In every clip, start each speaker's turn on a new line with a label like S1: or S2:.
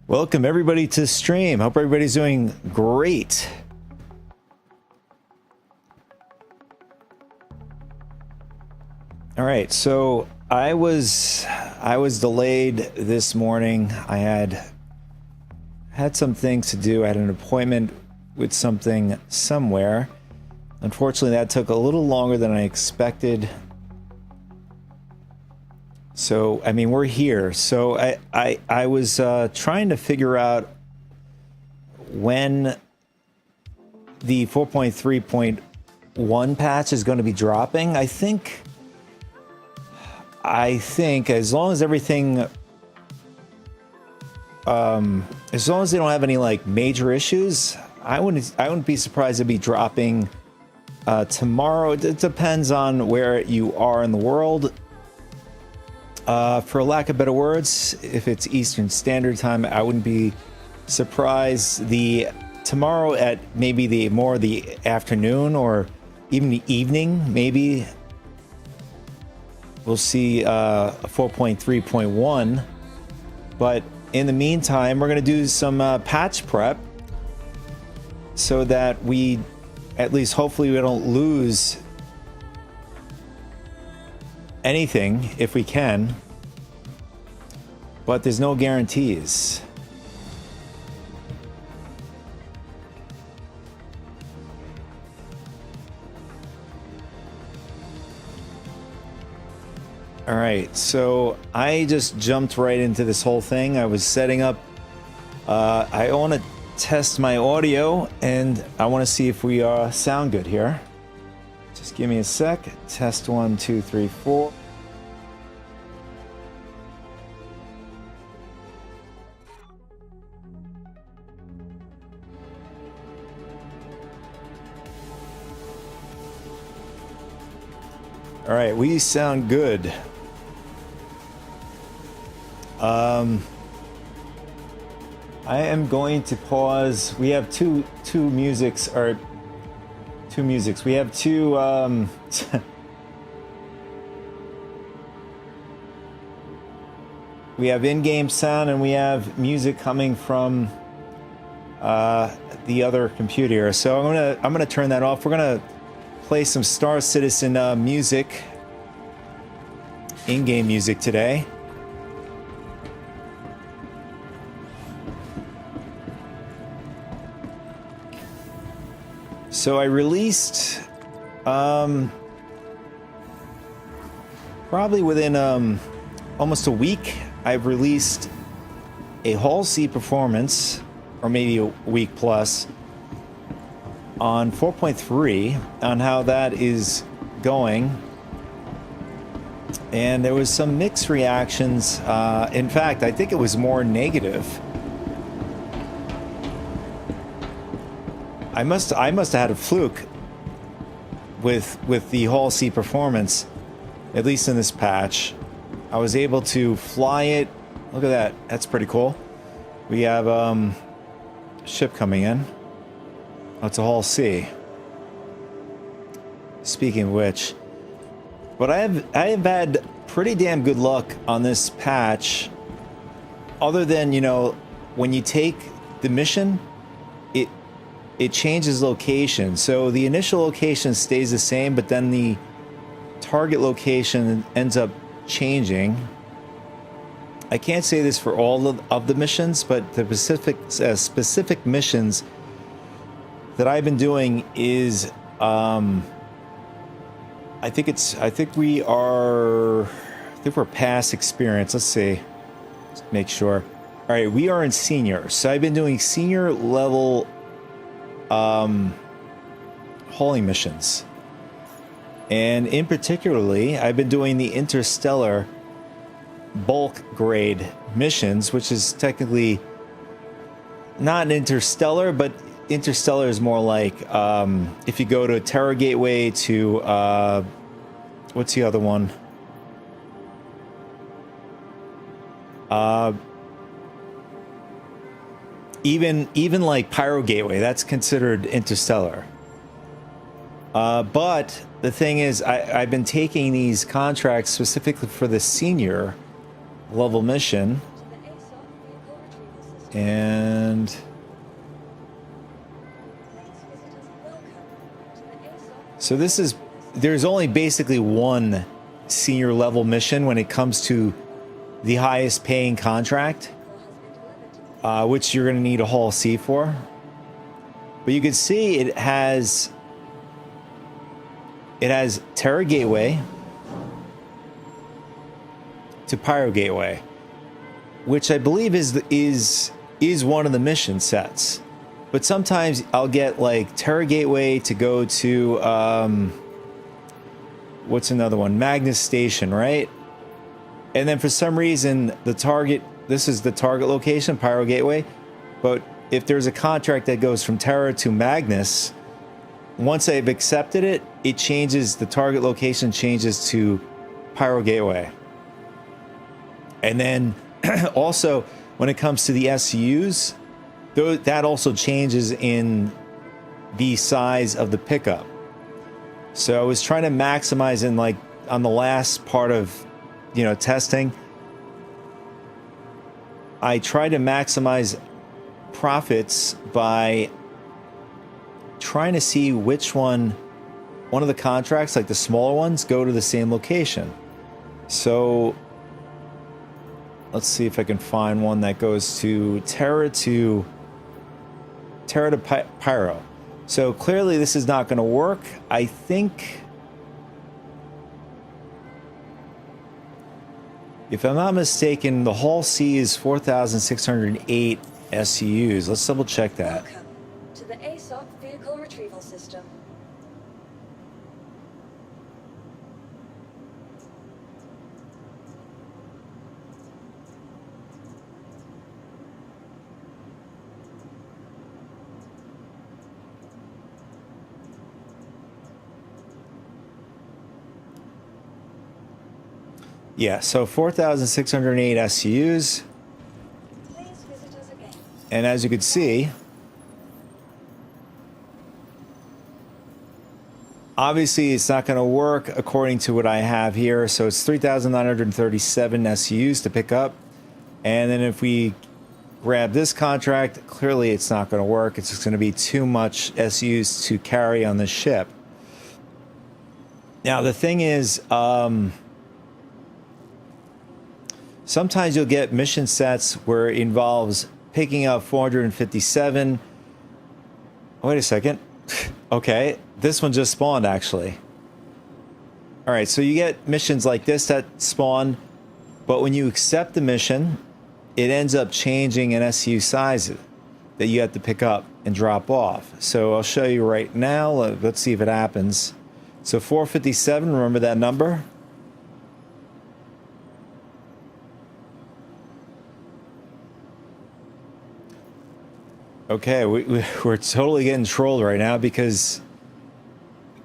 S1: Welcome everybody to the stream. Hope everybody's doing great. All right, so I was delayed this morning. I had some things to do. I had an appointment with something somewhere. Unfortunately, that took a little longer than I expected. So, I mean, we're here. So I was trying to figure out when the 4.3.1 patch is going to be dropping. I think as long as everything, as long as they don't have any like major issues, I wouldn't be surprised to be dropping tomorrow. It depends on where you are in the world. For lack of better words, if it's Eastern Standard Time, I wouldn't be surprised. Tomorrow at maybe the afternoon or even the evening, maybe we'll see 4.3.1. But in the meantime, we're going to do some patch prep so that we, at least hopefully, we don't lose anything if we can, but there's no guarantees. All right, so I just jumped right into this whole thing. I was setting up, I want to test my audio and I want to see if we sound good here. Just give me a sec. Test 1, 2, 3, 4. All right, we sound good. I am going to pause. We have two musics, or two musics. We have two we have in-game sound and we have music coming from the other computer. So I'm gonna turn that off. We're gonna play some Star Citizen music, in-game music today. So I released, probably within almost a week, I've released a Hall C performance, or maybe a week plus, on 4.3, on how that is going. And there was some mixed reactions. In fact, I think it was more negative. I must have had a fluke with the Hall C performance, at least in this patch. I was able to fly it. Look at that. That's pretty cool. We have a ship coming in. Oh, it's a Hall C. Speaking of which, but I have had pretty damn good luck on this patch. Other than, you know, when you take the mission, it changes location. So the initial location stays the same, but then the target location ends up changing. I can't say this for all of the missions, but the specific missions that I've been doing is, I think we're past experience. Let's see. Let's make sure. All right, we are in senior. So I've been doing senior level hauling missions, and in particularly I've been doing the interstellar bulk grade missions, which is technically not an interstellar, but interstellar is more like if you go to Terra Gateway to what's the other one, even like Pyro Gateway, that's considered interstellar. But the thing is, I've been taking these contracts specifically for the senior level mission, And so there's only basically one senior level mission when it comes to the highest paying contract, which you're going to need a Hall C for. But you can see it has Terra Gateway to Pyro Gateway, which I believe is one of the mission sets. But sometimes I'll get like Terra Gateway to go to what's another one? Magnus Station, right? And then for some reason this is the target location, Pyro Gateway. But if there's a contract that goes from Terra to Magnus, once I've accepted it, it changes, the target location changes to Pyro Gateway. And then also when it comes to the SUs, that also changes in the size of the pickup. So I was trying to maximize in, like, on the last part of, you know, testing, I tried to maximize profits by trying to see which one of the contracts, like the smaller ones, go to the same location. So let's see if I can find one that goes to Terra to Pyro. So clearly this is not going to work. I think, if I'm not mistaken, the Hall C is 4,608 SCUs. Let's double check that.
S2: Welcome to the ASOC vehicle retrieval system.
S1: Yeah, so 4,608 SCUs.
S2: Please visit us again.
S1: And as you can see, obviously it's not going to work according to what I have here. So it's 3,937 SCUs to pick up. And then if we grab this contract, clearly it's not going to work. It's just going to be too much SCUs to carry on this ship. Now the thing is, sometimes you'll get mission sets where it involves picking up 457. Wait a second. Okay, this one just spawned, actually. All right, so you get missions like this that spawn, but when you accept the mission, it ends up changing an SCU size that you have to pick up and drop off. So I'll show you right now. Let's see if it happens. So 457, remember that number? Okay, we're totally getting trolled right now because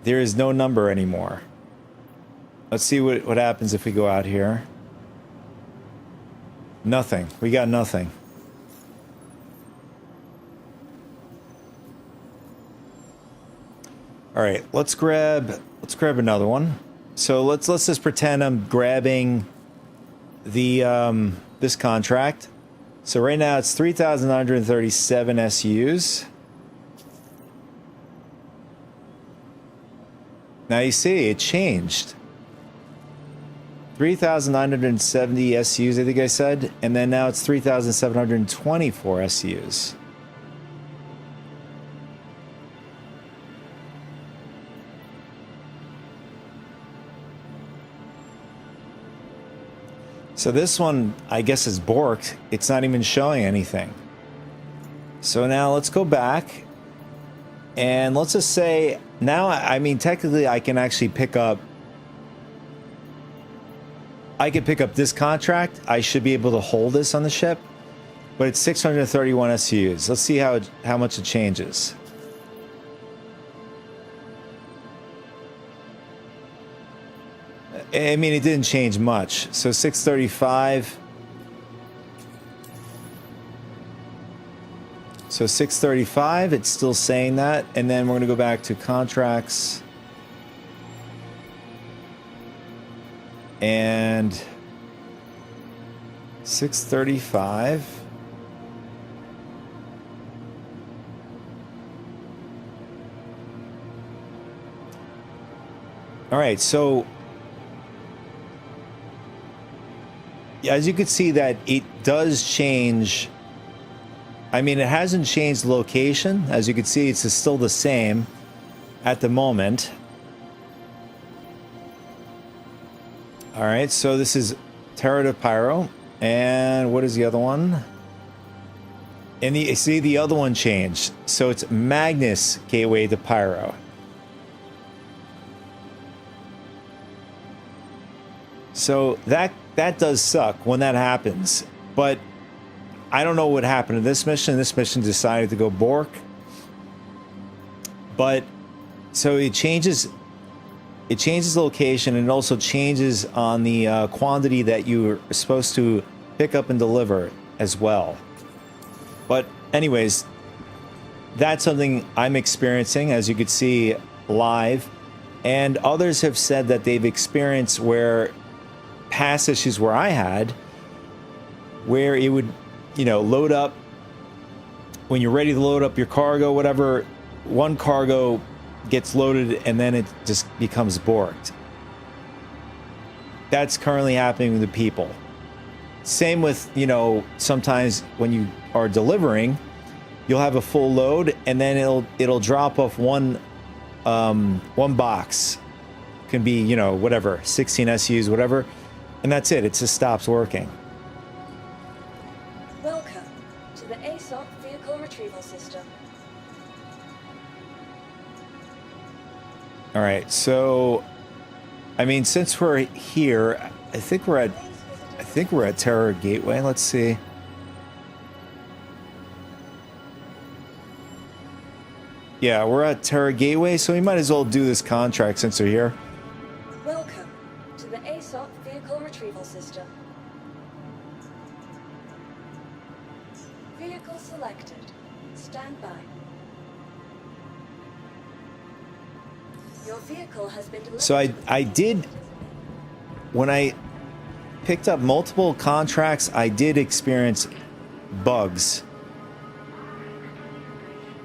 S1: there is no number anymore. Let's see what happens if we go out here. Nothing. We got nothing. All right, let's grab another one. So let's just pretend I'm grabbing the this contract. So right now it's 3,937 SUs. Now you see it changed. 3,970 SUs, I think I said, and then now it's 3,724 SUs. So this one, I guess, is borked. It's not even showing anything. So now let's go back. And let's just say, now, I mean, technically I can actually pick up... I could pick up this contract. I should be able to hold this on the ship. But it's 631 SUs. Let's see how much it changes. I mean, it didn't change much. So 635. So 635, it's still saying that. And then we're going to go back to contracts. And 635. All right, so as you can see that it does change. I mean, it hasn't changed location. As you can see, it's still the same at the moment. All right, so this is Terra de Pyro. And what is the other one? And see, the other one changed. So it's Magnus Gateway to Pyro. So that does suck when that happens. But I don't know what happened to this mission. This mission decided to go Bork. But so it changes location, and it also changes on the quantity that you are supposed to pick up and deliver as well. But anyways, that's something I'm experiencing, as you could see live, and others have said that they've experienced where past issues where I had, where it would, you know, load up when you're ready to load up your cargo, whatever, one cargo gets loaded and then it just becomes borked. That's currently happening to people. Same with, you know, sometimes when you are delivering, you'll have a full load and then it'll drop off one box. Can be, you know, whatever, 16 SUs, whatever, and that's it. It just stops working.
S2: Welcome to the ASOP Vehicle Retrieval System.
S1: All right, so I mean, since we're here, I think we're at Terror Gateway. Let's see. Yeah, we're at Terror Gateway, so we might as well do this contract since we're here.
S2: Welcome to the ASOP Vehicle Retrieval System. Vehicle selected. Stand by. Your vehicle has been delivered.
S1: So I did, when I picked up multiple contracts, I did experience bugs.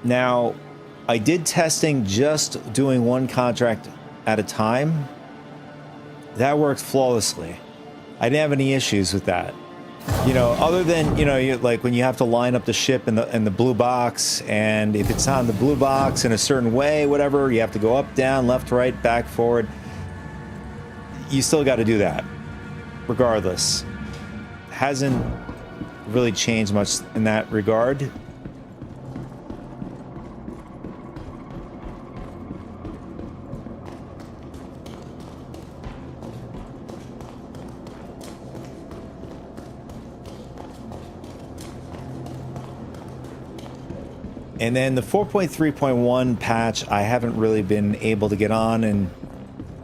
S1: Now, I did testing just doing one contract at a time. That worked flawlessly. I didn't have any issues with that. You know, other than, you know, like when you have to line up the ship in the blue box, and if it's on the blue box in a certain way, whatever, you have to go up, down, left, right, back, forward. You still got to do that, regardless. Hasn't really changed much in that regard. And then the 4.3.1 patch, I haven't really been able to get on and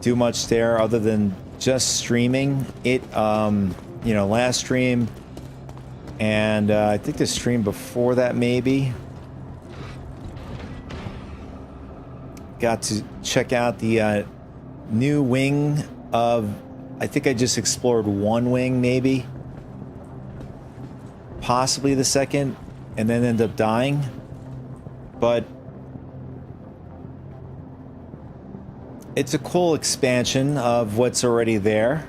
S1: do much there other than just streaming it, you know, last stream. And I think the stream before that, maybe. Got to check out the new wing of, I think I just explored one wing, maybe. Possibly the second, and then end up dying. But it's a cool expansion of what's already there.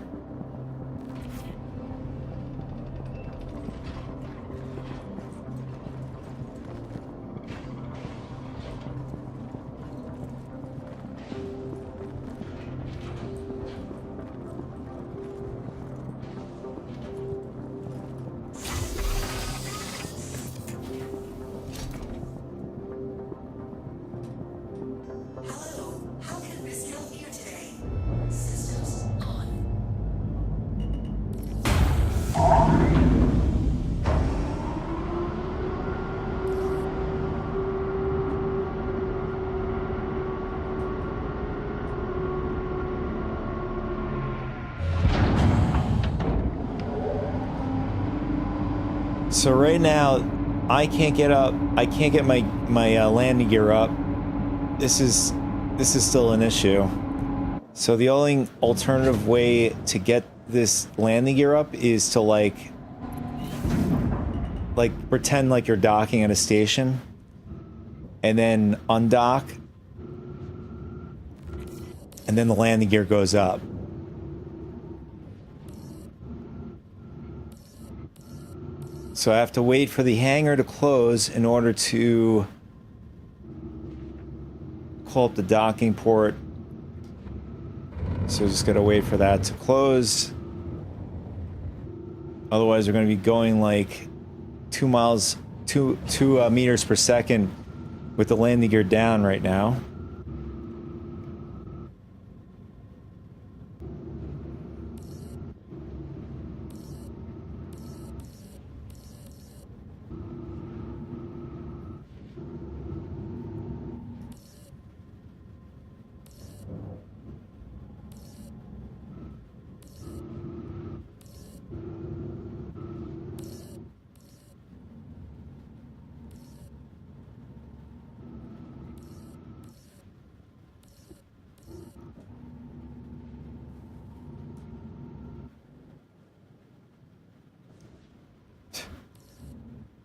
S1: So right now, I can't get up. I can't get my landing gear up. This is still an issue. So the only alternative way to get this landing gear up is to like pretend like you're docking at a station, and then undock. and then the landing gear goes up. So I have to wait for the hangar to close in order to call up the docking port. So just gotta wait for that to close. Otherwise, we're gonna be going like 2 meters per second with the landing gear down right now.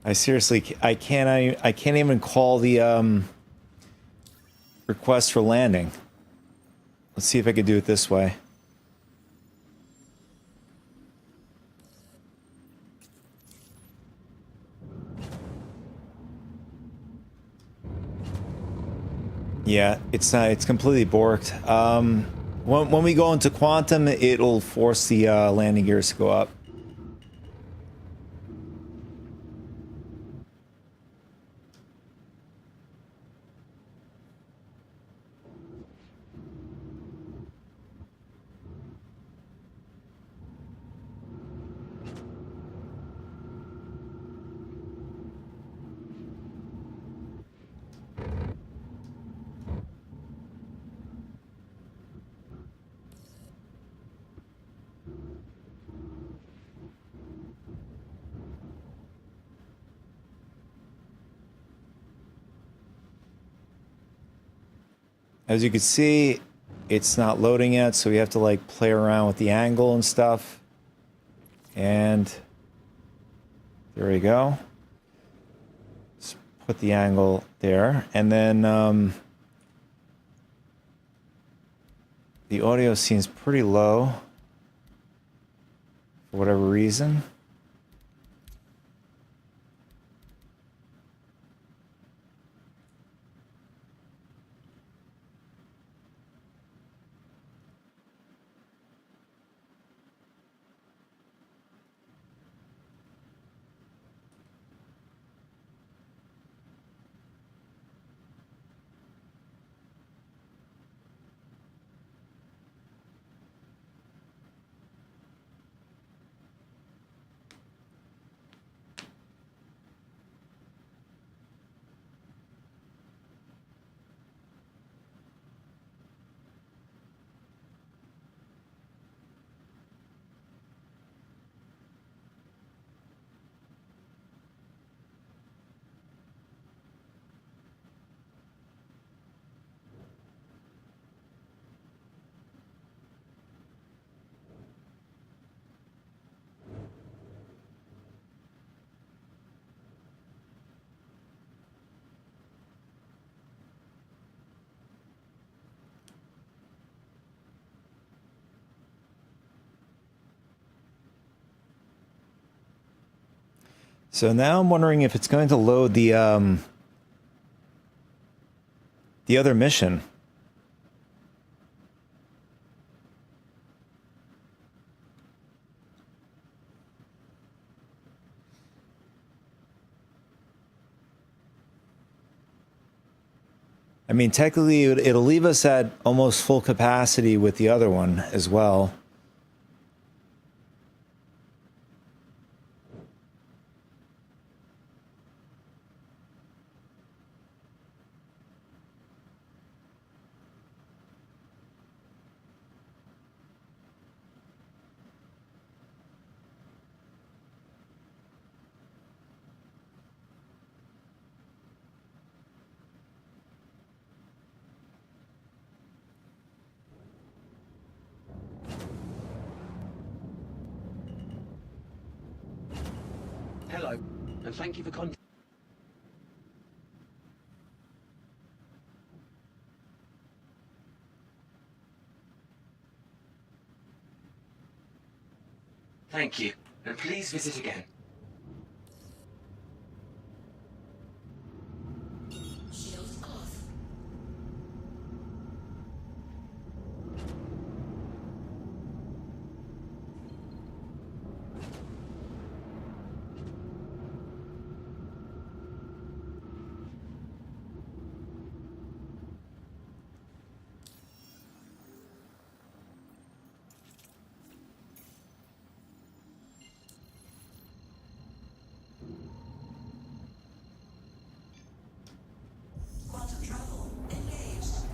S1: I can't even call the request for landing. Let's see if I can do it this way. Yeah, it's not. It's completely borked. When we go into quantum, it'll force the landing gears to go up. As you can see, it's not loading yet, so we have to like play around with the angle and stuff. And there we go. Let's put the angle there, and then the audio seems pretty low for whatever reason. So now I'm wondering if it's going to load the other mission. I mean, technically, it'll leave us at almost full capacity with the other one as well.
S3: Hello, and thank you for contacting. Thank you, and please visit again.
S2: Shields off. Quantum travel engaged.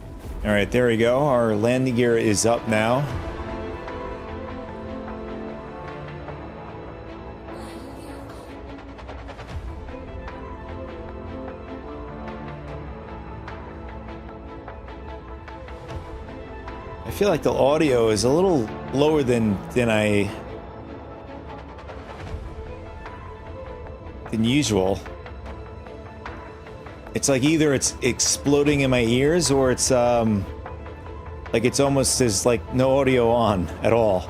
S1: All right, there we go. Our landing gear is up now. I feel like the audio is a little lower than usual. It's like either it's exploding in my ears or it's like it's almost as like no audio on at all.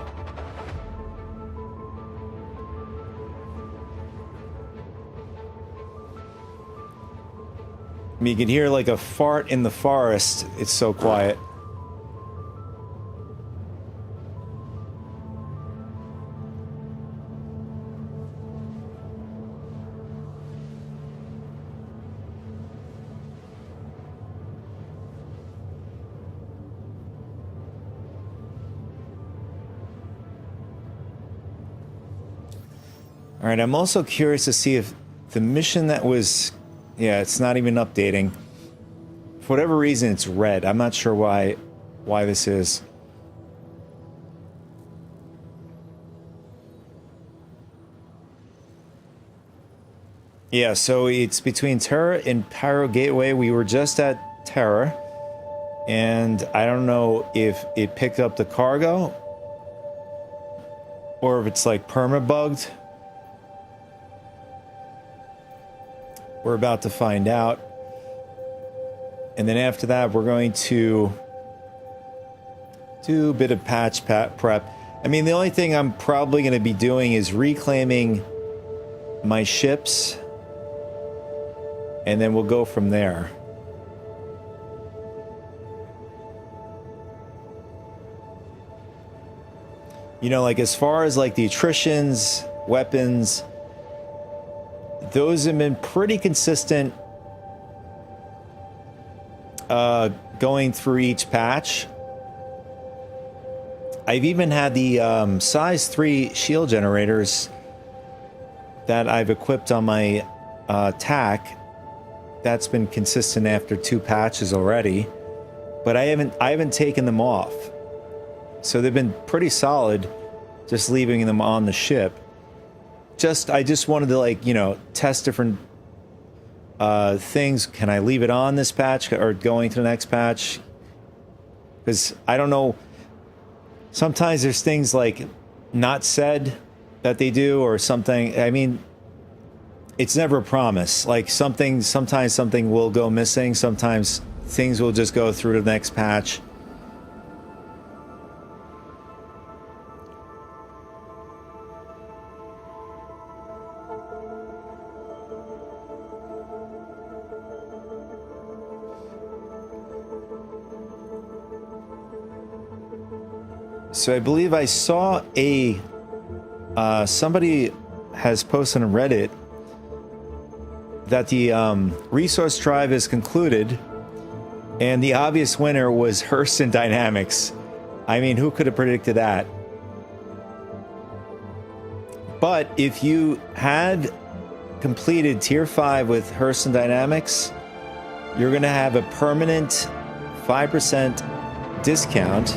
S1: I mean, you can hear like a fart in the forest. It's so quiet. All right, I'm also curious to see if the mission that was, yeah, it's not even updating. For whatever reason, it's red. I'm not sure why this is. Yeah, so it's between Terra and Pyro Gateway. We were just at Terra, and I don't know if it picked up the cargo or if it's like perma-bugged. We're about to find out. And then after that, we're going to do a bit of patch prep. I mean, the only thing I'm probably going to be doing is reclaiming my ships. And then we'll go from there. You know, like as far as like the attritions, weapons, those have been pretty consistent going through each patch. I've even had the size 3 shield generators that I've equipped on my TAC. That's been consistent after 2 patches already, but I haven't taken them off, so they've been pretty solid, just leaving them on the ship. I just wanted to, like, you know, test different things. Can I leave it on this patch or going to the next patch? Because I don't know, sometimes there's things like not said that they do or something. I mean, it's never a promise. Like sometimes something will go missing. Sometimes things will just go through to the next patch. So I believe I saw somebody has posted on Reddit that the resource drive is concluded, and the obvious winner was Hurston Dynamics. I mean, who could have predicted that? But if you had completed Tier 5 with Hurston Dynamics, you're going to have a permanent 5% discount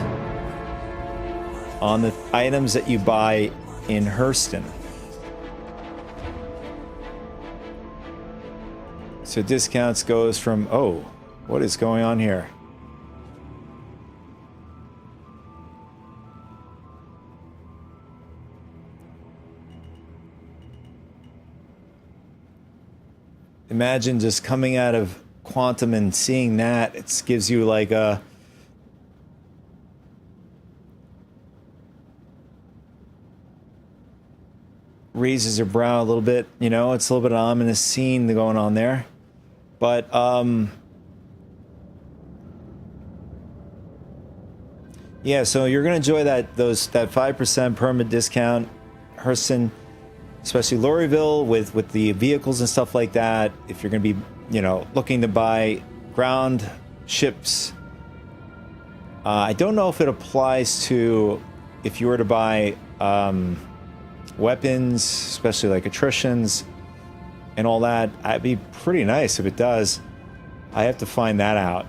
S1: on the items that you buy in Hurston. So discounts goes from, oh, what is going on here? Imagine just coming out of Quantum and seeing that. It gives you like a raises your brow a little bit. You know, it's a little bit of an ominous scene going on there. But, yeah, so you're going to enjoy that 5% permanent discount, Hurston, especially Lorryville with the vehicles and stuff like that. If you're going to be, you know, looking to buy ground ships, I don't know if it applies to if you were to buy weapons, especially like attritions and all that. It'd be pretty nice if it does. I have to find that out.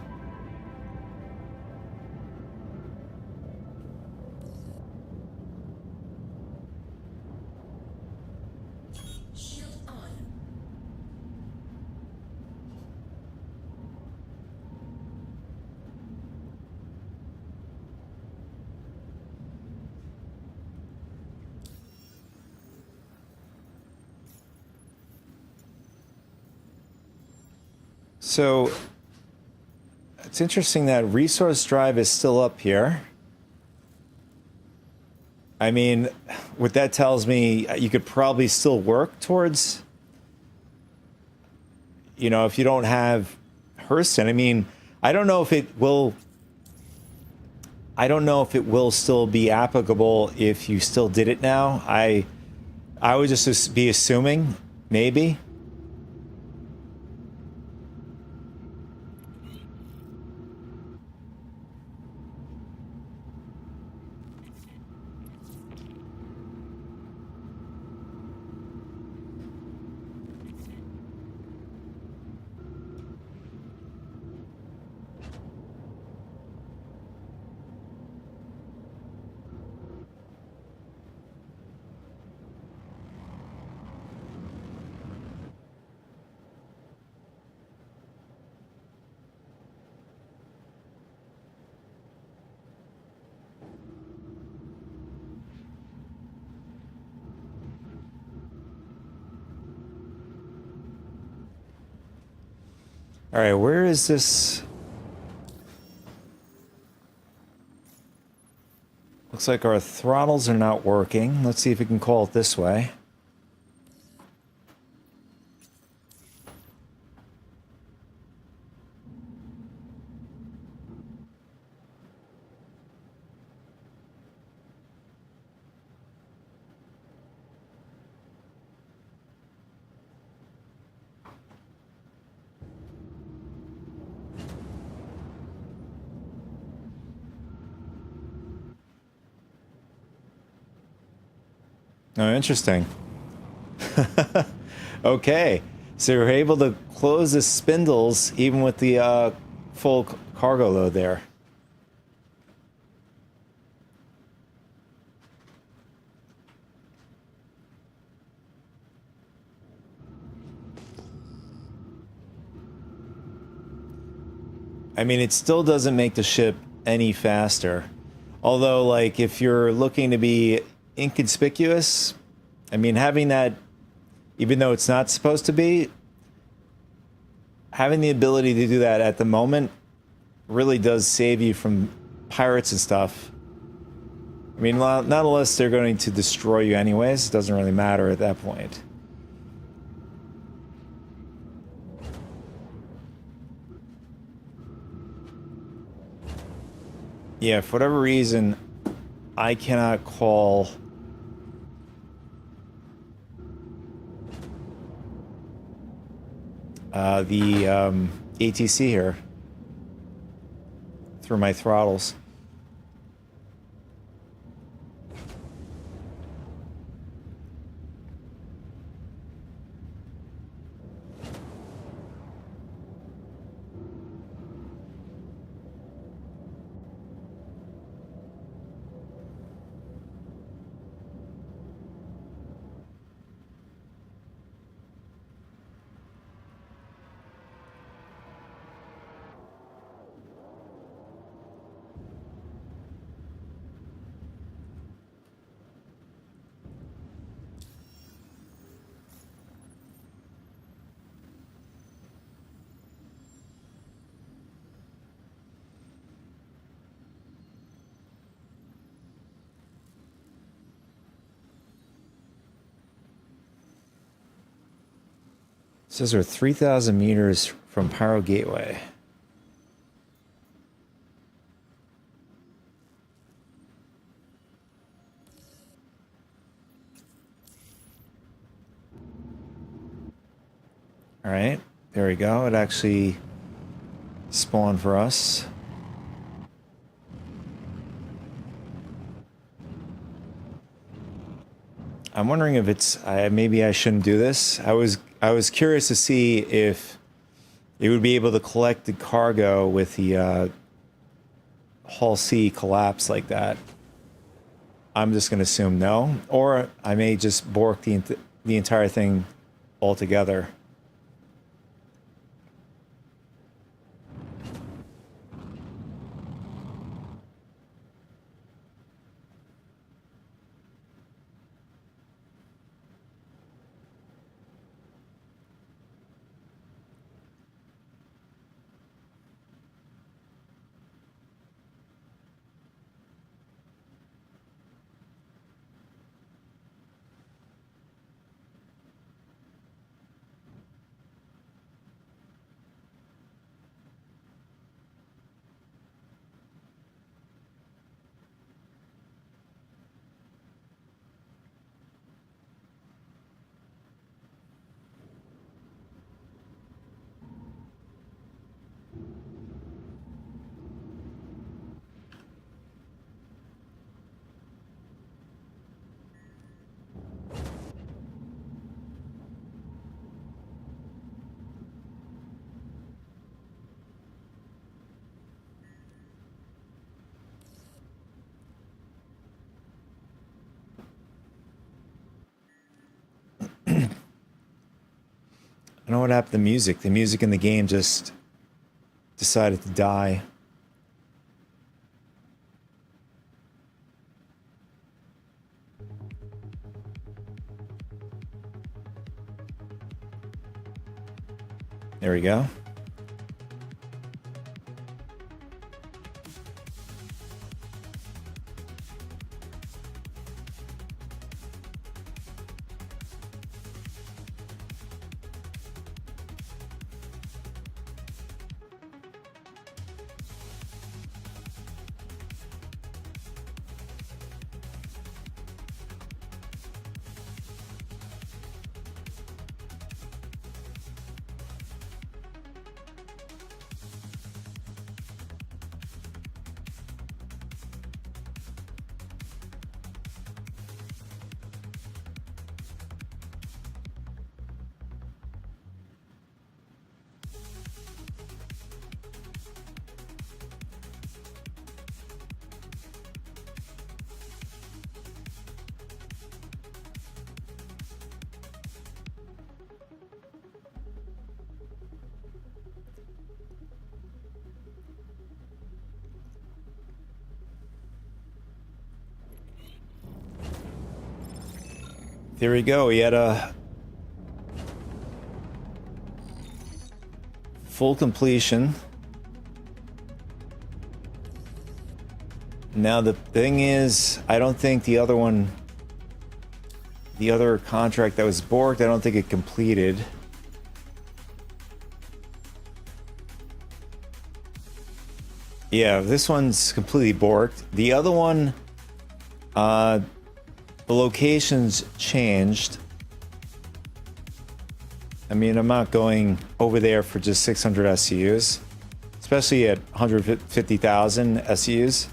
S1: So it's interesting that resource drive is still up here. I mean, what that tells me, you could probably still work towards, you know, if you don't have Hurston. I mean, I don't know if it will still be applicable if you still did it now. I would just be assuming, maybe. All right, where is this? Looks like our throttles are not working. Let's see if we can call it this way. Oh, interesting. Okay, so you're able to close the spindles even with the full cargo load there. I mean, it still doesn't make the ship any faster. Although, like, if you're looking to be inconspicuous, I mean, having that, even though it's not supposed to be, having the ability to do that at the moment really does save you from pirates and stuff. I mean, not unless they're going to destroy you anyways. It doesn't really matter at that point. Yeah, for whatever reason, I cannot call the ATC here through my throttles. says we're 3,000 meters from Pyro Gateway. All right, there we go. It actually spawned for us. I'm wondering if it's maybe I shouldn't do this. I was curious to see if it would be able to collect the cargo with the Hull C collapse like that. I'm just going to assume no, or I may just bork the entire thing altogether. I don't know what happened to the music. The music in the game just decided to die. There we go. There we go. We had a full completion. Now the thing is, I don't think the other one, the other contract that was borked, I don't think it completed. Yeah, this one's completely borked. The other one, the locations changed. I mean, I'm not going over there for just 600 SCUs, especially at 150,000 SCUs.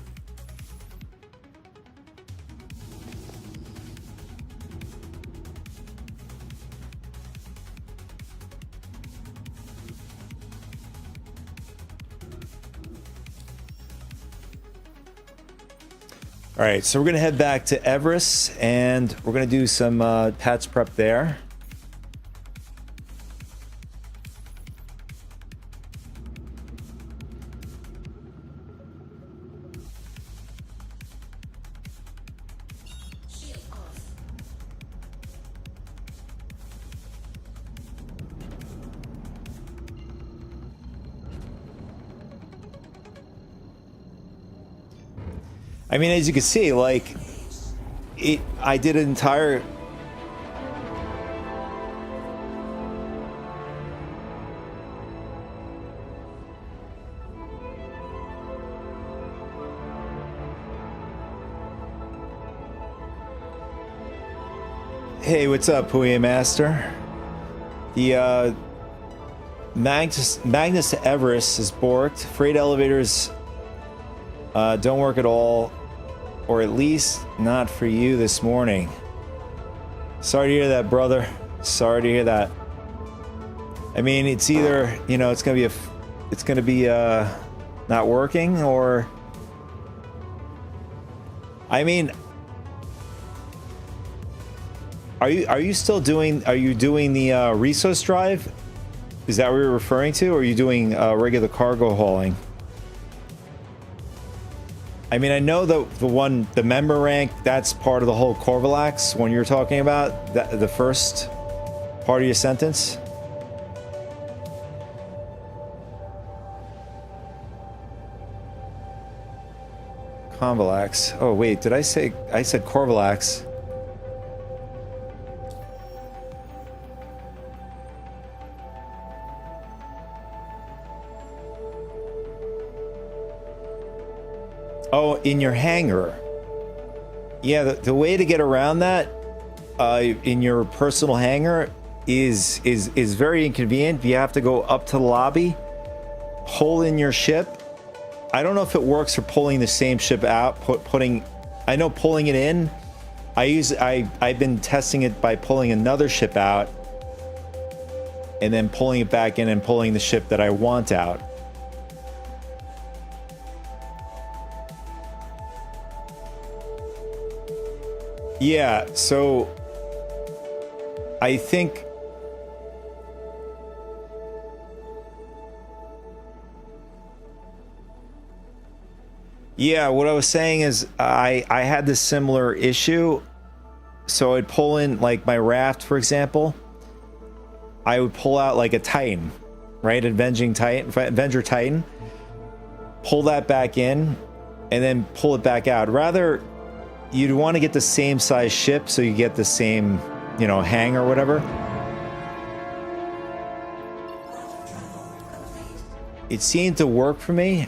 S1: All right, so we're gonna head back to Everest and we're gonna do some patch prep there. I mean, as you can see, like, I did an entire... Hey, what's up, Puya Master? The Magnus to Everest is borked. Freight elevators don't work at all, or at least not for you this morning. Sorry to hear that, brother. Sorry to hear that. I mean, it's either, you know, it's gonna be not working, or I mean, are you still doing? Are you doing the resource drive? Is that what you're referring to, or are you doing regular cargo hauling? I mean, I know the member rank, that's part of the whole Corvilax when you're talking about that, the first part of your sentence. Convilax. Oh wait, did I said Corvilax? Oh, in your hangar. Yeah, the way to get around that in your personal hangar is very inconvenient. You have to go up to the lobby, pull in your ship. I don't know if it works for pulling the same ship out. I know pulling it in. I've been testing it by pulling another ship out, and then pulling it back in and pulling the ship that I want out. Yeah, so I think what I was saying is I had this similar issue. So I'd pull in like my raft, for example. I would pull out like a Titan, right? Avenger Titan. Pull that back in and then pull it back out. Rather, you'd want to get the same size ship so you get the same, you know, hang or whatever. It seemed to work for me.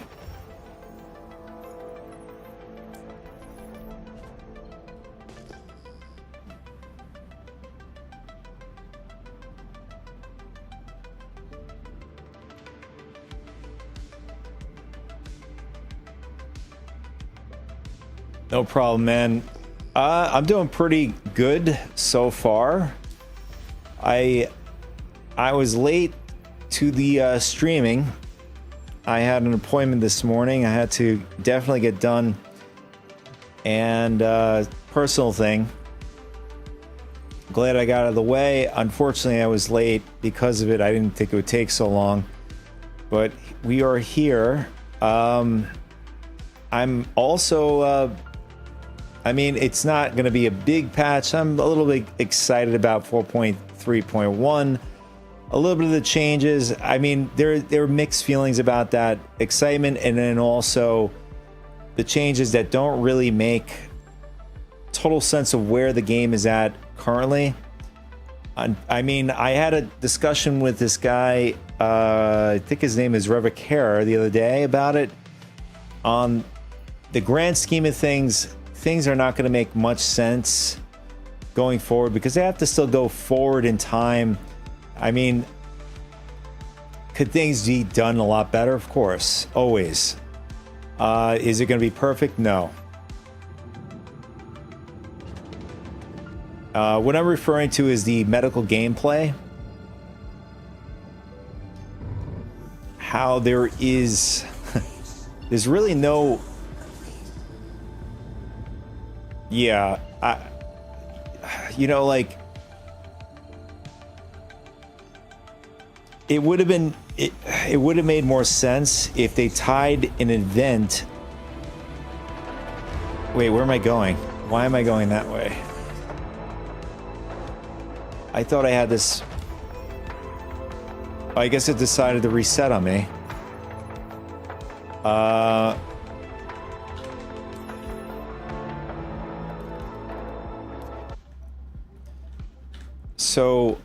S1: No problem, man. I'm doing pretty good so far. I was late to the streaming. I had an appointment this morning. I had to definitely get done, and personal thing. Glad I got out of the way. Unfortunately, I was late because of it. I didn't think it would take so long, but we are here. I'm also I mean, it's not going to be a big patch. I'm a little bit excited about 4.3.1. A little bit of the changes. I mean, there are mixed feelings about that excitement, and then also the changes that don't really make total sense of where the game is at currently. I mean, I had a discussion with this guy, I think his name is Revocare, the other day about it. On the grand scheme of things are not going to make much sense going forward because they have to still go forward in time. I mean, could things be done a lot better? Of course, always. Is it going to be perfect? No. What I'm referring to is the medical gameplay. How there is... there's really no... Yeah, you know, like, it would have been, it would have made more sense if they tied an event. Wait, where am I going? Why am I going that way? I thought I had this. I guess it decided to reset on me. So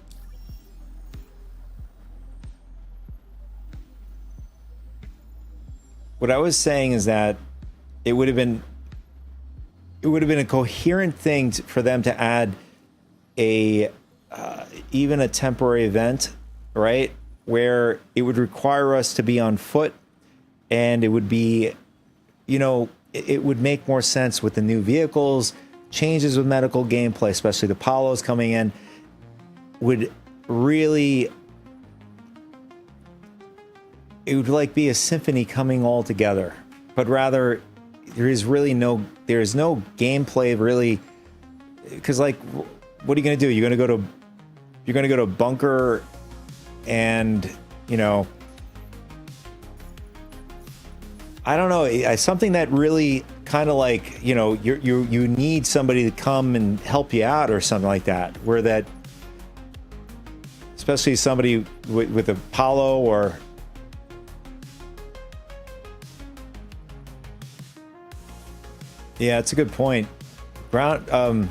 S1: what I was saying is that it would have been a coherent thing for them to add a even a temporary event, right, where it would require us to be on foot, and it would be, you know, it would make more sense with the new vehicles, changes with medical gameplay, especially the Palos coming in, would really, it would like be a symphony coming all together. But rather, there's no gameplay really, because like, what are you going to do? You're going to go to a bunker, and you know, I don't know, something that really kind of like, you know, you need somebody to come and help you out or something like that, where that, especially somebody with a Palo or, yeah, it's a good point. Ground,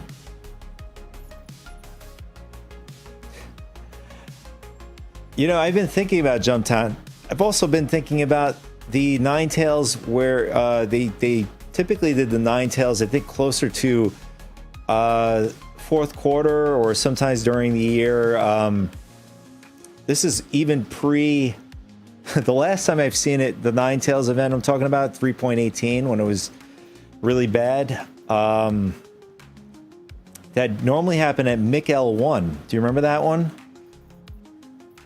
S1: you know, I've been thinking about Jumptown. I've also been thinking about the Ninetales, where they typically did the Ninetales, I think, closer to fourth quarter or sometimes during the year. This is even pre the last time I've seen it, the Ninetales event I'm talking about, 3.18, when it was really bad. That normally happened at Mikel 1. Do you remember that one?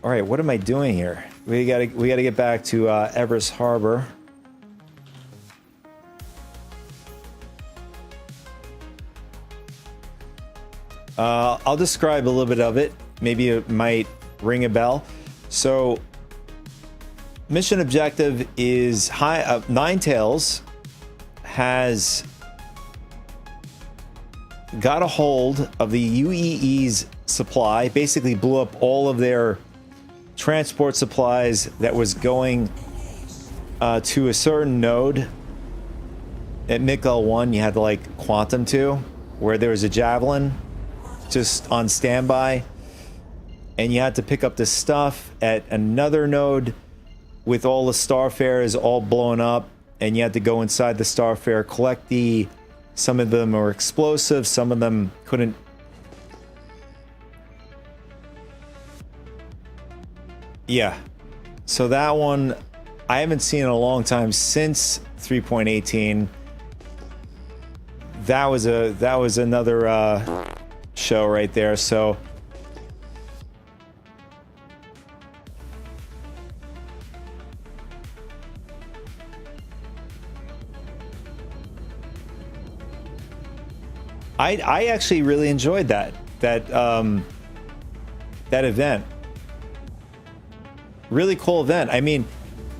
S1: All right, what am I doing here? We gotta get back to Everest Harbor. I'll describe a little bit of it. Maybe it might ring a bell. So, mission objective is Ninetales has got a hold of the UEE's supply. Basically, blew up all of their transport supplies that was going to a certain node at Mikel 1. You had to like quantum to, where there was a javelin just on standby, and you had to pick up the stuff at another node with all the starfares all blown up, and you had to go inside the starfare, collect some of them are explosive, some of them couldn't. Yeah, so that one I haven't seen in a long time, since 3.18. That was another show right there. So I actually really enjoyed that event. Really cool event. I mean,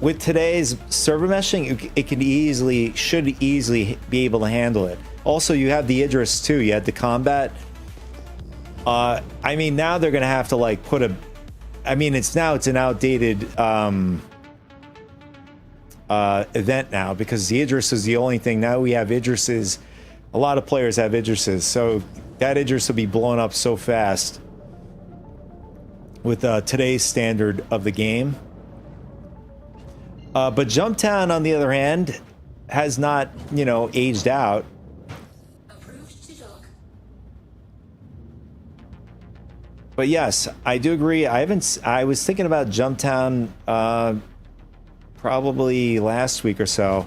S1: with today's server meshing, it should easily be able to handle it. Also, you have the Idris too. You had the combat. I mean, now they're gonna have to like put a. I mean, it's an outdated event now, because the Idris is the only thing. Now we have Idrises. A lot of players have Idrises, so that Idris will be blown up so fast with today's standard of the game. But Jumptown, on the other hand, has not, you know, aged out. But yes, I do agree. I was thinking about Jumptown probably last week or so.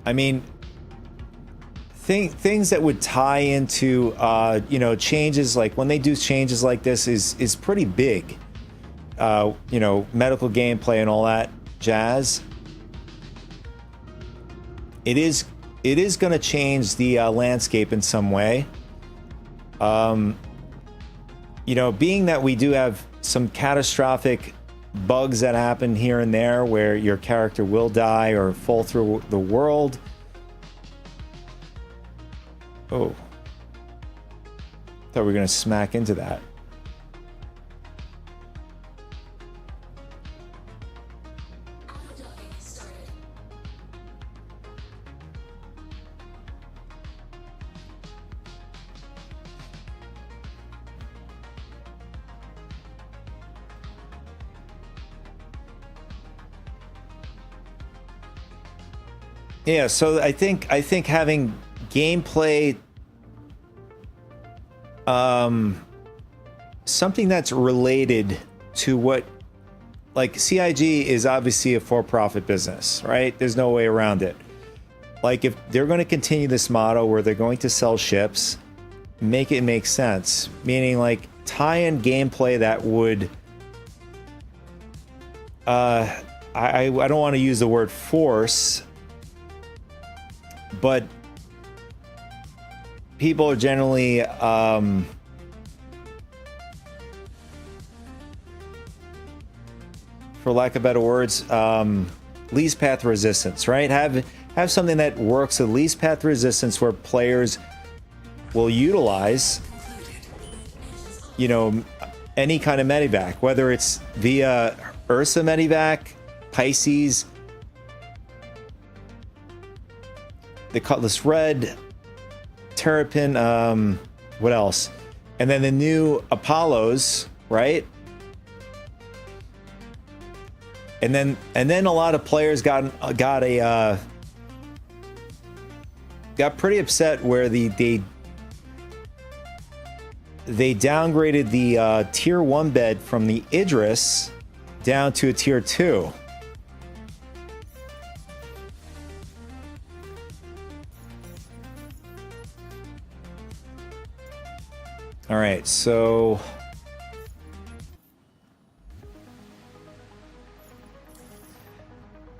S1: I mean, things that would tie into, you know, changes, like when they do changes like this is pretty big. You know, medical gameplay and all that jazz. It is going to change the landscape in some way. You know, being that we do have some catastrophic bugs that happen here and there where your character will die or fall through the world. Oh. Thought we were going to smack into that. Yeah, so I think having gameplay, something that's related to what, like CIG is obviously a for-profit business, right? There's no way around it. Like if they're going to continue this model where they're going to sell ships, make it make sense. Meaning like tie in gameplay that would, I don't want to use the word force, but people are generally for lack of better words, least path resistance, right? Have something that works at least path resistance where players will utilize, you know, any kind of medevac, whether it's via Ursa medevac, Pisces, the Cutlass Red, Terrapin, what else? And then the new Apollos, right? And then a lot of players got pretty upset where they downgraded the tier 1 bed from the Idris down to a tier 2. All right, so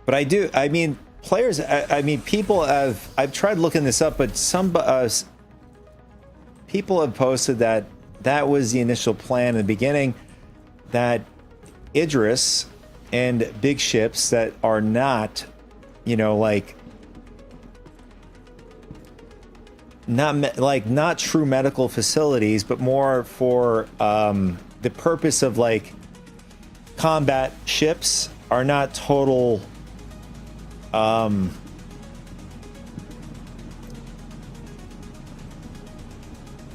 S1: but I mean, players, I mean, people I've tried looking this up, but some people have posted that was the initial plan in the beginning, that Idris and big ships that are not, you know, like not true medical facilities, but more for the purpose of like combat ships, are not total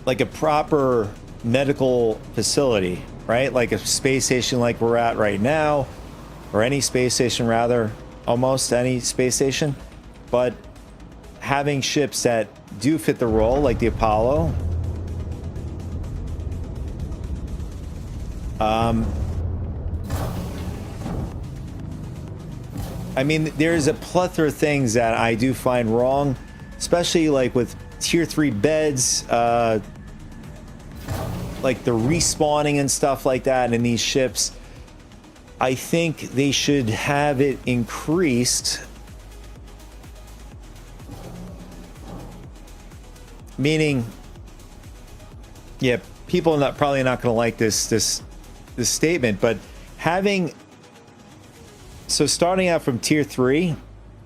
S1: like a proper medical facility, right? Like a space station like we're at right now, or any space station, rather, almost any space station. But having ships that do fit the role, like the Apollo, I mean, there's a plethora of things that I do find wrong, especially like with tier 3 beds, like the respawning and stuff like that in these ships. I think they should have it increased, meaning, yeah, people are probably not going to like this statement, but having, so starting out from tier 3,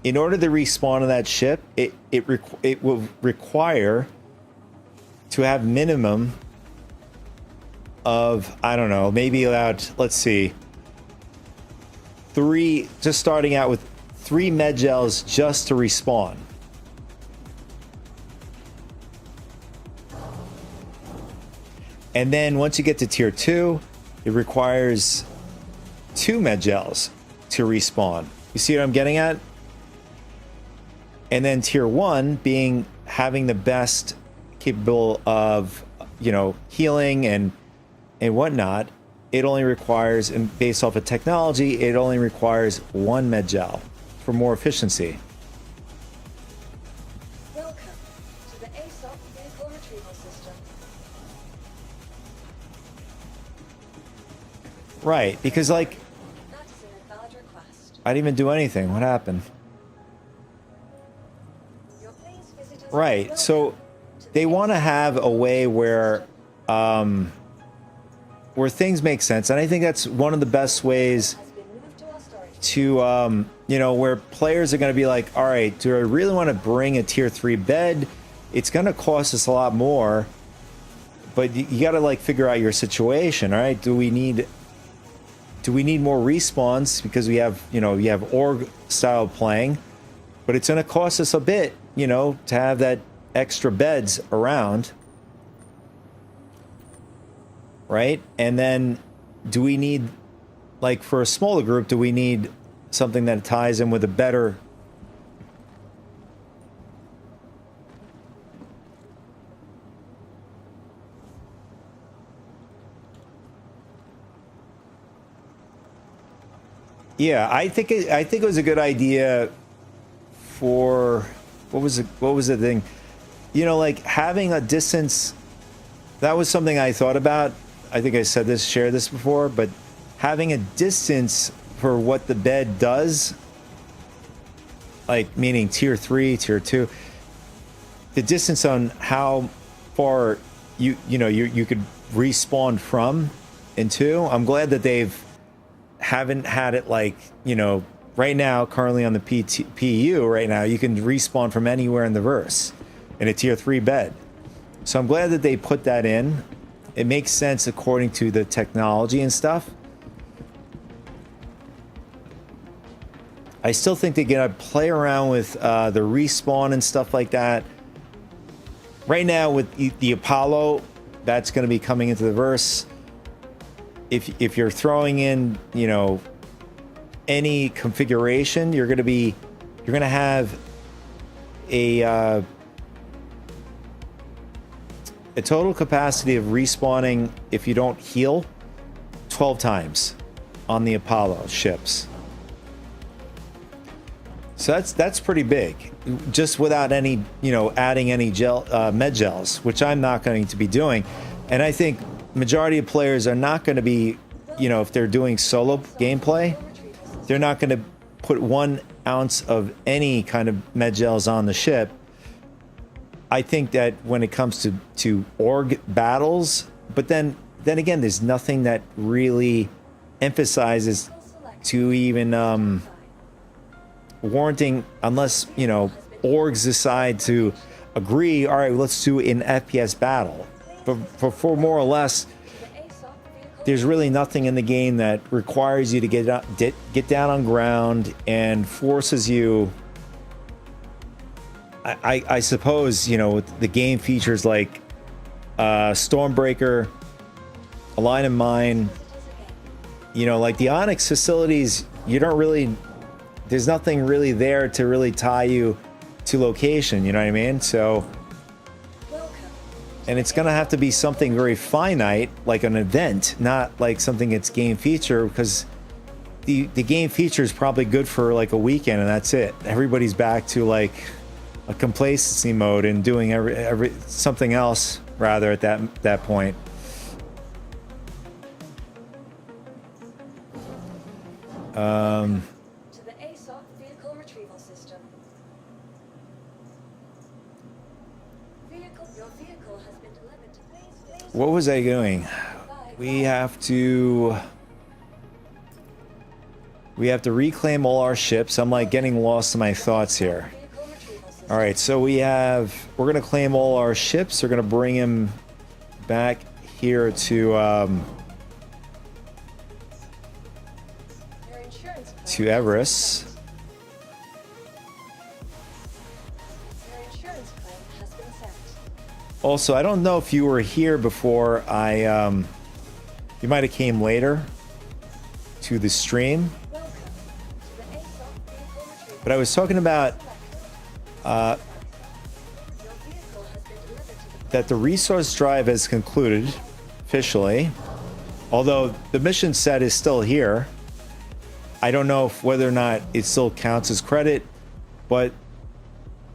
S1: in order to respawn on that ship, it will require to have minimum of, I don't know, maybe about, let's see, 3, just starting out with 3 med gels just to respawn. And then once you get to tier 2, it requires 2 med gels to respawn. You see what I'm getting at? And then tier 1 being having the best capable of, you know, healing and whatnot, it only requires, and based off of technology, it only requires 1 med gel for more efficiency.
S2: Welcome to the ASOP vehicle retrieval system.
S1: Right, because like,
S2: That is an invalid request.
S1: I didn't even do anything. What happened?
S2: Your please visitors.
S1: Right, so they want to have a way where things make sense, and I think that's one of the best ways
S2: Has been moved to our storage.
S1: to you know, where players are going to be like, all right, do I really want to bring a tier 3 bed? It's going to cost us a lot more, but you got to like figure out your situation. All right, do we need more respawns because we have, you know, you have org style playing, but it's going to cost us a bit, you know, to have that extra beds around, right? And then do we need, like for a smaller group, do we need something that ties in with a better Yeah, I think it was a good idea for what was the thing? You know, like having a distance. That was something I thought about. I think I shared this before, but having a distance for what the bed does, like meaning tier 3, tier 2, the distance on how far you could respawn from into. I'm glad that haven't had it like, you know, right now, currently on the PU right now, you can respawn from anywhere in the verse in a tier 3 bed. So I'm glad that they put that in. It makes sense according to the technology and stuff. I still think they're gonna play around with the respawn and stuff like that. Right now with the Apollo, that's gonna be coming into the verse. If you're throwing in, you know, any configuration, you're gonna have a total capacity of respawning, if you don't heal, 12 times on the Apollo ships. So that's pretty big, just without any, you know, adding any med gels, which I'm not going to be doing. And I think majority of players are not going to be, you know, if they're doing solo gameplay, they're not going to put 1 ounce of any kind of med gels on the ship. I think that when it comes to org battles, but then again, there's nothing that really emphasizes to even warranting, unless, you know, orgs decide to agree, all right, let's do an FPS battle. But for more or less, there's really nothing in the game that requires you to get down on ground and forces you. I suppose, you know, the game features like Stormbreaker, a line of mine, you know, like the Onyx facilities, there's nothing really there to really tie you to location, you know what I mean? So, and it's gonna have to be something very finite, like an event, not like something that's game feature, because the game feature is probably good for like a weekend and that's it. Everybody's back to like a complacency mode and doing every something else rather at that point.
S2: To the ASOC vehicle retrieval system. Your vehicle has been delivered to base.
S1: What was I doing? We have to reclaim all our ships. I'm like getting lost in my thoughts here. All right, so we're gonna claim all our ships. We're gonna bring them back here to Everest.
S2: Your insurance claim has been sent.
S1: Also, I don't know if you were here before. You might have came later to the stream,
S2: Welcome to the ASOC vehicle retrieval.
S1: but I was talking about
S2: Your vehicle has been delivered to the
S1: that the resource drive has concluded officially, although the mission set is still here. I don't know whether or not it still counts as credit, but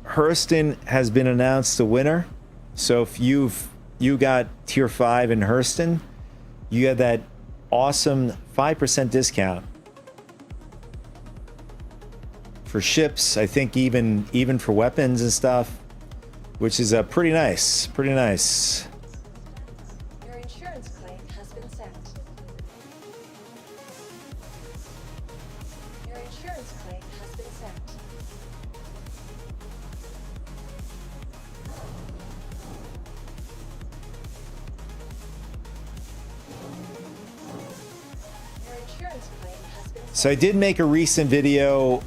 S1: Hurston has been announced the winner. So if you got tier 5 in Hurston, you have that awesome 5% discount for ships. I think even for weapons and stuff, which is pretty nice. Pretty nice.
S2: Your insurance claim has been sent. Your insurance claim has been sent. Your insurance claim has been sent.
S1: So I did make a recent video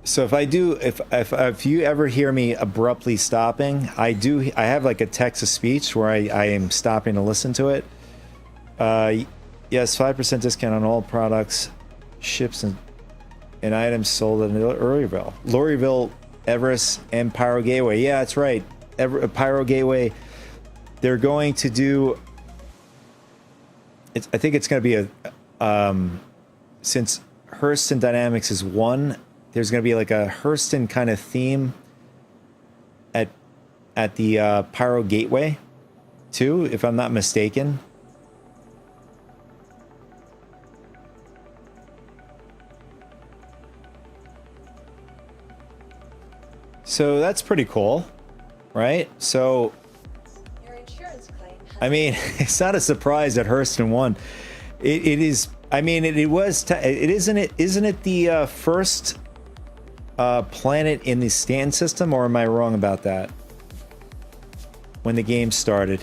S1: so if you ever hear me abruptly stopping, I have like a text to speech where I am stopping to listen to it. Yes, 5% discount on all products, ships, and and items sold in Lorryville, Everest, and Pyro Gateway. Yeah, that's right. Pyro Gateway. They're going to do. I think it's going to be since Hurston Dynamics is one, there's going to be like a Hurston kind of theme at the Pyro Gateway, too, if I'm not mistaken. So that's pretty cool, right? So,
S2: Your insurance claim has
S1: I mean, it's not a surprise that Hurston won. It is. I mean, it was. It isn't it. Isn't it the first planet in the stand system, or am I wrong about that? When the game started.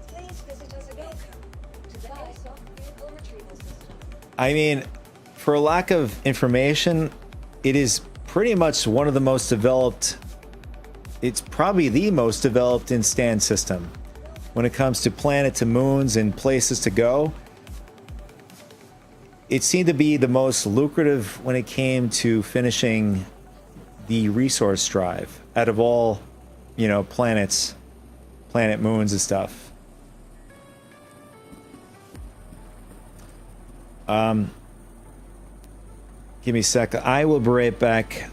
S2: Please visit us again. To the airsoft vehicle retrieval system.
S1: I mean, for lack of information, it is pretty much one of the most developed. It's probably the most developed in stand system when it comes to planet to moons and places to go. It seemed to be the most lucrative when it came to finishing the resource drive out of all, you know, planet moons and stuff. Give me a sec. I will be right back.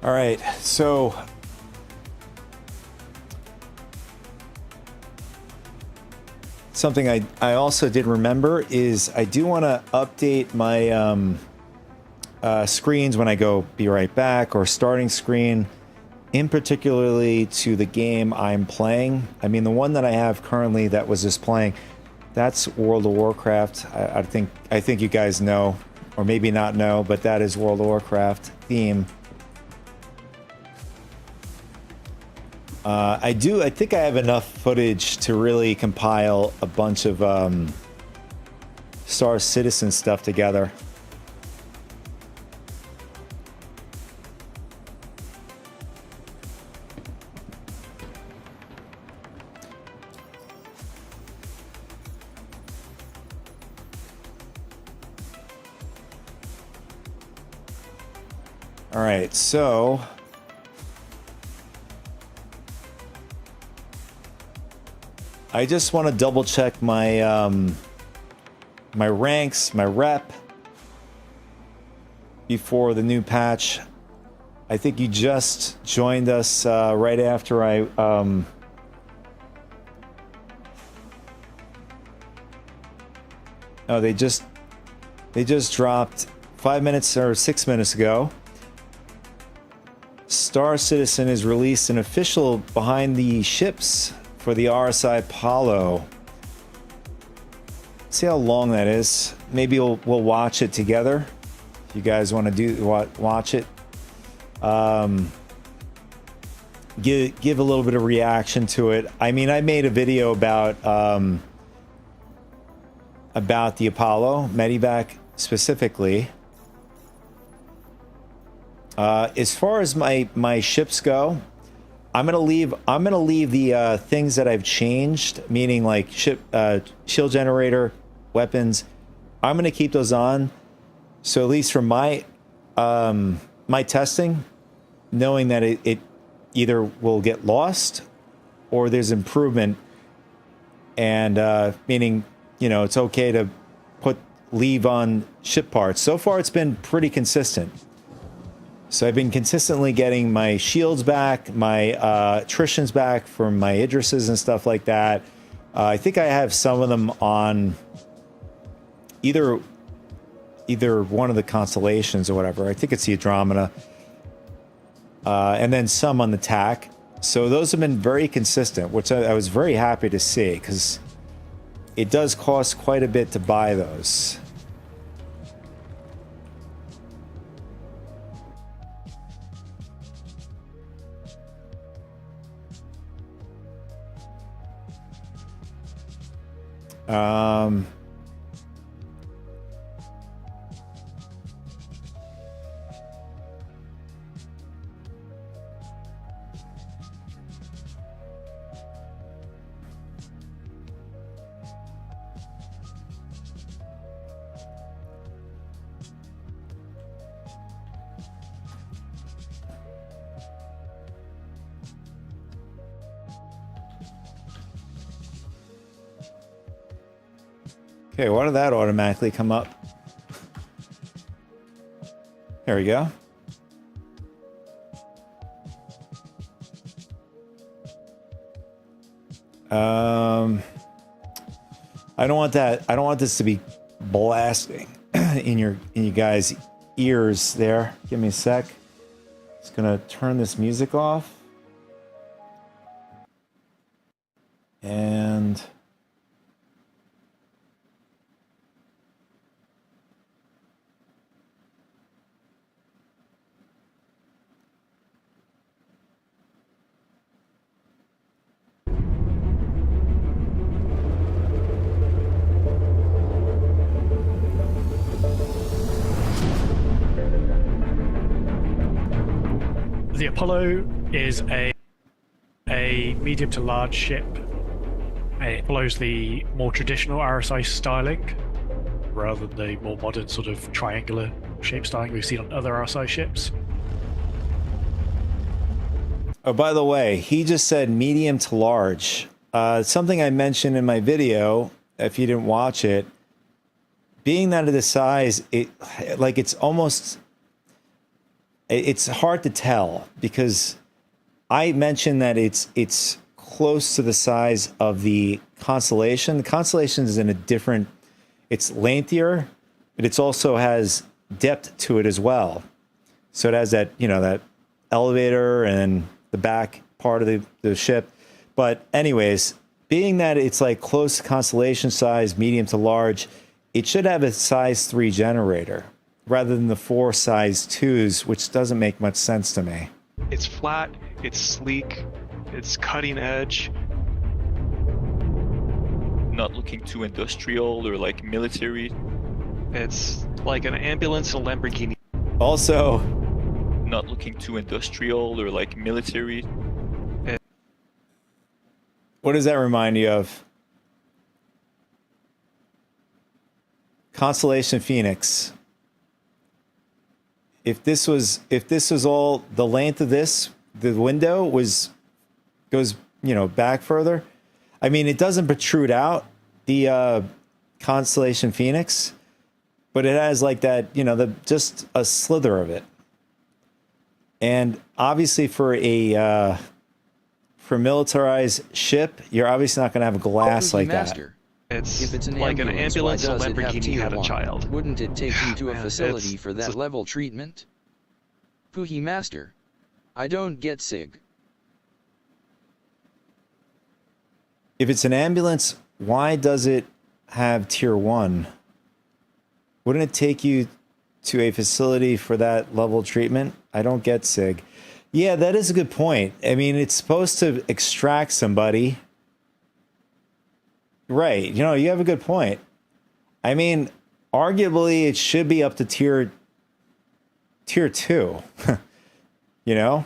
S1: All right, so something I also did remember is I do want to update my screens when I go be right back or starting screen, in particularly to the game I'm playing. I mean, the one that I have currently that was just playing, that's World of Warcraft. I think you guys know, or maybe not know, but that is World of Warcraft theme. I think I have enough footage to really compile a bunch of Star Citizen stuff together. All right, so I just want to double check my my ranks, my rep before the new patch. I think you just joined us right after I oh, they just dropped 5 minutes or 6 minutes ago. Star Citizen has released an official behind the ships for the RSI Apollo. See how long that is. Maybe we'll watch it together. If you guys want to watch it. Give a little bit of reaction to it. I mean, I made a video about about the Apollo, Medivac specifically. As far as my ships go, I'm gonna leave the things that I've changed, meaning like ship shield generator, weapons. I'm gonna keep those on. So at least from my my testing, knowing that it either will get lost or there's improvement, and meaning, you know, it's okay to leave on ship parts. So far it's been pretty consistent. So I've been consistently getting my shields back, my attritions back from my Idrises and stuff like that. I think I have some of them on either one of the constellations or whatever. I think it's the Andromeda. And then some on the TAC. So those have been very consistent, which I was very happy to see, because it does cost quite a bit to buy those. Okay, why did that automatically come up? There we go. I don't want that. I don't want this to be blasting in you guys' ears there. Give me a sec. Just gonna turn this music off. And
S4: the Apollo is a medium to large ship. It follows the more traditional RSI styling rather than the more modern sort of triangular shape styling we've seen on other RSI ships.
S1: oh, by the way, he just said medium to large. Something I mentioned in my video, if you didn't watch it, being that of the size, it's hard to tell, because I mentioned that it's close to the size of the Constellation. The Constellation is in a different, it's lengthier, but it also has depth to it as well. So it has that, you know, that elevator and the back part of the ship. But anyways, being that it's like close to Constellation size, medium to large, it should have a size 3 generator rather than the 4 size 2s, which doesn't make much sense to me.
S5: It's flat, it's sleek, it's cutting edge.
S6: Not looking too industrial or like military.
S5: It's like an ambulance and a Lamborghini.
S1: Also,
S6: Not looking too industrial or like military.
S1: what does that remind you of? Constellation Phoenix. If this was all the length of this, the window goes, you know, back further. I mean, it doesn't protrude out, the Constellation Phoenix, but it has like that, you know, just a slither of it. And obviously for a militarized ship, you're obviously not going to have a glass like
S7: Master.
S5: It's
S7: If it's an
S5: like an
S7: ambulance, why
S5: ambulance and
S7: does it have
S5: Lamborghini
S7: tier
S5: had a
S7: 1?
S5: child.
S7: Wouldn't it take you to a
S5: Man,
S7: facility
S5: it's-
S7: for
S5: it's
S7: that
S5: a-
S7: level treatment? Puhi Master. I don't get SIG.
S1: If it's an ambulance, why does it have tier 1? Wouldn't it take you to a facility for that level treatment? I don't get SIG. Yeah, that is a good point. I mean, it's supposed to extract somebody. Right. You know, you have a good point. I mean, arguably it should be up to tier 2. You know?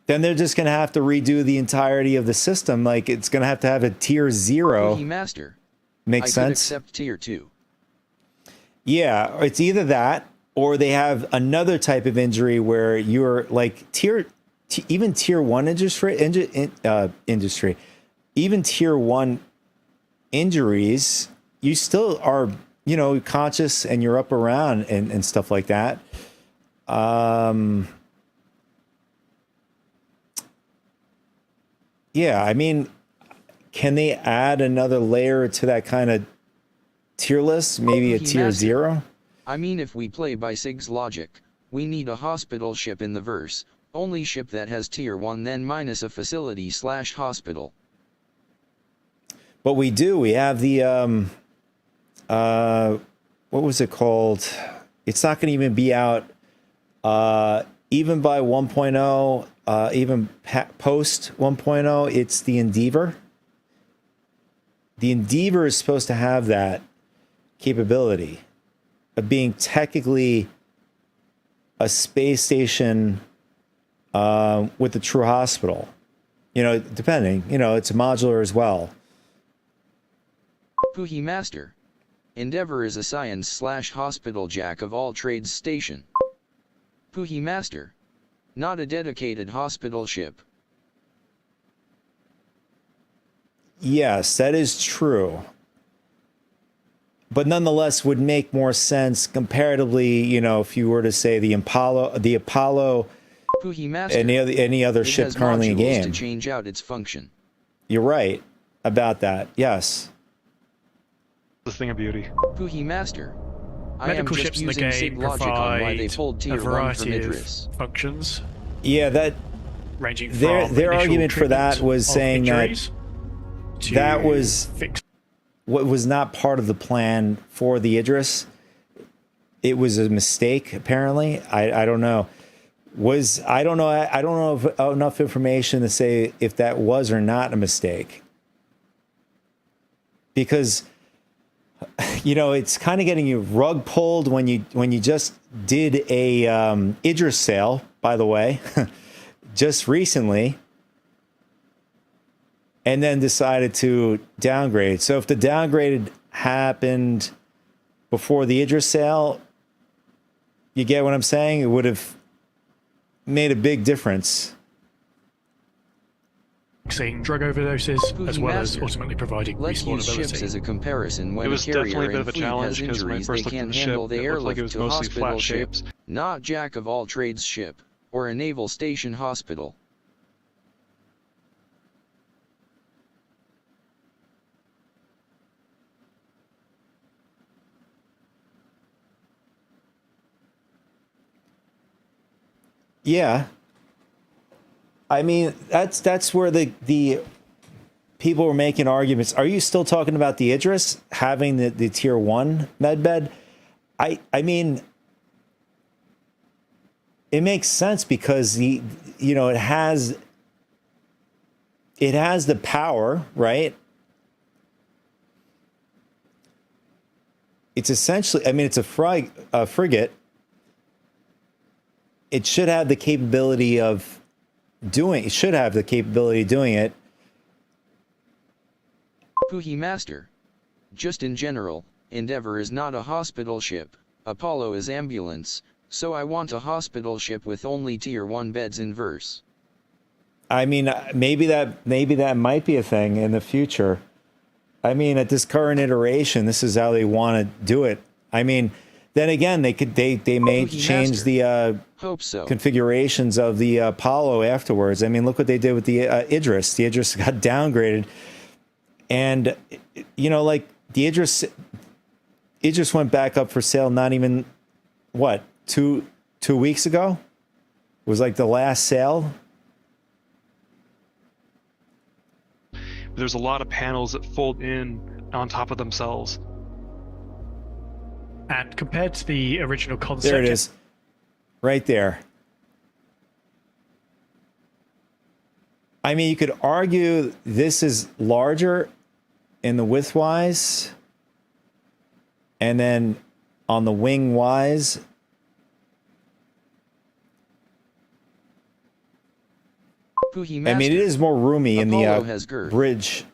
S1: Then they're just going to have to redo the entirety of the system. Like, it's going to have a tier 0.
S7: Cookie Master.
S1: Makes
S7: I
S1: sense?
S7: could accept tier 2.
S1: Yeah, it's either that or they have another type of injury where you're like even tier 1 industry, even tier 1 injuries, you still are, you know, conscious and you're up around and stuff like that. Yeah, I mean, can they add another layer to that kind of tier list? Maybe a
S7: Cookie
S1: tier
S7: Master.
S1: 0?
S7: I mean, if we play by Sig's logic, we need a hospital ship in the verse, only ship that has tier 1 then minus a facility/hospital.
S1: But we do. We have the what was it called? It's not going to even be out even by 1.0, even post 1.0. It's the Endeavor. The Endeavor is supposed to have that capability of being technically a space station with a true hospital. You know, depending. You know, it's modular as well.
S7: Cookie Master. Endeavor is a science/hospital jack of all trades station. Cookie Master. Not a dedicated hospital ship.
S1: Yes, that is true. But nonetheless would make more sense comparatively, you know, if you were to say the Apollo,
S7: Cookie Master.
S1: any other
S7: It
S1: ship
S7: has
S1: currently in
S7: modules
S1: game.
S7: to change out its function.
S1: You're right about that. Yes.
S5: The thing of beauty.
S7: Cookie Master. I am
S4: Medical
S7: just
S4: ships in the
S7: using Sig
S4: game
S7: logic on why they
S4: provide
S7: pulled
S4: a
S7: tier 1 from
S4: variety of
S7: Idris.
S4: functions,
S1: Yeah, that
S4: ranging from
S1: their
S4: initial
S1: argument for that
S4: treatment
S1: was
S4: of
S1: saying
S4: injuries to
S1: that was
S4: fix
S1: what was not part of the plan for the Idris. It was a mistake, apparently. I don't know. I don't know enough information to say if that was or not a mistake. Because, you know, it's kind of getting you rug pulled when you just did a Idris sale, by the way, just recently, and then decided to downgrade. So if the downgrade happened before the Idris sale, you get what I'm saying? It would have made a big difference.
S4: fixing drug overdoses,
S7: Cookie
S4: as well as
S7: Master.
S4: ultimately providing
S7: Let's use ships
S4: respawnability.
S7: as a comparison when
S5: It
S7: a
S5: was
S7: carrier
S5: definitely a bit
S7: in
S5: of a
S7: fleet
S5: challenge
S7: has
S5: because when I
S7: injuries
S5: first
S7: they
S5: looked at
S7: can't
S5: the ship,
S7: handle the
S5: it looked like
S7: airlift
S5: it was
S7: to a
S5: mostly
S7: hospital
S5: flat
S7: ship,
S5: shapes.
S7: not jack of all trades ship, or a naval station hospital.
S1: Yeah. I mean, that's where the people were making arguments. Are you still talking about the Idris having the tier 1 medbed? I mean, it makes sense because it has the power, right? It's essentially, I mean, it's a frigate. It should have the capability of doing it.
S7: Cookie Master. Just in general, Endeavor is not a hospital ship, Apollo is ambulance, so I want a hospital ship with only tier 1 beds in verse.
S1: I mean, maybe that might be a thing in the future. I mean, at this current iteration, this is how they want to do it. I mean, then again, they may
S7: Cookie
S1: change
S7: Master.
S1: the
S7: Hope so.
S1: configurations of the Apollo afterwards. I mean, look what they did with the Idris. The Idris got downgraded, and like the Idris went back up for sale. Not even what 2 weeks ago. It was like the last sale.
S5: There's a lot of panels that fold in on top of themselves.
S4: And compared to the original concept,
S1: There it is, right there. I mean, you could argue this is larger in the widthwise, And then on the wing wise,
S7: Puhi
S1: I mean, it
S7: Master.
S1: is more roomy in
S7: Apollo
S1: the
S7: has girth.
S1: bridge.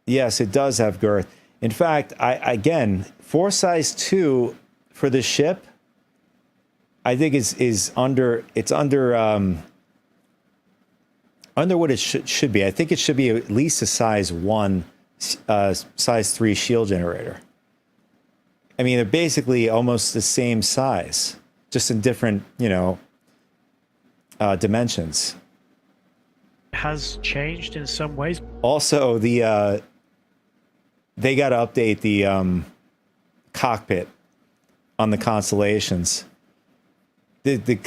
S1: Yes, it does have girth. In fact, again, 4 size 2 for the ship, I think is under what it should be. I think it should be at least a size 1, size 3 shield generator. I mean, they're basically almost the same size, just in different, dimensions.
S4: Has changed in some ways.
S1: Also, they got to update the cockpit on the constellations.
S7: Riva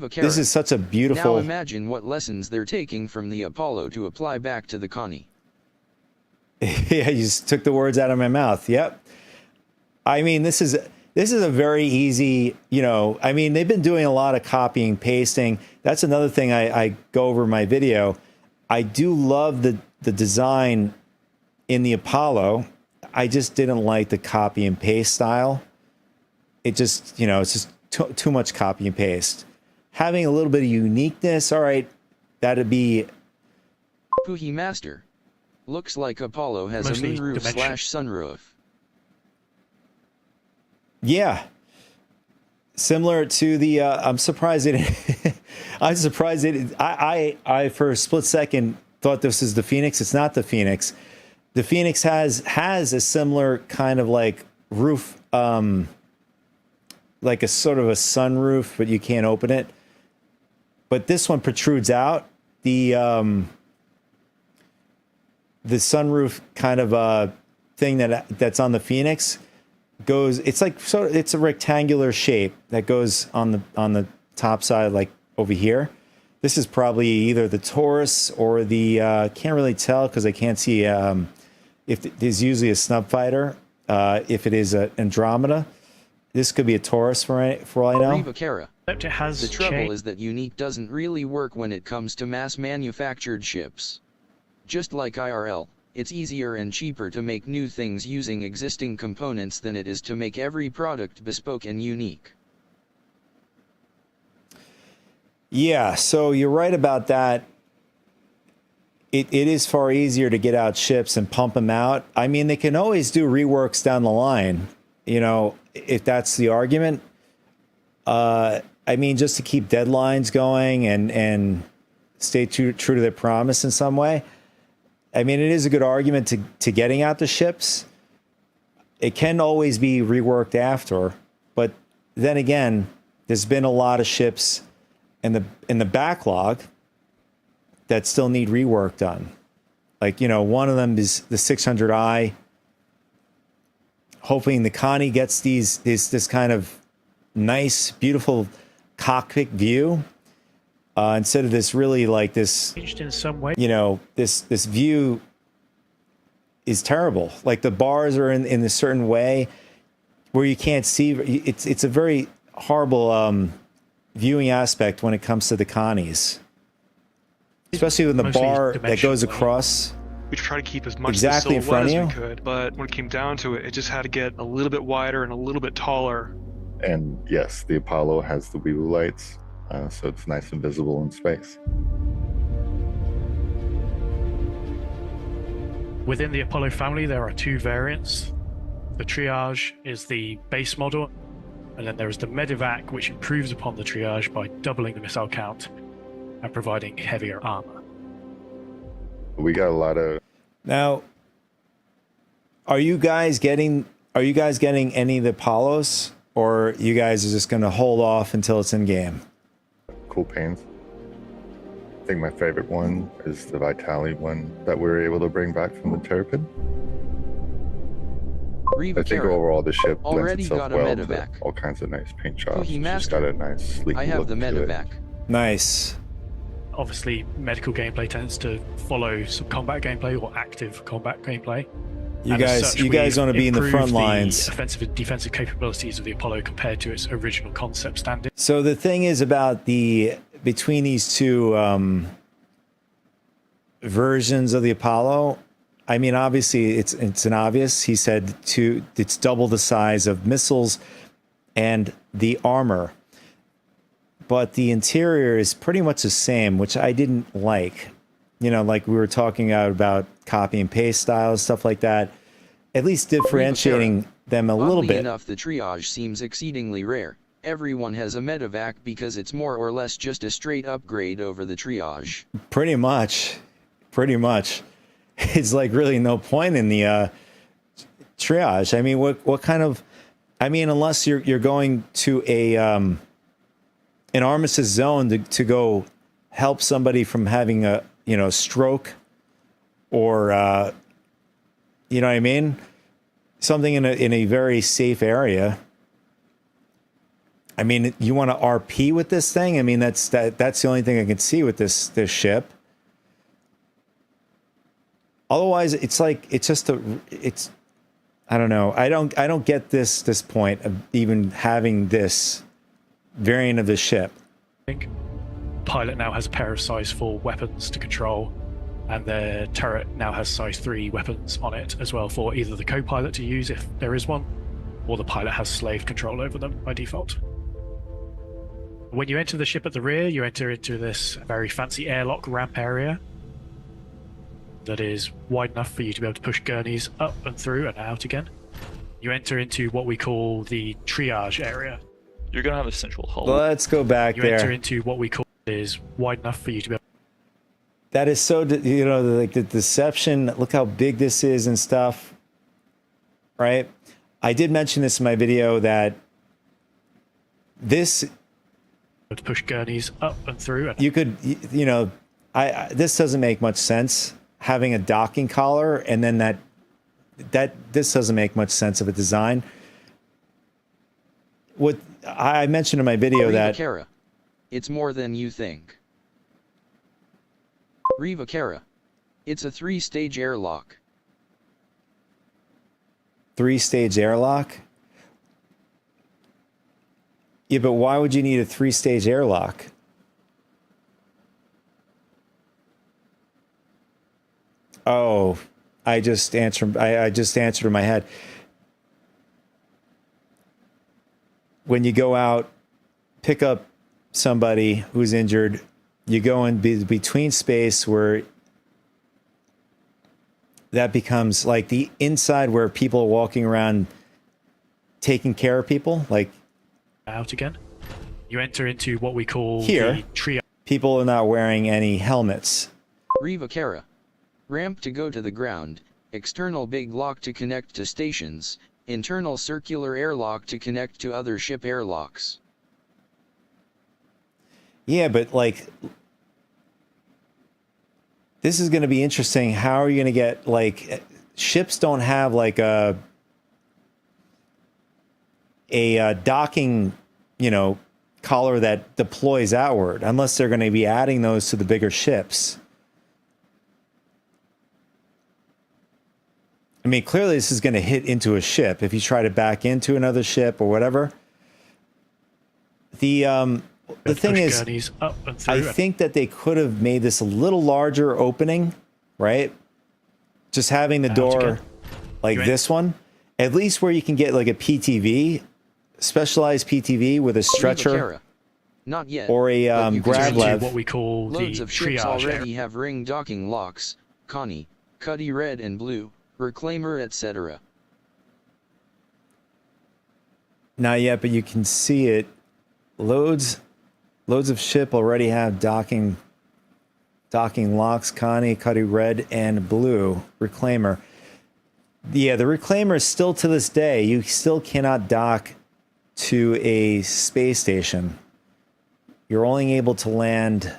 S1: This
S7: Kara.
S1: is such a
S7: Now
S1: beautiful.
S7: imagine what lessons they're taking from the Apollo to apply back to the Connie.
S1: Yeah, you just took the words out of my mouth. Yep. I mean, this is a very easy, I mean, they've been doing a lot of copying, pasting. That's another thing I go over in my video. I do love the design in the Apollo. I just didn't like the copy and paste style. It just, it's just too much copy and paste. Having a little bit of uniqueness, all right, that'd be.
S7: Puhi Master. Looks like Apollo has
S4: Mostly
S7: a moonroof
S4: dimension.
S7: / sunroof.
S1: Yeah. Similar to the, I'm surprised it, I'm surprised it, I for a split second thought this is the Phoenix. It's not the Phoenix. The Phoenix has a similar kind of like roof, like a sort of a sunroof, but you can't open it. But this one protrudes out. The sunroof kind of thing that's on the Phoenix goes. It's like it's a rectangular shape that goes on the top side, like over here. This is probably either the Taurus or the can't really tell because I can't see if there's usually a snub fighter. If it is an Andromeda, this could be a Taurus for all I know.
S7: Riva Kara.
S4: Except it has
S7: The trouble
S4: changed.
S7: is that unique doesn't really work when it comes to mass-manufactured ships. Just like IRL, it's easier and cheaper to make new things using existing components than it is to make every product bespoke and unique.
S1: Yeah, so you're right about that. It is far easier to get out ships and pump them out. I mean, they can always do reworks down the line, if that's the argument. I mean, just to keep deadlines going and stay true to their promise in some way. I mean, it is a good argument to getting out the ships. It can always be reworked after, but then again, there's been a lot of ships in the backlog that still need rework done. Like, one of them is the 600i. Hoping the Connie gets this kind of nice, beautiful cockpit view instead of this really like this.
S4: Changed in some way.
S1: This view is terrible. Like the bars are in a certain way where you can't see. It's a very horrible viewing aspect when it comes to the Connies, especially when the
S4: Mostly
S1: bar that goes
S4: dimensional.
S1: across.
S5: We tried to keep as much
S1: Exactly
S5: of
S1: in
S5: the silhouette
S1: front
S5: as
S1: of
S5: we could, but when it came down to it, it just had to get a little bit wider and a little bit taller.
S8: And yes, the Apollo has the Weeble lights, so it's nice and visible in space.
S4: Within the Apollo family, there are 2 variants. The Triage is the base model, and then there is the Medivac, which improves upon the Triage by doubling the missile count and providing heavier armor.
S8: We got a lot of
S1: Now, are you guys getting any of the Apollos, or you guys are just going to hold off until it's in game?
S8: cool paints. I think my favorite one is the Vitali one that we were able to bring back from the Terrapin.
S7: Riva
S8: I think
S7: Kara.
S8: overall the ship blends
S7: Already
S8: itself
S7: got a
S8: well to
S7: medevac.
S8: all kinds of nice paint jobs.
S7: Puhi
S8: It's just
S7: Master.
S8: got a nice sleek
S7: I have
S8: look
S7: the
S8: to it.
S7: medevac.
S1: Nice.
S4: Obviously, medical gameplay tends to follow some combat gameplay or active combat gameplay.
S1: You
S4: And as
S1: guys,
S4: such,
S1: you guys
S4: we've
S1: want to be in the
S4: improved
S1: front lines.
S4: The offensive and defensive capabilities of the Apollo compared to its original concept standing.
S1: So the thing is about between these two versions of the Apollo, I mean, obviously, it's an obvious. He said it's double the size of missiles and the armor. But the interior is pretty much the same, which I didn't like. You know, like we were talking about copy and paste styles, stuff like that. At least differentiating them a little
S7: Oddly
S1: bit.
S7: enough, the triage seems exceedingly rare. Everyone has a medevac because it's more or less just a straight upgrade over the triage.
S1: Pretty much. It's like really no point in the triage. I mean, what kind of? I mean, unless you're going to an armistice zone to go help somebody from having a stroke, or you know what I mean, something in a very safe area. I mean, you want to RP with this thing? I mean, that's the only thing I can see with this ship. Otherwise, it's I don't know. I don't get this point of even having this variant of the ship.
S4: I think pilot now has a pair of size 4 weapons to control, and their turret now has size 3 weapons on it as well for either the co-pilot to use if there is one, or the pilot has slave control over them by default. When you enter the ship at the rear, you enter into this very fancy airlock ramp area that is wide enough for you to be able to push gurneys up and through and out again. You enter into what we call the triage area.
S6: You're gonna have a central hull.
S1: Let's go back
S4: You
S1: there.
S4: enter into what we call is wide enough for you to be able.
S1: That is so, like the deception. Look how big this is and stuff. Right? I did mention this in my video that this
S4: to push gurneys up and through. And
S1: you could, this doesn't make much sense. Having a docking collar and then this doesn't make much sense of a design. What I mentioned in my video that
S7: Kara. It's more than you think. Riva Kara. It's a 3-stage airlock.
S1: 3-stage airlock. Yeah, but why would you need a 3-stage airlock? Oh, I just answered in my head. When you go out, pick up somebody who's injured, you go in between space where that becomes like the inside where people are walking around taking care of people, like
S4: out again. You enter into what we call
S1: here.
S4: the triage.
S1: People are not wearing any helmets.
S7: Riva Kara. Ramp to go to the ground, external big lock to connect to stations, internal circular airlock to connect to other ship airlocks.
S1: Yeah, but like, this is going to be interesting. How are you going to get, like, ships don't have like a docking, collar that deploys outward, unless they're going to be adding those to the bigger ships. I mean, clearly this is going to hit into a ship if you try to back into another ship or whatever. The thing is,
S4: up and through.
S1: I think that they could have made this a little larger opening, right? Just having the door like this one, at least where you can get like a PTV, specialized PTV with a stretcher,
S7: not yet,
S1: or a grab lev.
S4: What we call
S7: loads
S4: the
S7: of ships
S4: triage
S7: already
S4: area.
S7: have ring docking locks, Connie, Cuddy red and blue, reclaimer, etc.
S1: Not yet, but you can see it. Loads of ship already have docking locks, Connie, Cuddy red and blue, reclaimer. Yeah, the reclaimer is still to this day, you still cannot dock to a space station. You're only able to land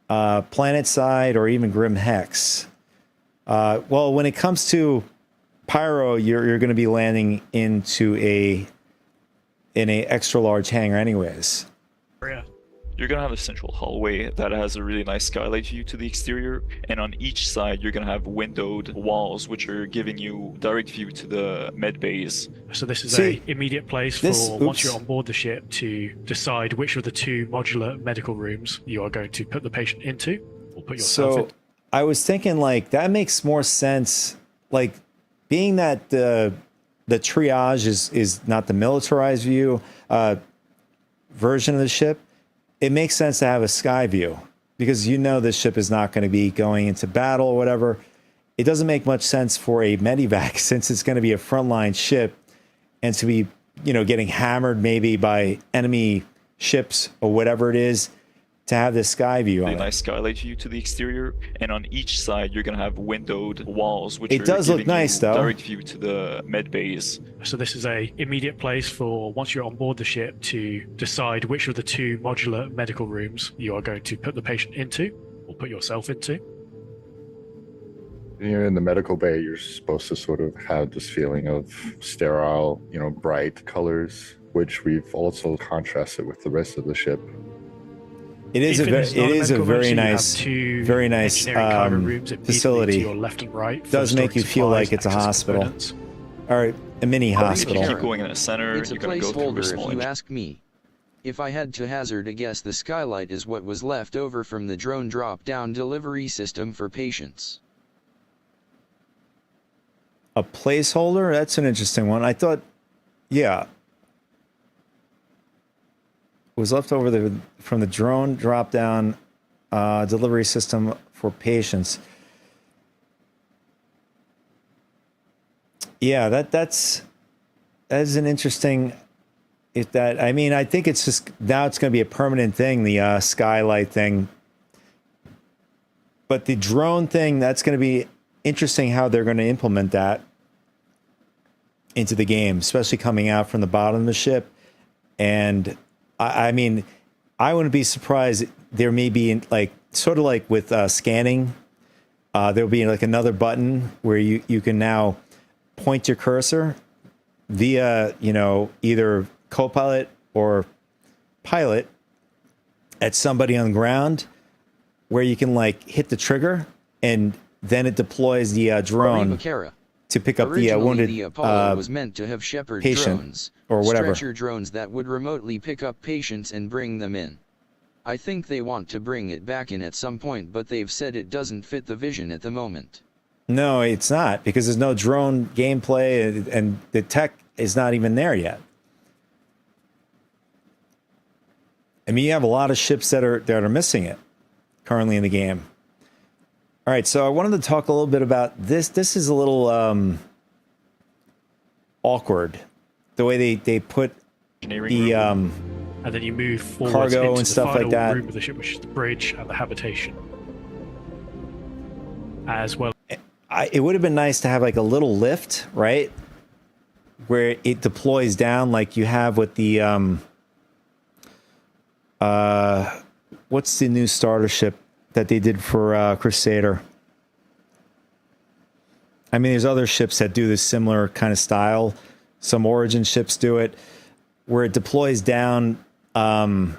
S1: planet side or even Grim Hex. Well, when it comes to Pyro, you're going to be landing into in a extra large hangar anyways.
S4: Yeah.
S6: You're gonna have a central hallway that has a really nice skylight view to the exterior, and on each side you're gonna have windowed walls which are giving you direct view to the med bays.
S4: So this is a immediate place for once you're on board the ship to decide which of the 2 modular medical rooms you are going to put the patient into, or put yourself in.
S1: I was thinking like that makes more sense. Like being that the triage is not the militarized view version of the ship, it makes sense to have a sky view because you know this ship is not going to be going into battle or whatever. It doesn't make much sense for a medivac since it's going to be a frontline ship and to be, you know, getting hammered maybe by enemy ships or whatever it is, to have this sky view on
S6: A
S1: it.
S6: nice skylight view to the exterior, and on each side you're gonna have windowed walls, which
S1: It does look
S6: giving
S1: nice,
S6: you
S1: though.
S6: direct view to the med bays.
S4: So this is a immediate place for once you're on board the ship to decide which of the two modular medical rooms you are going to put the patient into or put yourself into.
S8: When you're in the medical bay, you're supposed to sort of have this feeling of sterile, you know, bright colors, which we've also contrasted with the rest of the ship.
S1: It is
S4: Even
S1: a
S4: if it's not
S1: very
S4: medical room, so you have
S1: nice,
S4: two
S1: very nice
S4: engineering chiral rooms immediately
S1: facility.
S4: to your left and right. for
S1: Does make
S4: storing
S1: you feel
S4: supplies
S1: like it's a
S4: and access
S1: hospital.
S4: components.
S1: Or a mini
S6: If you
S1: hospital.
S6: keep going in the center,
S7: It's a
S6: you're gonna go through a
S7: placeholder
S6: small
S7: if you ask me. If I had to hazard a guess, the skylight is what was left over from the drone drop-down delivery system for patients.
S1: A placeholder? That's an interesting one. I thought, yeah. Was left over from the drone drop down delivery system for patients. Yeah, that's an interesting. If that, I mean, I think it's just now it's going to be a permanent thing, the skylight thing. But the drone thing, that's going to be interesting how they're going to implement that into the game, especially coming out from the bottom of the ship. And I mean, I wouldn't be surprised. There may be like sort of like with scanning, there'll be like another button where you can now point your cursor via, you know, either co-pilot or pilot at somebody on the ground, where you can like hit the trigger and then it deploys the drone
S7: Bakara.
S1: to pick up the
S7: Originally,
S1: wounded
S7: the Apollo was meant to have shepherd
S1: patient
S7: drones,
S1: or whatever.
S7: stretcher drones that would remotely pick up patients and bring them in. I think they want to bring it back in at some point, but they've said it doesn't fit the vision at the moment.
S1: No, it's not, because there's no drone gameplay and the tech is not even there yet. I mean, you have a lot of ships that are missing it currently in the game. All right, so I wanted to talk a little bit about this. This is a little awkward, the way they put the
S4: And then you move forward
S1: cargo
S4: into
S1: and
S4: the
S1: stuff like
S4: final
S1: that.
S4: room of the ship, which is the bridge and the habitation. As well.
S1: it would have been nice to have like a little lift, right, where it deploys down like you have with the what's the new starter ship that they did for Crusader? I mean, there's other ships that do this similar kind of style. Some Origin ships do it, where it deploys down, sort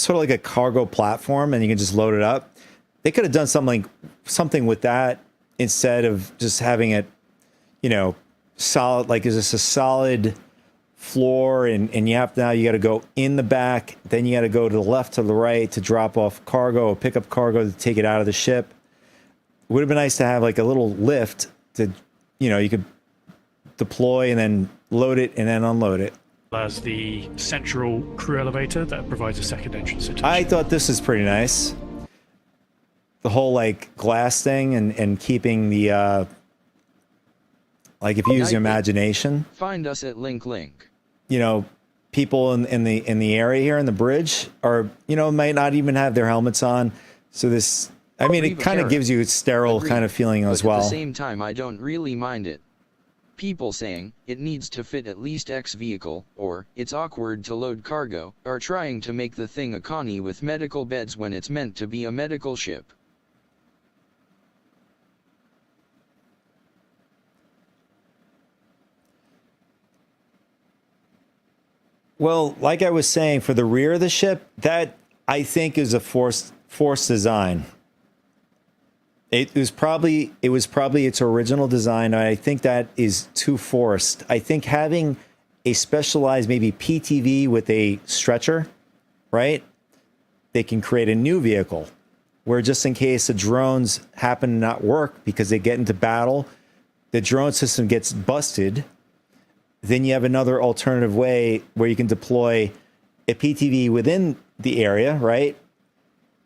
S1: of like a cargo platform, and you can just load it up. They could have done something with that instead of just having it, you know, solid. Like, is this a solid floor, and you got to go in the back, then you got to go to the left, to the right to drop off cargo, or pick up cargo to take it out of the ship. It would have been nice to have like a little lift to, you know, you could deploy and then load it and then unload it.
S4: As the central crew elevator that provides a second entrance into the
S1: I
S4: ship.
S1: thought this is pretty nice. The whole like glass thing and keeping the like if you use your imagination.
S7: Find us at link.
S1: You know, people in the area here in the bridge are, you know, might not even have their helmets on. So this, I mean, it kind of gives you a sterile
S7: Agreed.
S1: kind of feeling as well.
S7: At the same time, I don't really mind it. People saying, it needs to fit at least X vehicle, or, it's awkward to load cargo, are trying to make the thing a Connie with medical beds when it's meant to be a medical ship.
S1: Well, like I was saying, for the rear of the ship, that I think is a forced design. It was probably its original design. I think that is too forced. I think having a specialized maybe PTV with a stretcher, right? They can create a new vehicle where just in case the drones happen to not work because they get into battle, the drone system gets busted, then you have another alternative way where you can deploy a PTV within the area, right?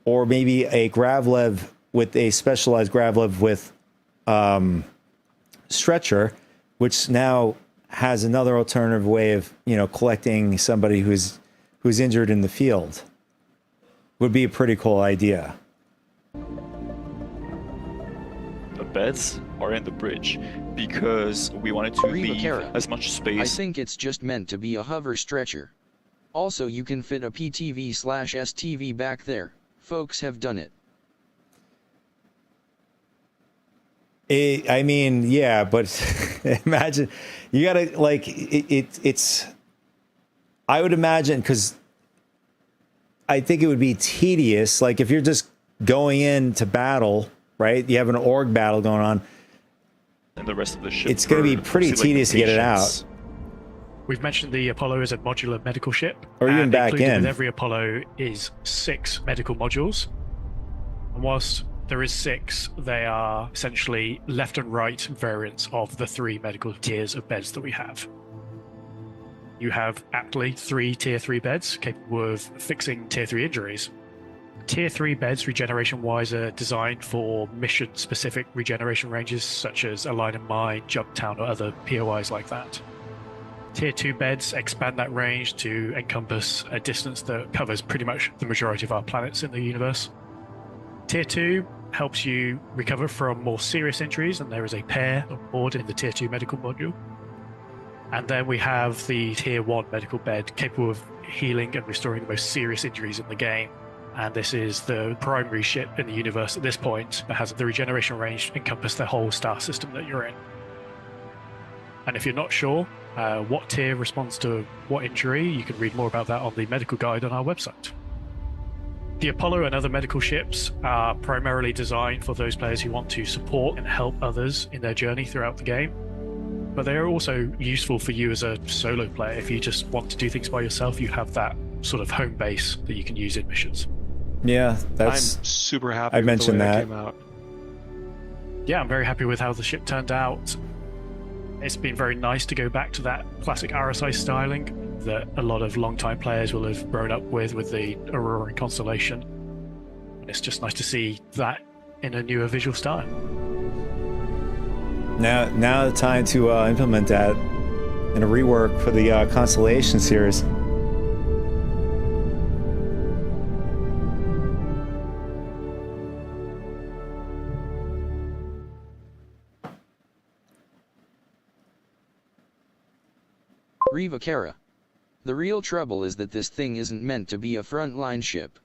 S1: Or maybe a Gravlev with a specialized Gravlev with stretcher, which now has another alternative way of, you know, collecting somebody who's injured in the field. Would be a pretty cool idea.
S6: The beds are in the bridge because we wanted to leave
S7: Kara,
S6: as much
S7: I
S6: space.
S7: think it's just meant to be a hover stretcher. Also, you can fit a PTV/STV back there. Folks have done it.
S1: I mean, yeah, but imagine you gotta like it's. I would imagine, because I think it would be tedious. Like if you're just going into battle, right? You have an org battle going on.
S6: And the rest of the ship.
S1: It's going to be pretty tedious to get it out.
S4: We've mentioned the Apollo as a modular medical ship.
S1: Or even
S4: and
S1: back
S4: included
S1: in.
S4: with every Apollo is 6 medical modules. And whilst there is 6, they are essentially left and right variants of the 3 medical tiers of beds that we have. You have aptly 3 tier 3 beds capable of fixing tier 3 injuries. Tier 3 beds, regeneration-wise, are designed for mission-specific regeneration ranges, such as Align and Mine, Jump Town, or other POIs like that. Tier 2 beds expand that range to encompass a distance that covers pretty much the majority of our planets in the universe. Tier 2 helps you recover from more serious injuries, and there is a pair on board in the Tier 2 medical module. And then we have the Tier 1 medical bed, capable of healing and restoring the most serious injuries in the game. And this is the primary ship in the universe at this point that has the regeneration range encompass the whole star system that you're in. And if you're not sure what tier responds to what injury, you can read more about that on the medical guide on our website. The Apollo and other medical ships are primarily designed for those players who want to support and help others in their journey throughout the game. But they are also useful for you as a solo player. If you just want to do things by yourself, you have that sort of home base that you can use in missions.
S1: Yeah, that's.
S5: I'm super happy
S1: I
S5: with
S1: mentioned
S5: the way
S1: that.
S5: came out.
S4: Yeah, I'm very happy with how the ship turned out. It's been very nice to go back to that classic RSI styling that a lot of long-time players will have grown up with the Aurora constellation. And it's just nice to see that in a newer visual style.
S1: Now the time to implement that in a rework for the Constellation series.
S7: Riva Kara. The real trouble is that this thing isn't meant to be a frontline ship.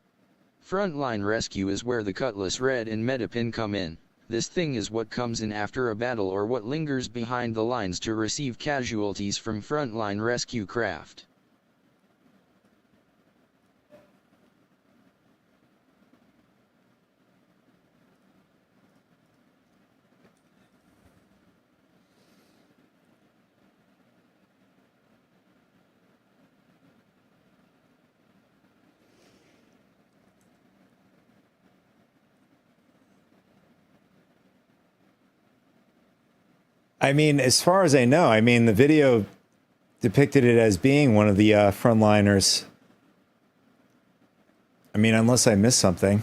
S7: Frontline rescue is where the Cutlass Red and Metapin come in. This thing is what comes in after a battle or what lingers behind the lines to receive casualties from frontline rescue craft.
S1: I mean, as far as I know, I mean, the video depicted it as being one of the frontliners. I mean, unless I missed something.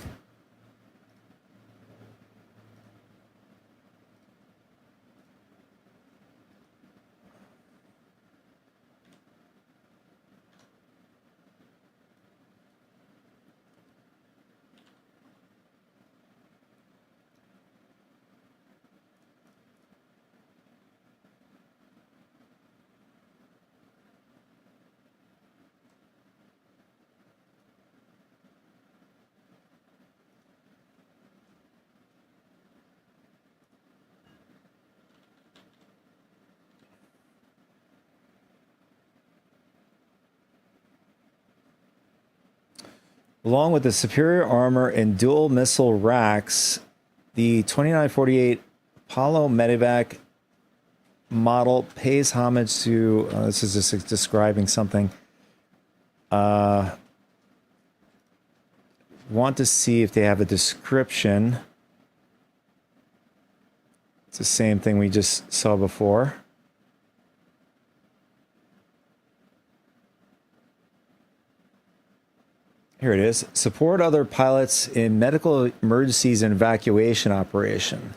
S1: Along with the superior armor and dual missile racks, the 2948 Apollo Medevac model pays homage to, this is just describing something. want to see if they have a description. It's the same thing we just saw before. Here it is. Support other pilots in medical emergencies and evacuation operation.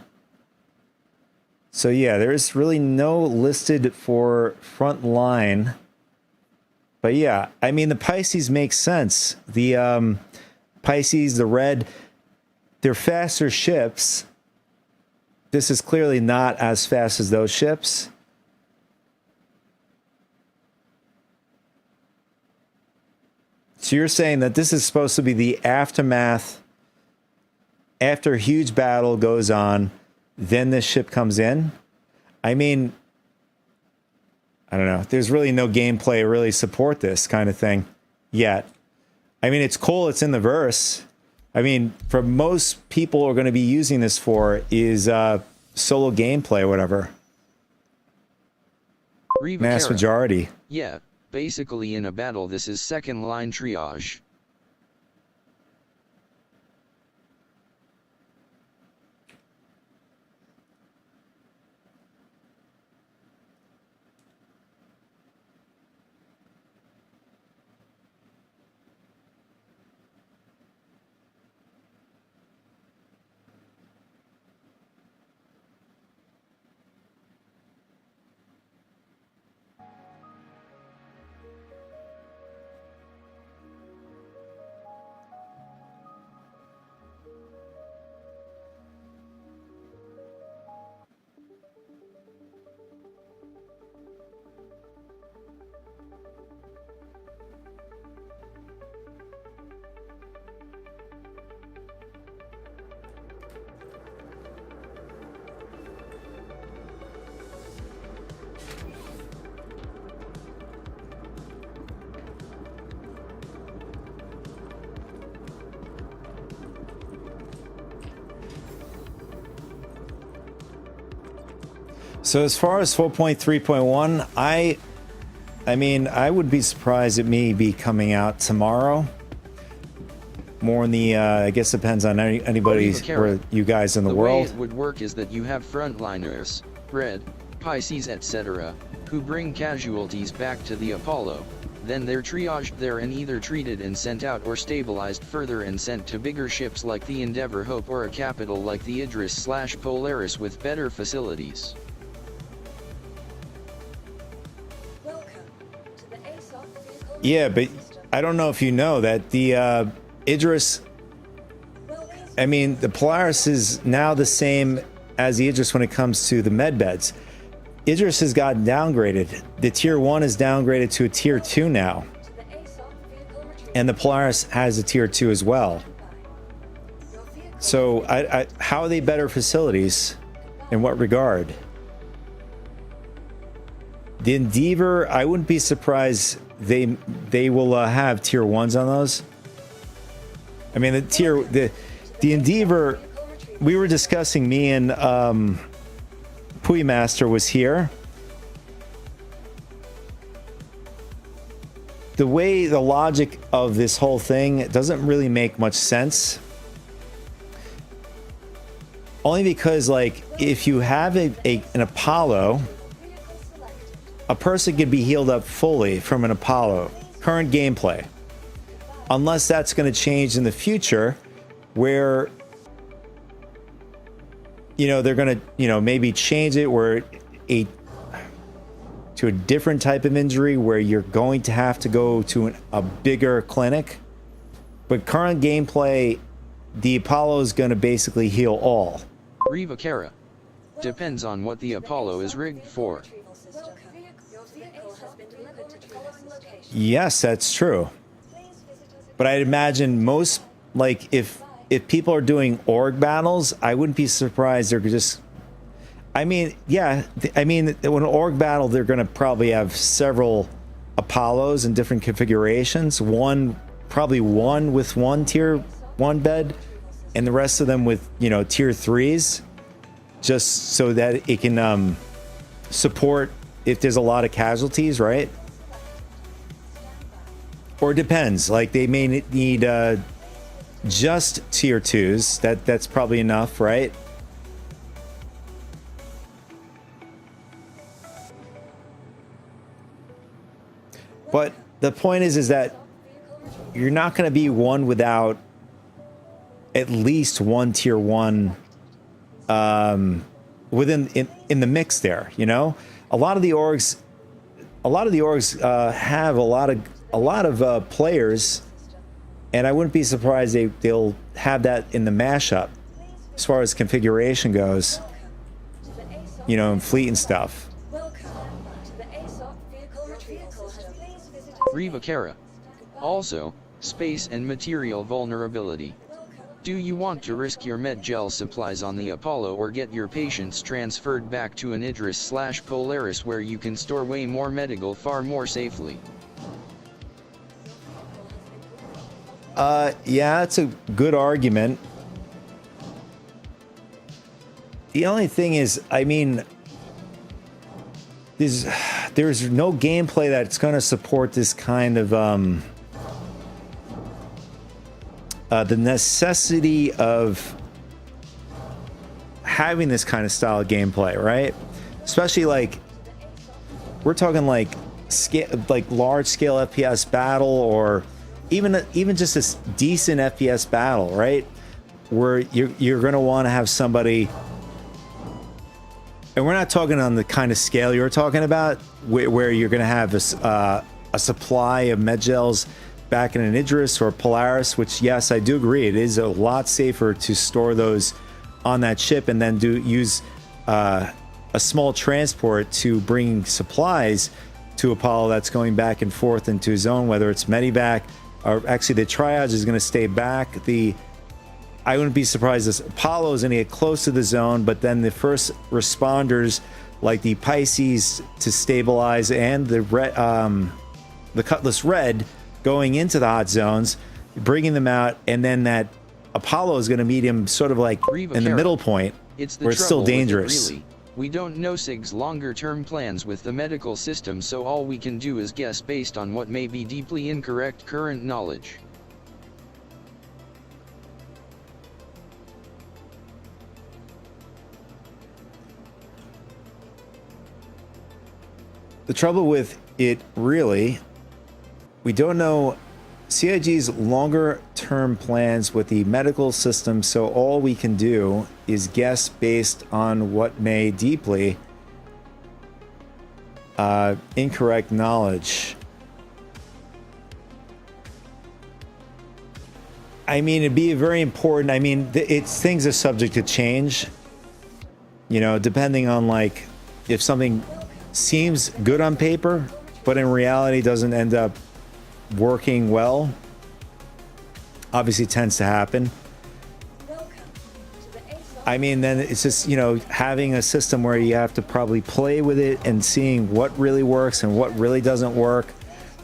S1: So yeah, there's really no listed for front line. But yeah, I mean, the Pisces makes sense. The Pisces, the red, they're faster ships. This is clearly not as fast as those ships. So you're saying that this is supposed to be the aftermath after a huge battle goes on, then this ship comes in? I mean, I don't know. There's really no gameplay to really support this kind of thing yet. I mean, it's cool. It's in the verse. I mean, for most people are going to be using this for is solo gameplay or whatever. Mass majority.
S7: Yeah, basically in a battle this is second line triage.
S1: So as far as 4.3.1, I mean, I would be surprised it may be coming out tomorrow. More in the, I guess depends on anybody or you guys in the world.
S7: The way it would work is that you have frontliners, Red, Pisces, etc., who bring casualties back to the Apollo. Then they're triaged there and either treated and sent out or stabilized further and sent to bigger ships like the Endeavour Hope or a capital like the Idris/Polaris with better facilities.
S1: Yeah, but I don't know if you know that the Idris, I mean, the Polaris is now the same as the Idris when it comes to the med beds. Idris has gotten downgraded. The tier 1 is downgraded to a tier 2 now. And the Polaris has a tier 2 as well. So how are they better facilities? In what regard? The Endeavour, I wouldn't be surprised they will have tier 1s on those. I mean, the Endeavour, we were discussing, me and Puy Master was here. The way the logic of this whole thing doesn't really make much sense. Only because, like, if you have an Apollo, a person could be healed up fully from an Apollo, current gameplay. Unless that's going to change in the future, where, you know, they're going to, you know, maybe change it where to a different type of injury where you're going to have to go to a bigger clinic. But current gameplay, the Apollo is going to basically heal all.
S7: Riva Kara. Depends on what the Apollo is rigged for.
S1: Yes, that's true. But I'd imagine most, like, if people are doing org battles, I wouldn't be surprised they're just, I mean, yeah, I mean, when an org battle, they're going to probably have several Apollos in different configurations. Probably one with one tier 1 bed, and the rest of them with, you know, tier 3s, just so that it can support if there's a lot of casualties, right? Or it depends. Like, they may need just tier 2s. That's probably enough, right? But the point is that you're not going to be one without at least one tier 1 within in the mix there, you know? A lot of the orgs have a lot of players, and I wouldn't be surprised they'll have that in the mashup as far as configuration goes, you know, and fleet and stuff.
S2: Welcome to the ASOP vehicle retrieval system. Please visit
S7: Riva Kara. Also, space and material vulnerability. Do you want to risk your medgel supplies on the Apollo or get your patients transferred back to an Idris/Polaris where you can store way more medical far more safely?
S1: Yeah, it's a good argument. The only thing is, I mean, there's no gameplay that's going to support this kind of the necessity of having this kind of style of gameplay, right? Especially like we're talking like large scale FPS battle, or even just a decent FPS battle, right? Where you're going to want to have somebody, and we're not talking on the kind of scale you're talking about, where you're going to have a supply of medgels back in an Idris or Polaris, which, yes, I do agree, it is a lot safer to store those on that ship and then use a small transport to bring supplies to Apollo that's going back and forth into his zone, whether it's medevac or actually the triage is going to stay back. I wouldn't be surprised if Apollo is going to get close to the zone, but then the first responders like the Pisces to stabilize and the Cutlass Red going into the hot zones, bringing them out, and then that Apollo is going to meet him sort of like in the middle point where it's still dangerous.
S7: Really. We don't know SIG's longer-term plans with the medical system, so all we can do is guess based on what may be deeply incorrect current knowledge.
S1: The trouble with it, really, we don't know CIG's longer term plans with the medical system, so all we can do is guess based on what may deeply incorrect knowledge. I mean, it'd be very important. I mean, things are subject to change, you know, depending on like if something seems good on paper, but in reality doesn't end up working well. Obviously tends to happen. I mean, then it's just, you know, having a system where you have to probably play with it and seeing what really works and what really doesn't work.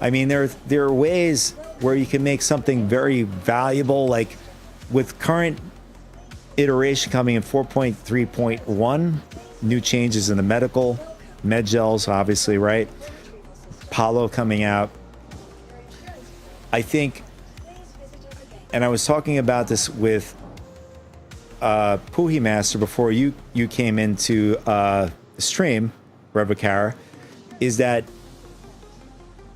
S1: I mean, there are ways where you can make something very valuable, like with current iteration coming in 4.3.1, new changes in the medical, medgels, obviously, right? Apollo coming out. I think, and I was talking about this with Puhi Master before you came into the stream, Rebecca, is that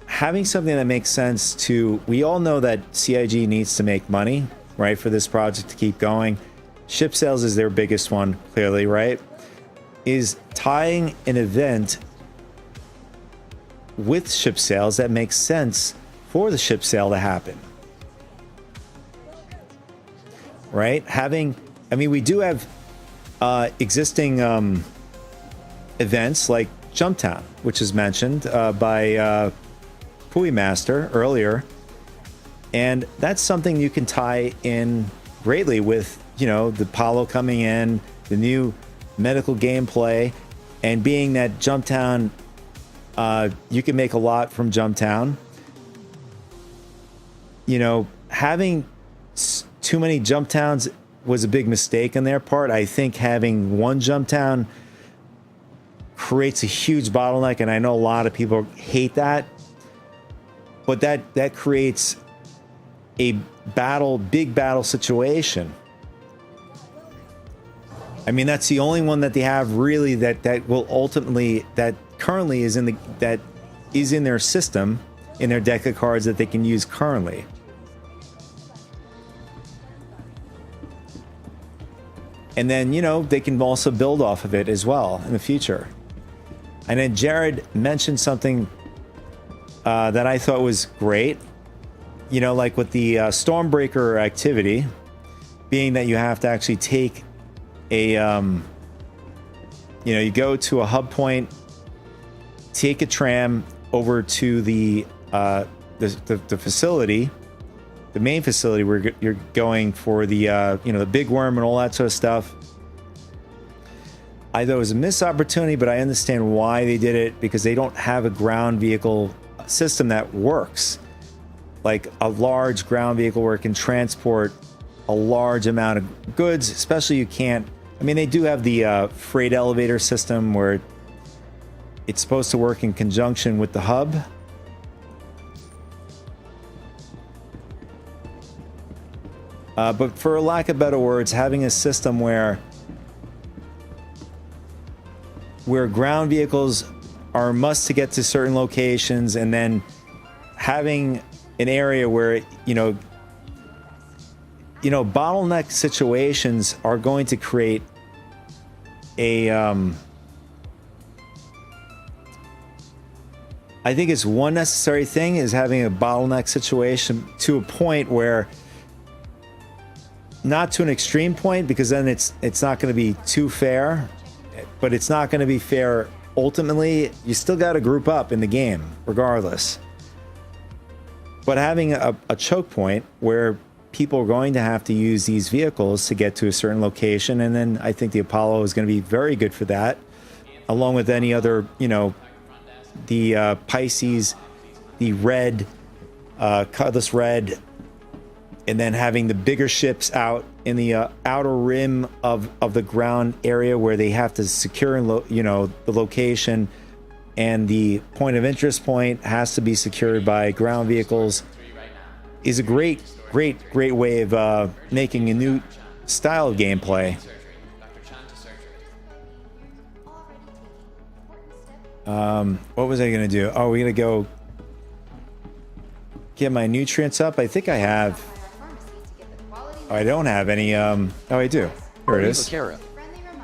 S1: having something that makes sense to, we all know that CIG needs to make money, right, for this project to keep going. Ship sales is their biggest one, clearly, right? Is tying an event with ship sales that makes sense for the ship sale to happen, right? I mean, we do have existing events like Jumptown, which is mentioned by Puhi Master earlier, and that's something you can tie in greatly with, you know, the Apollo coming in, the new medical gameplay, and being that Jumptown, you can make a lot from Jumptown. You know, having too many jump towns was a big mistake on their part. I think having one jump town creates a huge bottleneck, and I know a lot of people hate that, but that creates a big battle situation. I mean, that's the only one that they have really that will ultimately, that currently is in their system, in their deck of cards that they can use currently. And then, you know, they can also build off of it as well in the future. And then Jared mentioned something that I thought was great. You know, like with the Stormbreaker activity, being that you have to actually take a, you know, you go to a hub point, take a tram over to the facility, the main facility where you're going for the, you know, the big worm and all that sort of stuff. I thought it was a missed opportunity, but I understand why they did it, because they don't have a ground vehicle system that works. Like a large ground vehicle where it can transport a large amount of goods, especially you can't, I mean, they do have the freight elevator system where it's supposed to work in conjunction with the hub. But for lack of better words, having a system where ground vehicles are a must to get to certain locations, and then having an area where, you know, bottleneck situations are going to create a, I think it's one necessary thing is having a bottleneck situation to a point where, not to an extreme point, because then it's not going to be too fair, but it's not going to be fair ultimately. You still got to group up in the game regardless. But having a choke point where people are going to have to use these vehicles to get to a certain location, and then I think the Apollo is going to be very good for that, along with any other, you know, the Pisces, the red, Cutlass Red, and then having the bigger ships out in the outer rim of the ground area where they have to secure, you know, the location, and the point of interest point has to be secured by ground vehicles, is a great way of making a new style of gameplay. What was I gonna do? Oh, we're gonna go get my nutrients up. I think I have. Oh, I don't have any. Oh, I do. Here it is.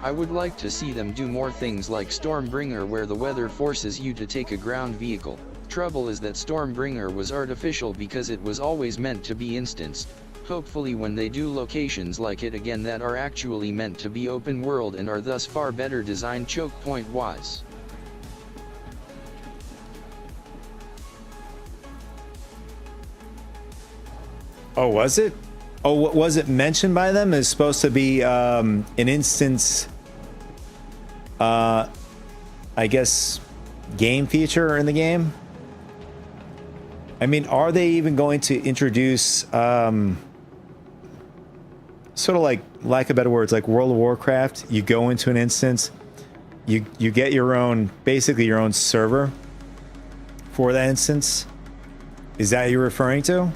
S7: I would like to see them do more things like Stormbringer, where the weather forces you to take a ground vehicle. Trouble is that Stormbringer was artificial because it was always meant to be instanced. Hopefully when they do locations like it again that are actually meant to be open world and are thus far better designed choke point wise.
S1: Oh, was it? Oh, what was it mentioned by them? Is supposed to be an instance, I guess, game feature in the game. I mean, are they even going to introduce sort of like, lack of better words, like World of Warcraft? You go into an instance, you get your own, basically your own server for that instance. Is that you're referring to?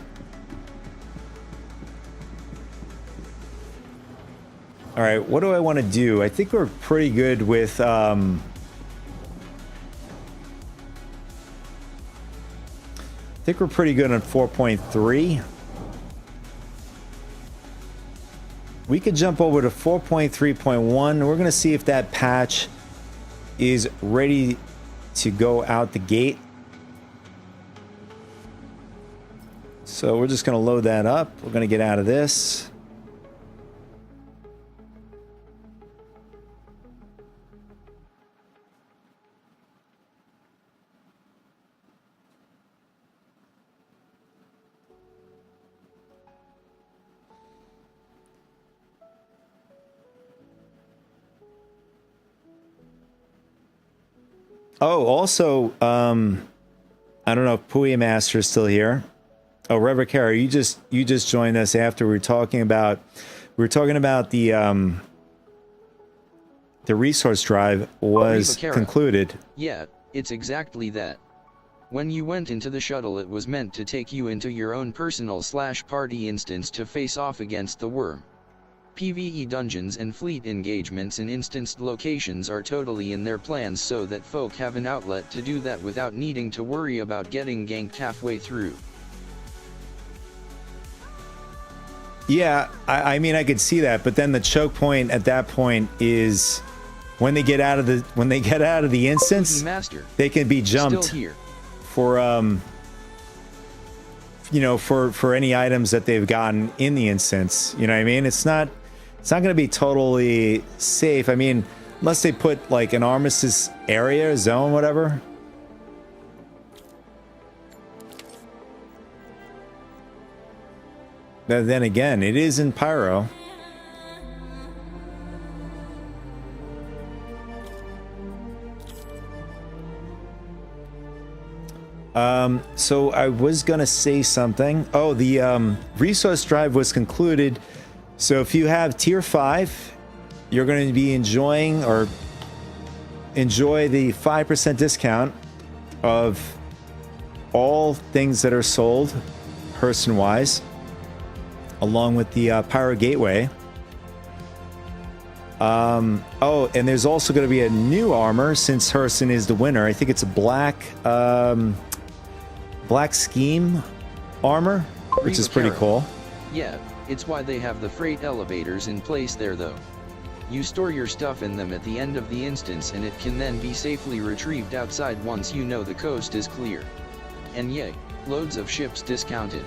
S1: All right, what do I want to do? I think we're pretty good with I think we're pretty good on 4.3. We could jump over to 4.3.1. We're going to see if that patch is ready to go out the gate. So we're just going to load that up. We're going to get out of this. Oh, also, I don't know if Puya Master is still here. Oh, Reverend Kara, you just joined us after we were talking about the resource drive was concluded.
S7: Yeah, it's exactly that. When you went into the shuttle, it was meant to take you into your own personal/party instance to face off against the worm. PvE dungeons and fleet engagements in instanced locations are totally in their plans so that folk have an outlet to do that without needing to worry about getting ganked halfway through.
S1: Yeah, I mean I could see that, but then the choke point at that point is when they get out of the instance,
S7: Master,
S1: they can be jumped
S7: still here.
S1: for you know, for any items that they've gotten in the instance. You know what I mean? It's not going to be totally safe. I mean, unless they put like an armistice area, zone, whatever. But then again, it is in Pyro. So I was gonna say something. Oh, the resource drive was concluded. So if you have tier 5, you're going to be enjoy the 5% discount of all things that are sold person-wise, along with the Pyro Gateway. Oh, and there's also going to be a new armor since Hurston is the winner. I think it's a black scheme armor, which is pretty cool.
S7: Yeah, it's why they have the freight elevators in place there though. You store your stuff in them at the end of the instance and it can then be safely retrieved outside once you know the coast is clear. And yay, loads of ships discounted.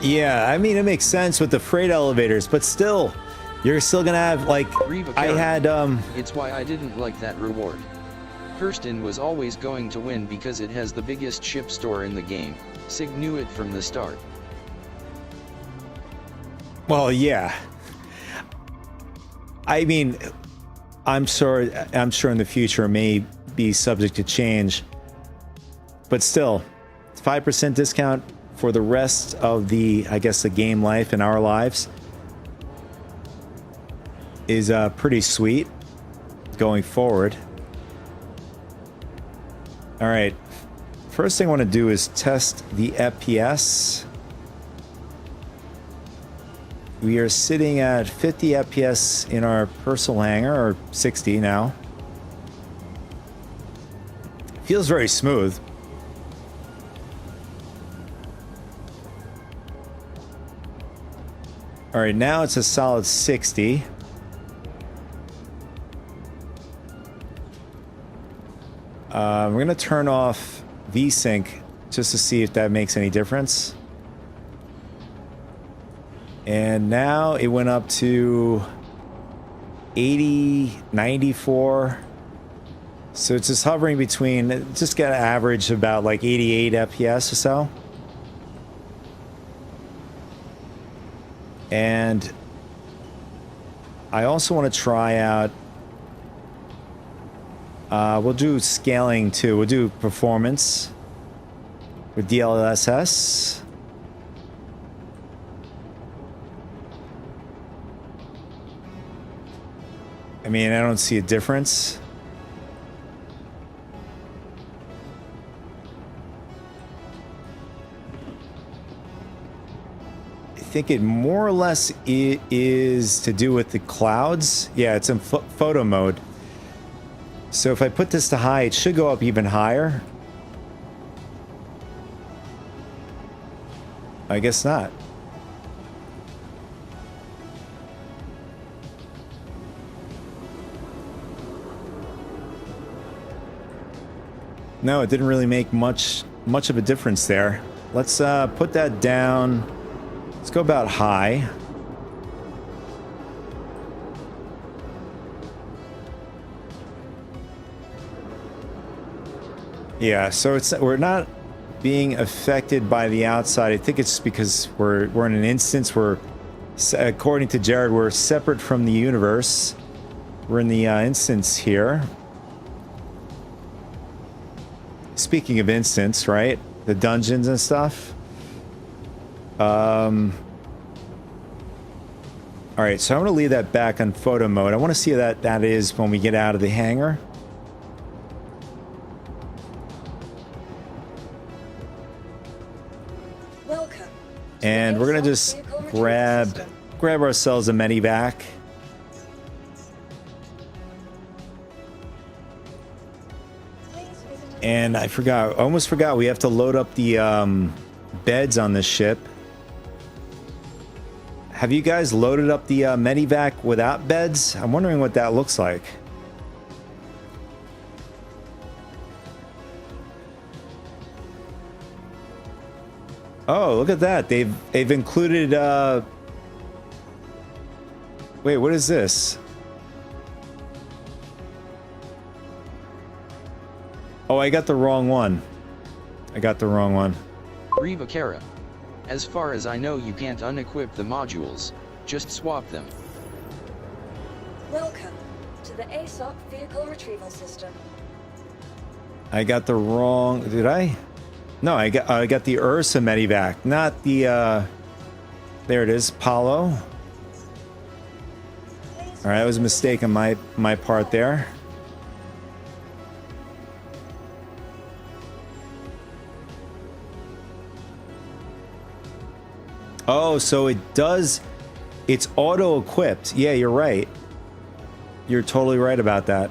S1: Yeah, I mean, it makes sense with the freight elevators, but still, you're still gonna have, like, I had,
S7: It's why I didn't like that reward. Hurston was always going to win because it has the biggest ship store in the game. Sig knew it from the start.
S1: well, yeah. I mean, I'm sure in the future it may be subject to change, but still, it's 5% discount for the rest of the, I guess, the game life in our lives is pretty sweet going forward. All right, first thing I want to do is test the FPS. We are sitting at 50 FPS in our personal hangar, or 60 now. Feels very smooth. All right, now it's a solid 60. We're going to turn off VSync just to see if that makes any difference. And now it went up to 80, 94. So it's just hovering between, just got an average about like 88 FPS or so. And I also want to try out, we'll do scaling too. We'll do performance with DLSS. I mean, I don't see a difference. I think it more or less is to do with the clouds. Yeah, it's in photo mode. So if I put this to high, it should go up even higher. I guess not. No, it didn't really make much of a difference there. Let's put that down. Let's go about high. Yeah, so we're not being affected by the outside. I think it's just because we're in an instance where, according to Jared, we're separate from the universe. We're in the instance here. speaking of instance, right? The dungeons and stuff. All right, so I'm gonna leave that back on photo mode. I want to see that that is when we get out of the hangar.
S2: Welcome.
S1: And we're gonna just grab ourselves a medivac. And I almost forgot, we have to load up the beds on this ship. Have you guys loaded up the medivac without beds? I'm wondering what that looks like. Oh, look at that. They've included wait, what is this? Oh, I got the wrong one.
S7: Reva Kara. As far as I know, you can't unequip the modules, just swap them.
S2: Welcome to the ASOC vehicle retrieval system.
S1: I got the wrong. Did I? No, I got the Ursa medivac, not the. There it is, Paulo. All right, that was a mistake on my part there. Oh, so it does. It's auto-equipped. Yeah, you're right. You're totally right about that.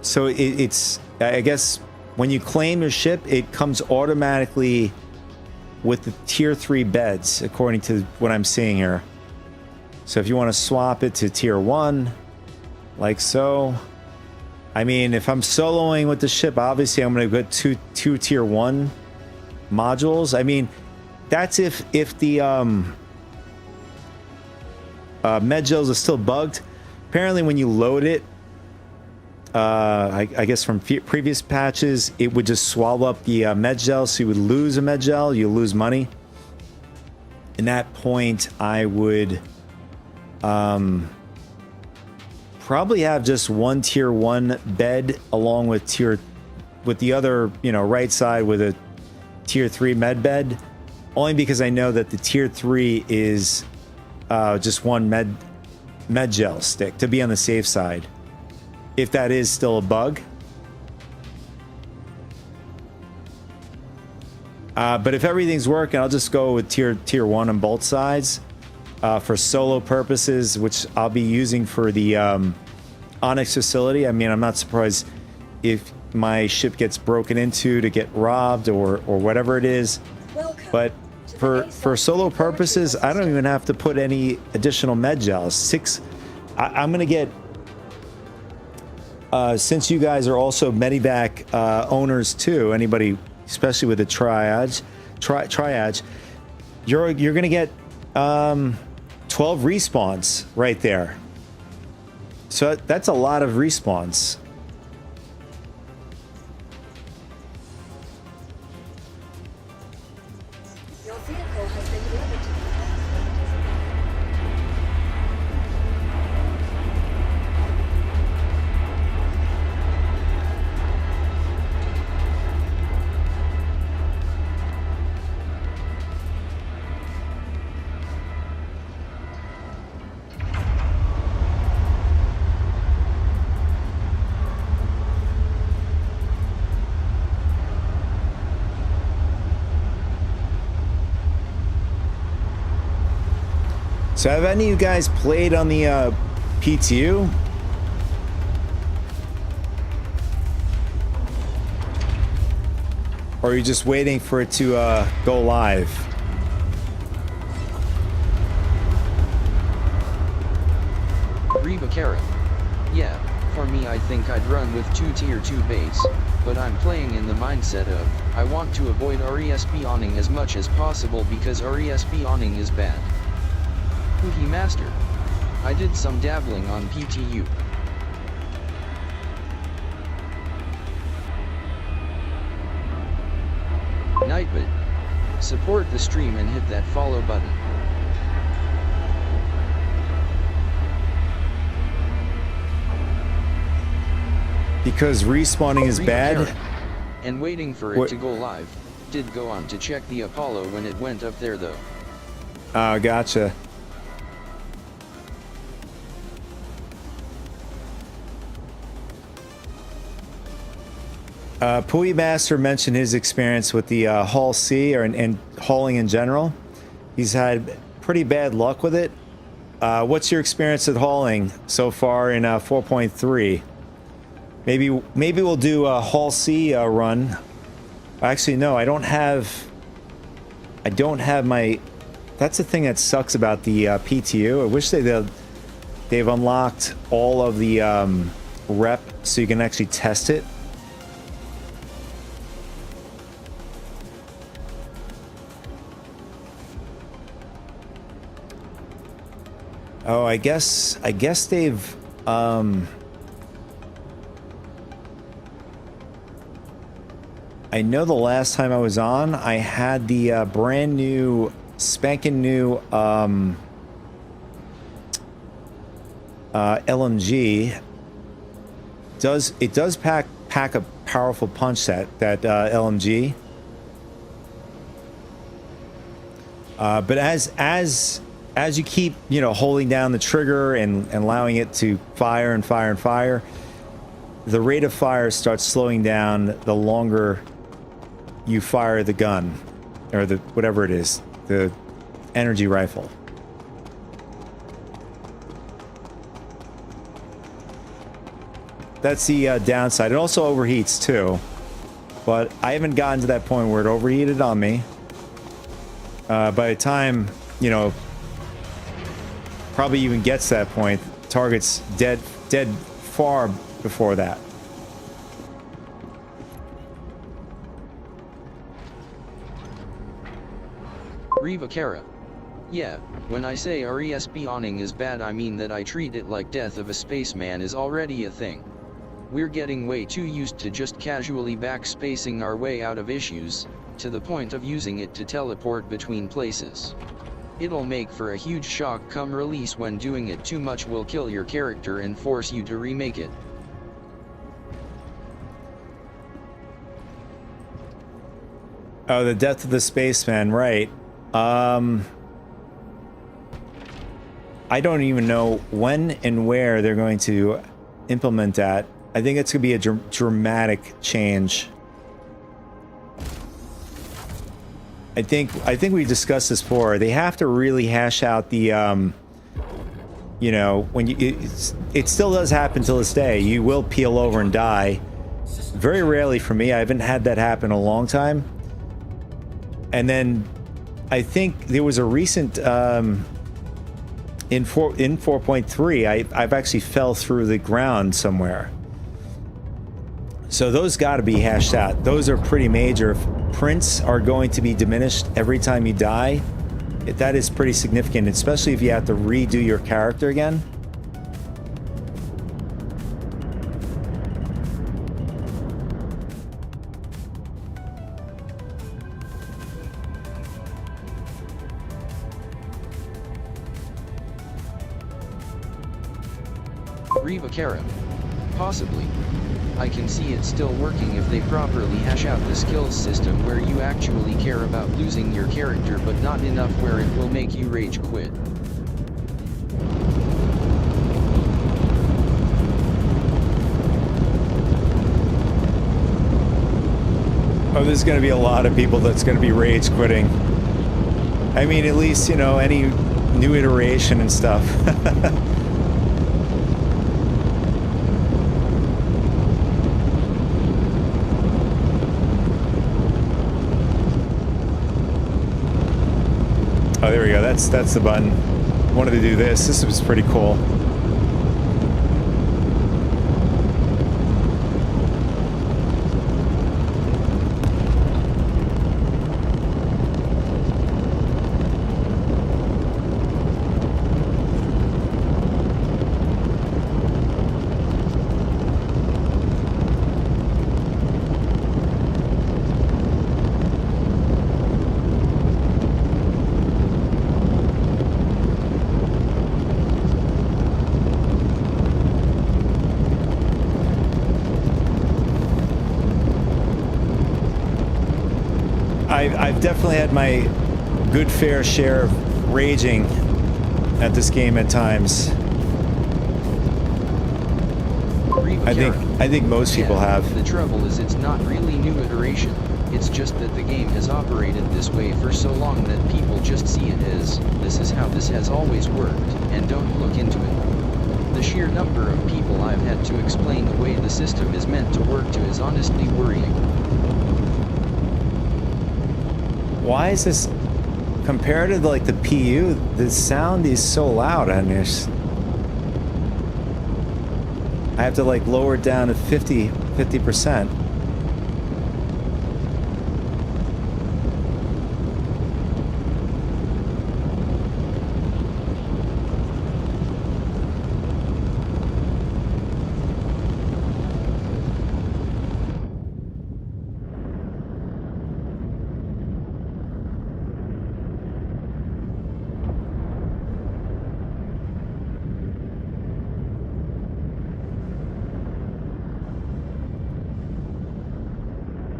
S1: So it's. I guess when you claim your ship, it comes automatically with the tier 3 beds, according to what I'm seeing here. So if you want to swap it to tier 1, like so. I mean, if I'm soloing with the ship, obviously I'm going to get two tier 1 modules. I mean, that's if the med gels are still bugged. Apparently when you load it, I guess from previous patches, it would just swallow up the med gel, so you would lose a med gel, you lose money. In that point, I would probably have just one tier 1 bed along with the other, you know, right side with a tier 3 med bed, only because I know that the tier 3 is just one med gel stick to be on the safe side, if that is still a bug. But if everything's working, I'll just go with tier 1 on both sides for solo purposes, which I'll be using for the Onyx facility. I mean, I'm not surprised if my ship gets broken into to get robbed or whatever it is. But for solo purposes, I don't even have to put any additional med gels. I'm gonna get, since you guys are also medivac owners too, anybody, especially with the triage, you're gonna get 12 respawns right there. So that's a lot of respawns.
S2: Your vehicle has been delivered to
S1: So have any of you guys played on the PTU? Or are you just waiting for it to go live?
S7: Reva Kara. Yeah, for me I think I'd run with 2 tier 2 base, but I'm playing in the mindset of, I want to avoid RESP awning as much as possible because RESP awning is bad. Cookie Master. I did some dabbling on PTU. Nightbit. Support the stream and hit that follow button.
S1: Because respawning is
S7: Reva
S1: bad?
S7: Kara. And waiting for it to go live. Did go on to check the Apollo when it went up there though.
S1: Gotcha. Pui Master mentioned his experience with the Hull C and hauling in general. He's had pretty bad luck with it. What's your experience with hauling so far in 4.3? Maybe we'll do a Hull C run. Actually, no, I don't have my. That's the thing that sucks about the PTU. I wish they've unlocked all of the rep so you can actually test it. Oh, I guess they've I know the last time I was on, I had the brand new, spanking new LMG. It does pack a powerful punch, that LMG. But as you keep, holding down the trigger and allowing it to fire and fire and fire, the rate of fire starts slowing down the longer you fire the gun, or the whatever it is, the energy rifle. That's the downside. It also overheats too, but I haven't gotten to that point where it overheated on me. By the time, probably even gets to that point, target's dead far before that.
S7: Riva Kara. Yeah, when I say RESP awning is bad, I mean that I treat it like death of a spaceman is already a thing. We're getting way too used to just casually backspacing our way out of issues, to the point of using it to teleport between places. It'll make for a huge shock come release when doing it too much will kill your character and force you to remake it.
S1: Oh, the death of the spaceman, right. I don't even know when and where they're going to implement that. I think it's going to be a dramatic change. I think we discussed this before. They have to really hash out the, when it still does happen till this day. You will peel over and die. Very rarely for me. I haven't had that happen in a long time. And then I think there was a recent in 4.3 I've actually fell through the ground somewhere. So those got to be hashed out. Those are pretty major. If prints are going to be diminished every time you die, that is pretty significant, especially if you have to redo your character again.
S7: Riva Kara. Possibly. I can see it still working if they properly hash out the skills system where you actually care about losing your character but not enough where it will make you rage quit.
S1: Oh, there's going to be a lot of people that's going to be rage quitting. I mean, at least, any new iteration and stuff. Oh, there we go. That's the button. Wanted to do this. This was pretty cool. I've definitely had my good fair share of raging at this game at times. I think most people have.
S7: The trouble is it's not really new iteration. It's just that the game has operated this way for so long that people just see it as, this is how this has always worked, and don't look into it. The sheer number of people I've had to explain the way the system is meant to work to is honestly worrying.
S1: Why is this, compared to like the PU, the sound is so loud on this. I have to like lower it down to 50%.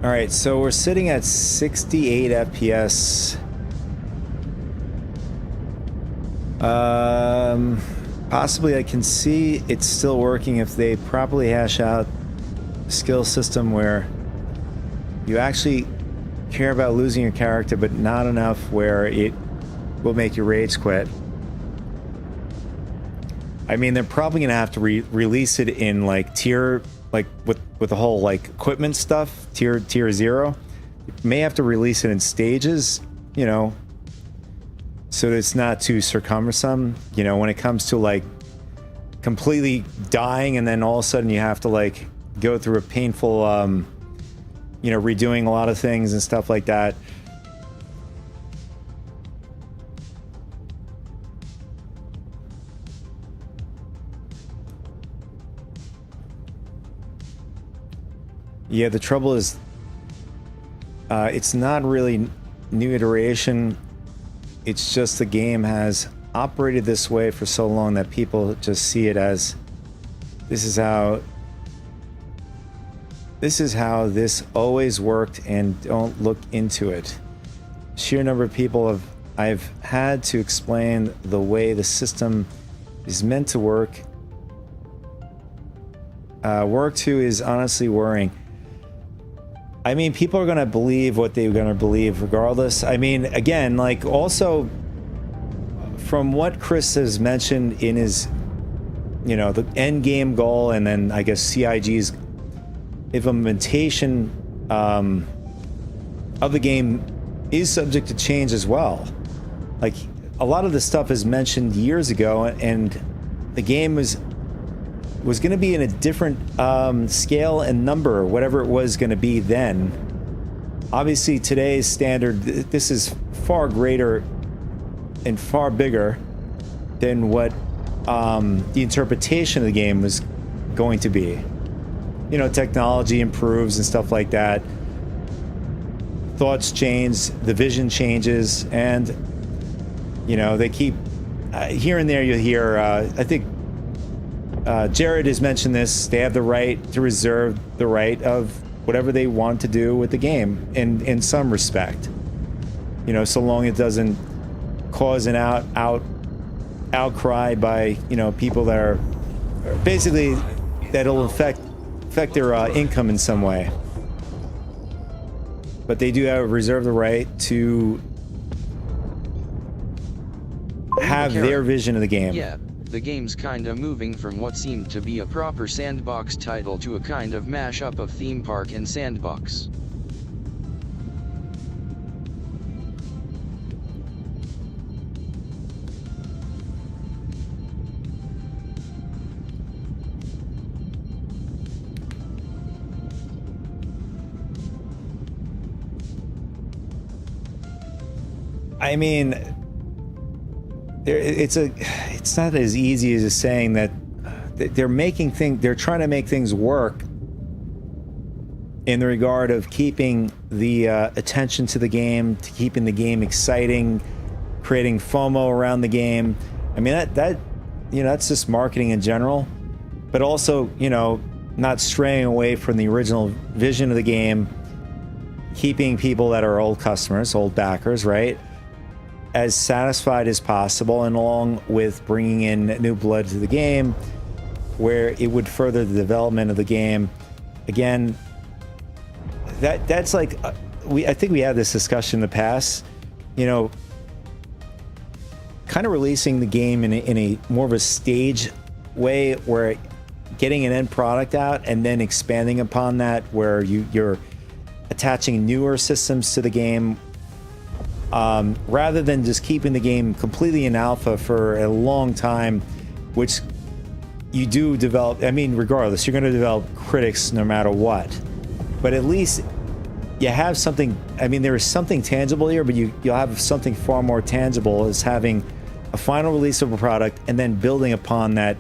S1: All right, so we're sitting at 68 FPS. Possibly I can see it's still working if they properly hash out a skill system where you actually care about losing your character, but not enough where it will make you rage quit. I mean, they're probably gonna have to release it in like tier, like with the whole like equipment stuff, tier 0. You may have to release it in stages, you know, so that it's not too circumscribed. You know, when it comes to like completely dying and then all of a sudden you have to like go through a painful, you know, redoing a lot of things and stuff like that. Yeah, the trouble is, it's not really new iteration. It's just the game has operated this way for so long that people just see it as, this is how this always worked, and don't look into it. Sheer number of people I've had to explain the way the system is meant to work to is honestly worrying. I mean, people are going to believe what they're going to believe regardless. I mean, again, like also from what Chris has mentioned in his, you know, the end game goal, and then I guess CIG's implementation of the game is subject to change as well. Like a lot of the stuff is mentioned years ago, and the game was going to be in a different scale and number, whatever it was going to be then. Obviously, today's standard, this is far greater and far bigger than what the interpretation of the game was going to be. You know, technology improves and stuff like that. Thoughts change, the vision changes, and, you know, they keep, here and there you'll hear, I think, Jared has mentioned this, they have the right to reserve the right of whatever they want to do with the game in some respect. You know, so long it doesn't cause an outcry by, you know, people that are basically, that'll affect their income in some way. But they do reserve the right to have their vision of the game.
S7: Yeah. The game's kinda moving from what seemed to be a proper sandbox title to a kind of mashup of theme park and sandbox.
S1: I mean, it's not as easy as just saying that they're trying to make things work in the regard of keeping the attention to the game, to keeping the game exciting, creating FOMO around the game. I mean, that you know, that's just marketing in general, but also, you know, not straying away from the original vision of the game keeping people that are old customers, old backers, right, as satisfied as possible, and along with bringing in new blood to the game where it would further the development of the game. Again, that's like I think we had this discussion in the past, you know, kind of releasing the game in a more of a stage way, where getting an end product out and then expanding upon that, where you're attaching newer systems to the game, rather than just keeping the game completely in alpha for a long time, which you do develop. I mean, regardless, you're going to develop critics no matter what, but at least you have something. I mean, there is something tangible here, but you'll have something far more tangible as having a final release of a product and then building upon that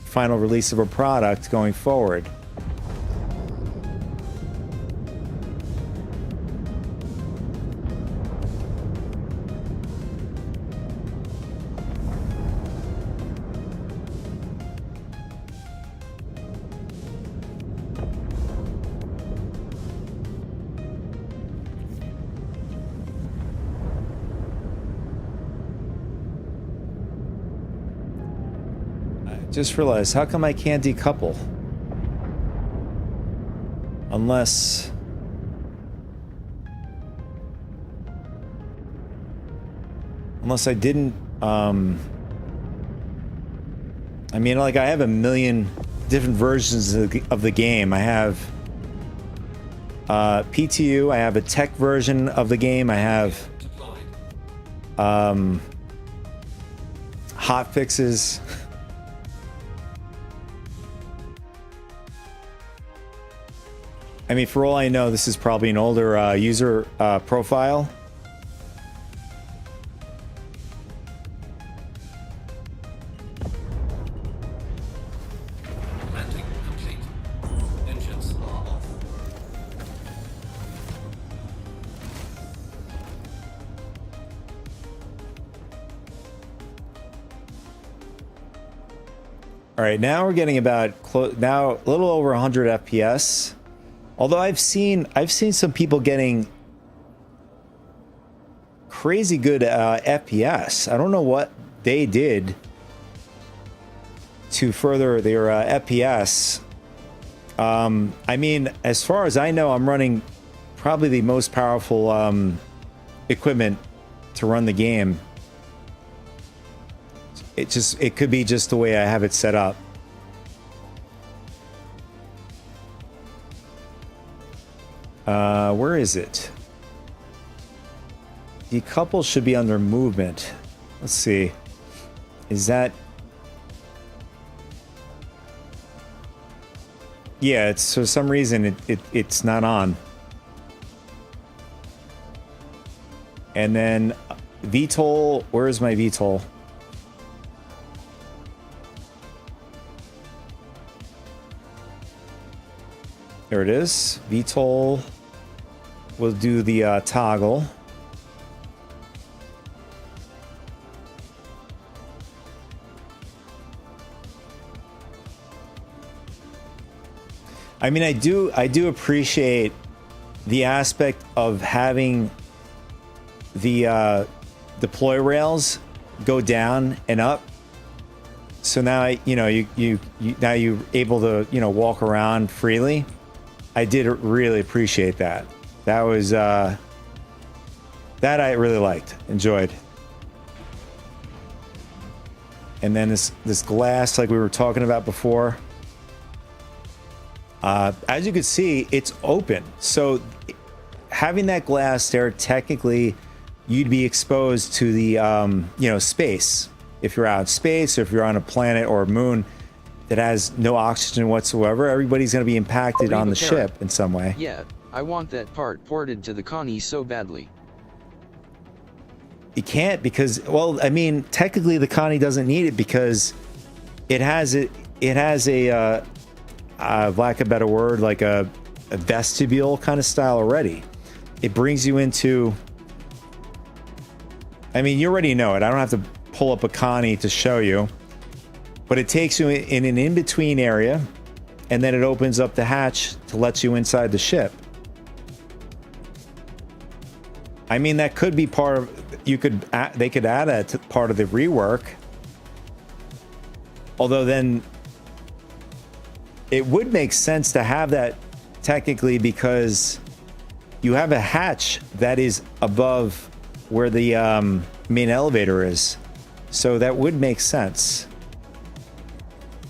S1: final release of a product going forward. Just realized, how come I can't decouple? Unless... I didn't, I mean, like, I have a million different versions of the game. I have PTU, I have a tech version of the game, I have hot fixes. I mean, for all I know, this is probably an older user profile.
S3: Landing complete. Engines are off.
S1: All right, now we're getting about now a little over 100 FPS. Although I've seen some people getting crazy good FPS. I don't know what they did to further their FPS. I mean, as far as I know, I'm running probably the most powerful equipment to run the game. It could be just the way I have it set up. Where is it? Decouple should be under movement. Let's see. Is that... Yeah, it's for some reason it's not on. And then VTOL, where is my VTOL? There it is. VTOL will do the toggle. I mean, I do appreciate the aspect of having the deploy rails go down and up. So now now you're able to walk around freely. I did really appreciate that. That was that I really liked, enjoyed. And then this glass, like we were talking about before. As you can see, it's open. So having that glass there, technically, you'd be exposed to the space. If you're out in space, or if you're on a planet or a moon that has no oxygen whatsoever, everybody's going to be impacted on the ship in some way.
S7: Yeah, I want that part ported to the Connie so badly.
S1: You can't because, well, I mean, technically the Connie doesn't need it because it has a lack of a better word, like a vestibule kind of style already. It brings you into, I mean, you already know it. I don't have to pull up a Connie to show you, but it takes you in an in-between area, and then it opens up the hatch to let you inside the ship. I mean, that could be part of, they could add that to part of the rework. Although then it would make sense to have that technically, because you have a hatch that is above where the main elevator is. So that would make sense.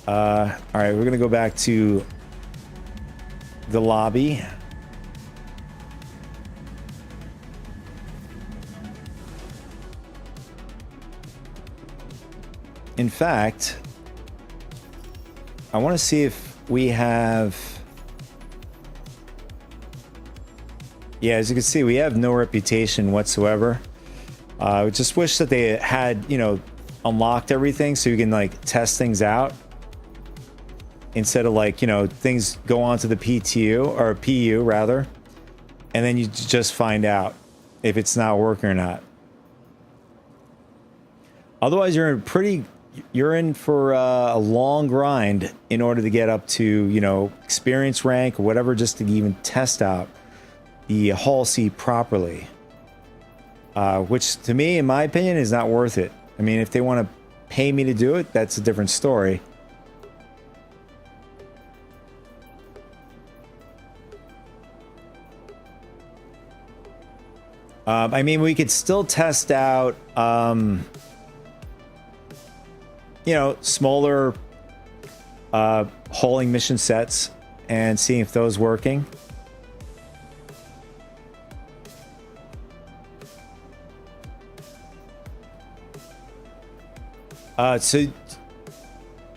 S1: All right, we're gonna go back to the lobby. In fact, I want to see if we have... Yeah, as you can see, we have no reputation whatsoever. I just wish that they had, you know, unlocked everything so you can, like, test things out. Instead of, like, you know, things go on to the PTU, or PU, rather. And then you just find out if it's not working or not. Otherwise, you're in for a long grind in order to get up to, you know, experience rank or whatever, just to even test out the Hall C properly. Which, to me, in my opinion, is not worth it. I mean, if they want to pay me to do it, that's a different story. I mean, we could still test out, you know, smaller hauling mission sets and seeing if those working. So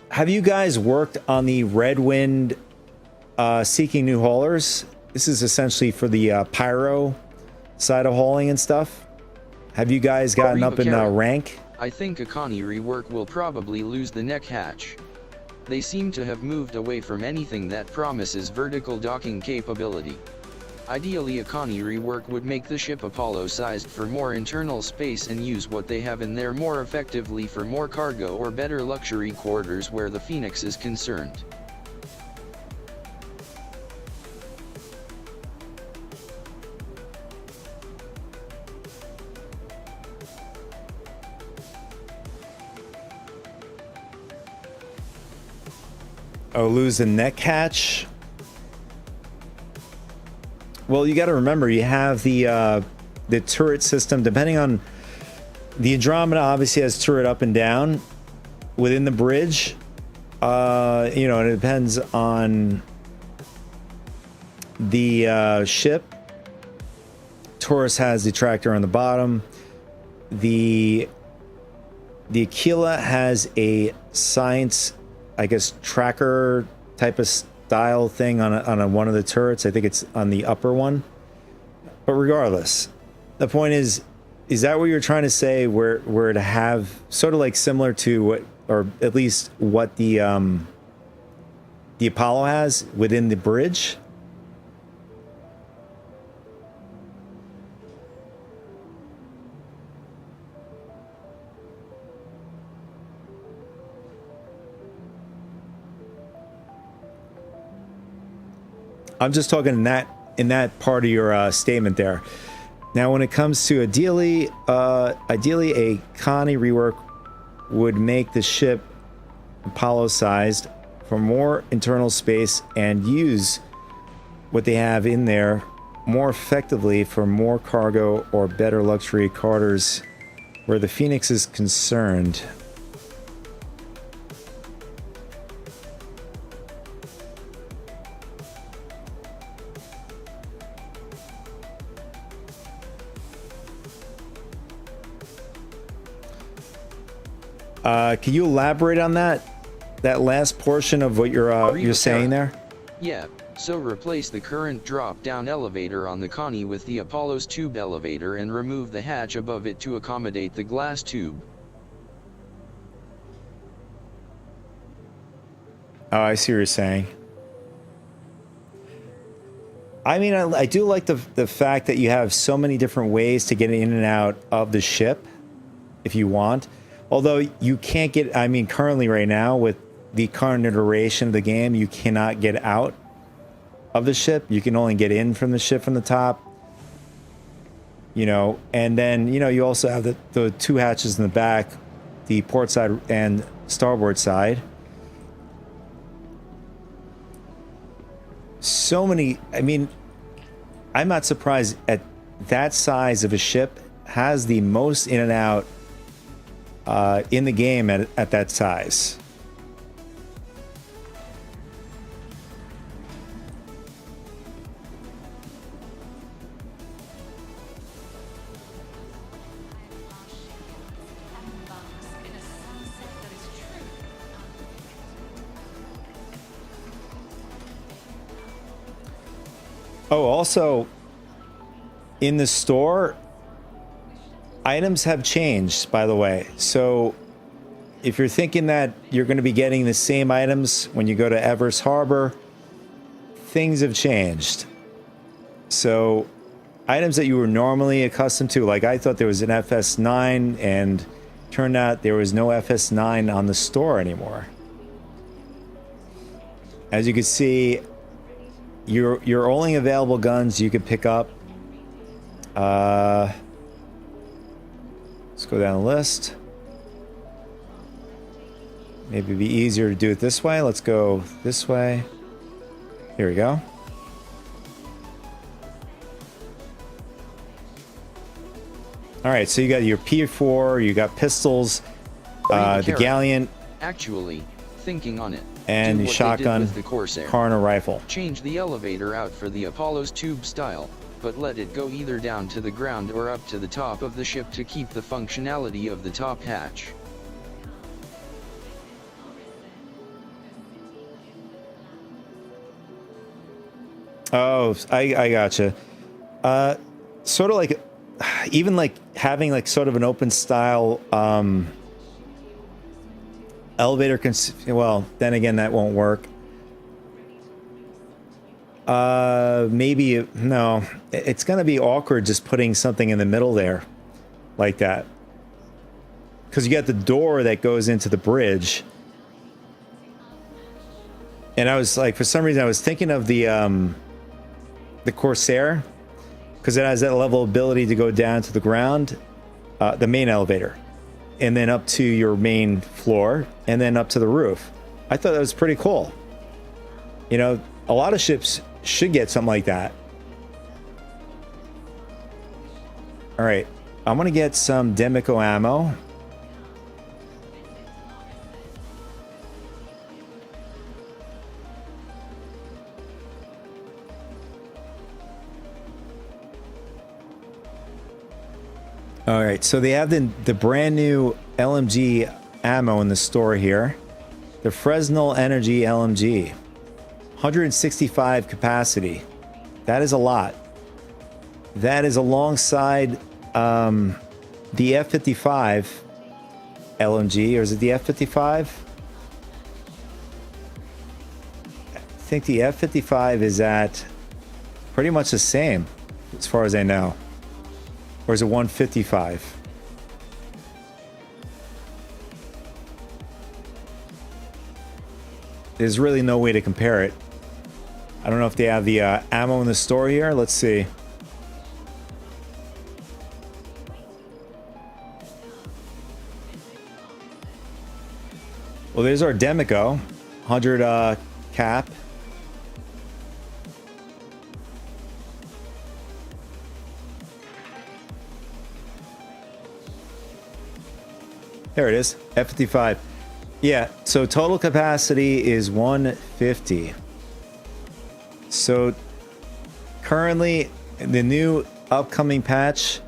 S1: have you guys worked on the Red Wind Seeking New Haulers? This is essentially for the pyro side of hauling and stuff. Have you guys gotten up in rank?
S7: I think Akani rework will probably lose the neck hatch. They seem to have moved away from anything that promises vertical docking capability. Ideally, Akani rework would make the ship Apollo-sized for more internal space and use what they have in there more effectively for more cargo or better luxury quarters where the Phoenix is concerned.
S1: Oh, lose the neck hatch? Well, you got to remember, you have the turret system. Depending on the Andromeda, obviously has turret up and down within the bridge. You know, it depends on the ship. Taurus has the tractor on the bottom. The Aquila has a science, I guess, tracker type of style thing on one of the turrets. I think it's on the upper one. But regardless, the point is that what you're trying to say, where to have sort of like similar to what, or at least what the Apollo has within the bridge? I'm just talking in that part of your statement there. Now, when it comes to ideally a Connie rework would make the ship Apollo-sized for more internal space and use what they have in there more effectively for more cargo or better luxury quarters where the Phoenix is concerned. Can you elaborate on that last portion of what you're saying there?
S7: Yeah, so replace the current drop-down elevator on the Connie with the Apollo's tube elevator and remove the hatch above it to accommodate the glass tube.
S1: Oh, I see what you're saying. I mean, I do like the fact that you have so many different ways to get in and out of the ship if you want. Although you can't get, I mean, currently right now with the current iteration of the game, you cannot get out of the ship. You can only get in from the ship from the top. you know, and then, you know, you also have the two hatches in the back, the port side and starboard side. So many, I mean, I'm not surprised at that size of a ship has the most in and out in the game at that size. Oh, also, in the store, items have changed, by the way. So, if you're thinking that you're going to be getting the same items when you go to Everest Harbor, things have changed. So, items that you were normally accustomed to, like I thought there was an FS9, and turned out there was no FS9 on the store anymore. As you can see, your only available guns you could pick up. Let's go down the list. Maybe it'd be easier to do it this way. Let's go this way. Here we go. All right, so you got your P4, you got pistols, the Galleon.
S7: Actually, thinking on it.
S1: And the shotgun,
S7: the Corsair.
S1: Coroner rifle.
S7: Change the elevator out for the Apollo's tube style, but let it go either down to the ground or up to the top of the ship to keep the functionality of the top hatch.
S1: Oh, I gotcha. Sort of like, even like having like sort of an open style elevator. Well, then again, that won't work. Maybe no. It's gonna be awkward just putting something in the middle there, like that, because you got the door that goes into the bridge. And I was like, for some reason, I was thinking of the Corsair, because it has that level of ability to go down to the ground, the main elevator, and then up to your main floor, and then up to the roof. I thought that was pretty cool. You know, a lot of ships should get something like that. All right, I'm gonna get some Demico ammo. All right, so they have the brand new LMG ammo in the store here. The Fresnel Energy LMG. 165 capacity. That is a lot. That is alongside the F-55 LMG, or is it the F-55? I think the F-55 is at pretty much the same, as far as I know. Or is it 155? There's really no way to compare it. I don't know if they have the ammo in the store here. Let's see. Well, there's our Demico. 100 cap. There it is, F-55. Yeah, so total capacity is 150. So currently, the new upcoming patch,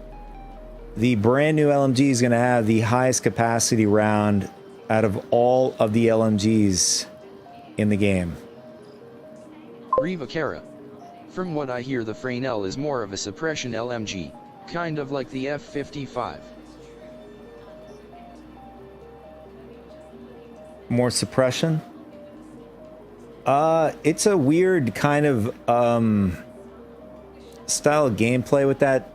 S1: the brand new LMG is going to have the highest capacity round out of all of the LMGs in the game.
S7: Riva Cara. From what I hear, the Fresnel is more of a suppression LMG, kind of like the F-55.
S1: More suppression? It's a weird kind of style of gameplay with that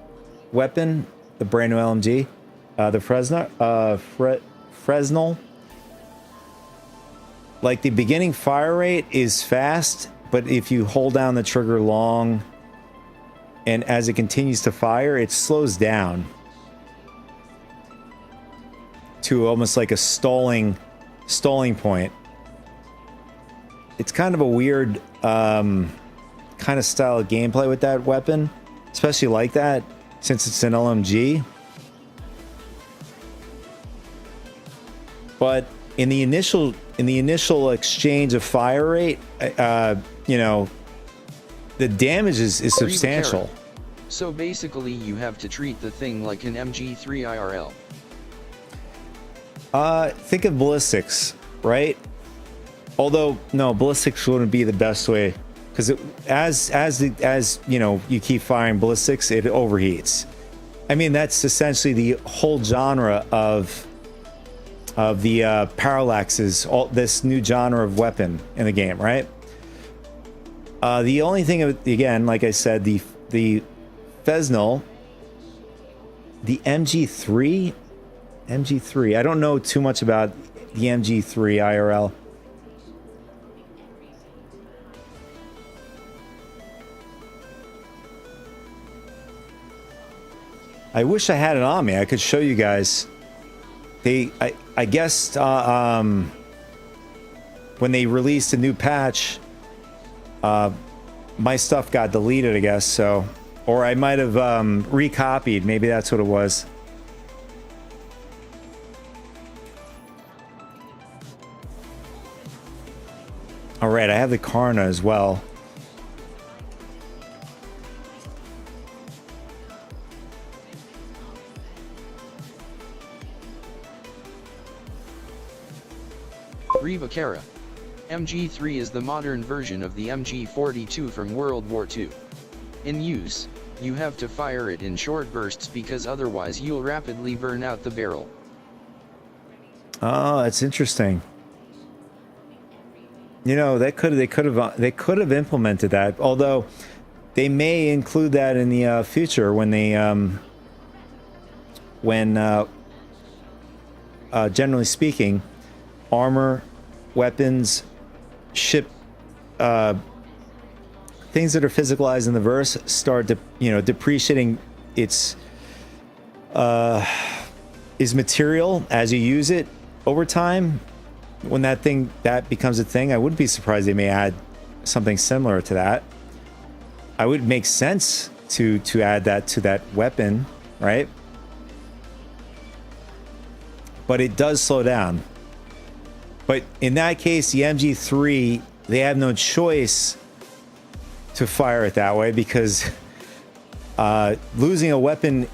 S1: weapon, the brand new LMG, the Fresnel. Like, the beginning fire rate is fast, but if you hold down the trigger long, and as it continues to fire, it slows down to almost like a stalling point. It's kind of a weird kind of style of gameplay with that weapon, especially like that, since it's an LMG. But in the initial exchange of fire rate, you know, the damage is substantial.
S7: So basically you have to treat the thing like an MG3 IRL.
S1: Think of ballistics, right? Although no, ballistics wouldn't be the best way, because as you know, you keep firing ballistics, it overheats. I mean, that's essentially the whole genre of the parallaxes, this new genre of weapon in the game, right? The only thing, again, like I said, the Fesnel, the MG3, I don't know too much about the MG3 IRL. I wish I had it on me. I could show you guys. I guess when they released a new patch, my stuff got deleted, I guess, so, or I might have recopied. Maybe that's what it was. All right, I have the Karna as well.
S7: Rivakara. MG3 is the modern version of the MG42 from World War II. In use, you have to fire it in short bursts because otherwise you'll rapidly burn out the barrel.
S1: Oh, that's interesting. You know, they could have implemented that, although they may include that in the future when they generally speaking, armor, weapons, ship, things that are physicalized in the verse start to, depreciating its is material as you use it over time. When that becomes a thing, I wouldn't be surprised they may add something similar to that. I would make sense to add that to that weapon, right? But it does slow down. But in that case, the MG3, they have no choice to fire it that way, because losing a weapon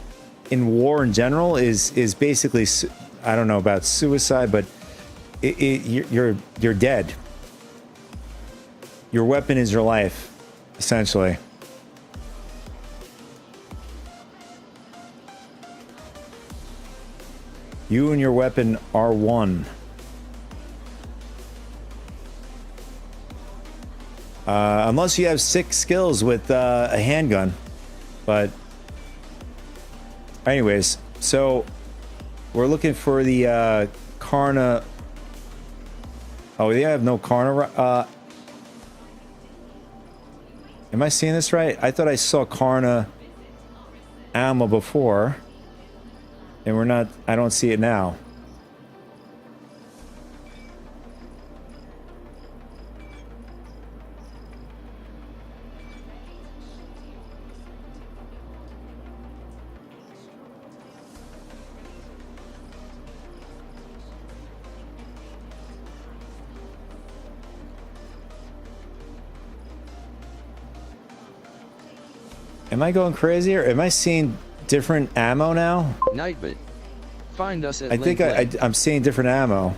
S1: in war in general is basically, I don't know about suicide, but you're dead. Your weapon is your life, essentially. You and your weapon are one. Unless you have 6 skills with a handgun. But anyways, so we're looking for the Karna. Oh, they have no Karna. Am I seeing this right? I thought I saw Karna ammo before, and we're not. I don't see it now. Am I going crazy, or am I seeing different ammo now?
S7: Nightbit. Find us at
S1: I think I'm seeing different ammo.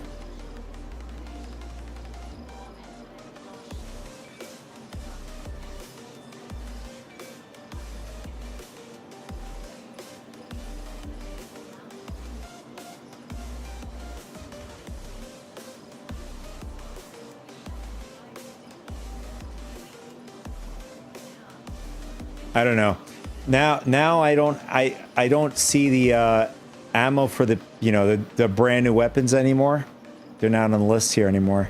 S1: I don't know. Now I don't see the ammo for the the brand new weapons anymore. They're not on the list here anymore.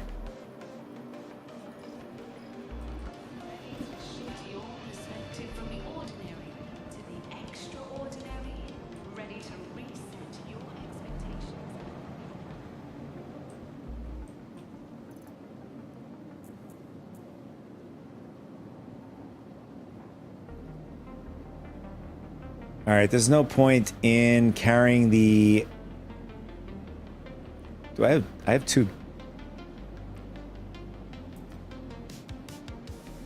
S2: Your perspective from the ordinary.
S1: All right, there's no point in carrying the... Do I have two...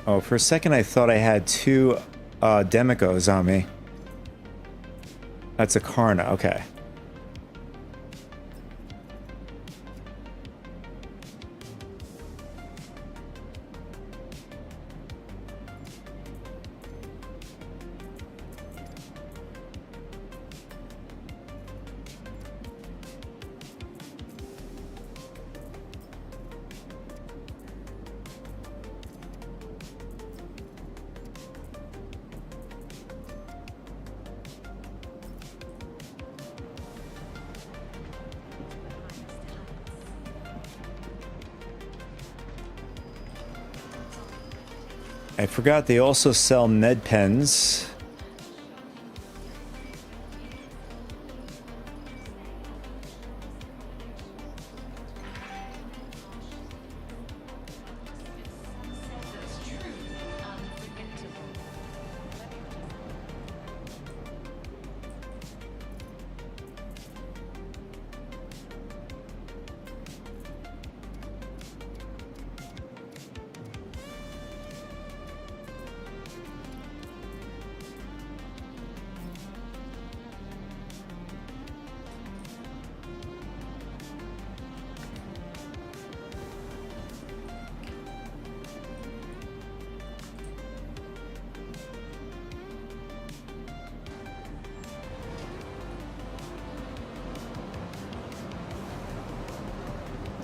S1: Oh, for a second I thought I had two Demicos on me. That's a Karna, okay. I forgot they also sell med pens.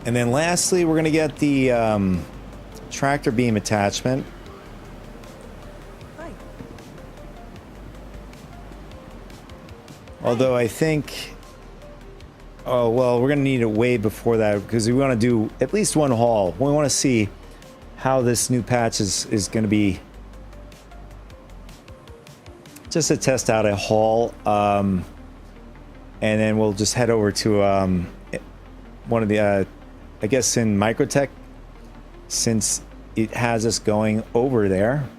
S1: And then lastly, we're going to get the tractor beam attachment.
S2: Hi.
S1: Although I think... Oh, well, we're going to need it way before that because we want to do at least one haul. We want to see how this new patch is going to be. Just to test out a haul. And then we'll just head over to one of the... I guess in Microtech, since it has us going over there,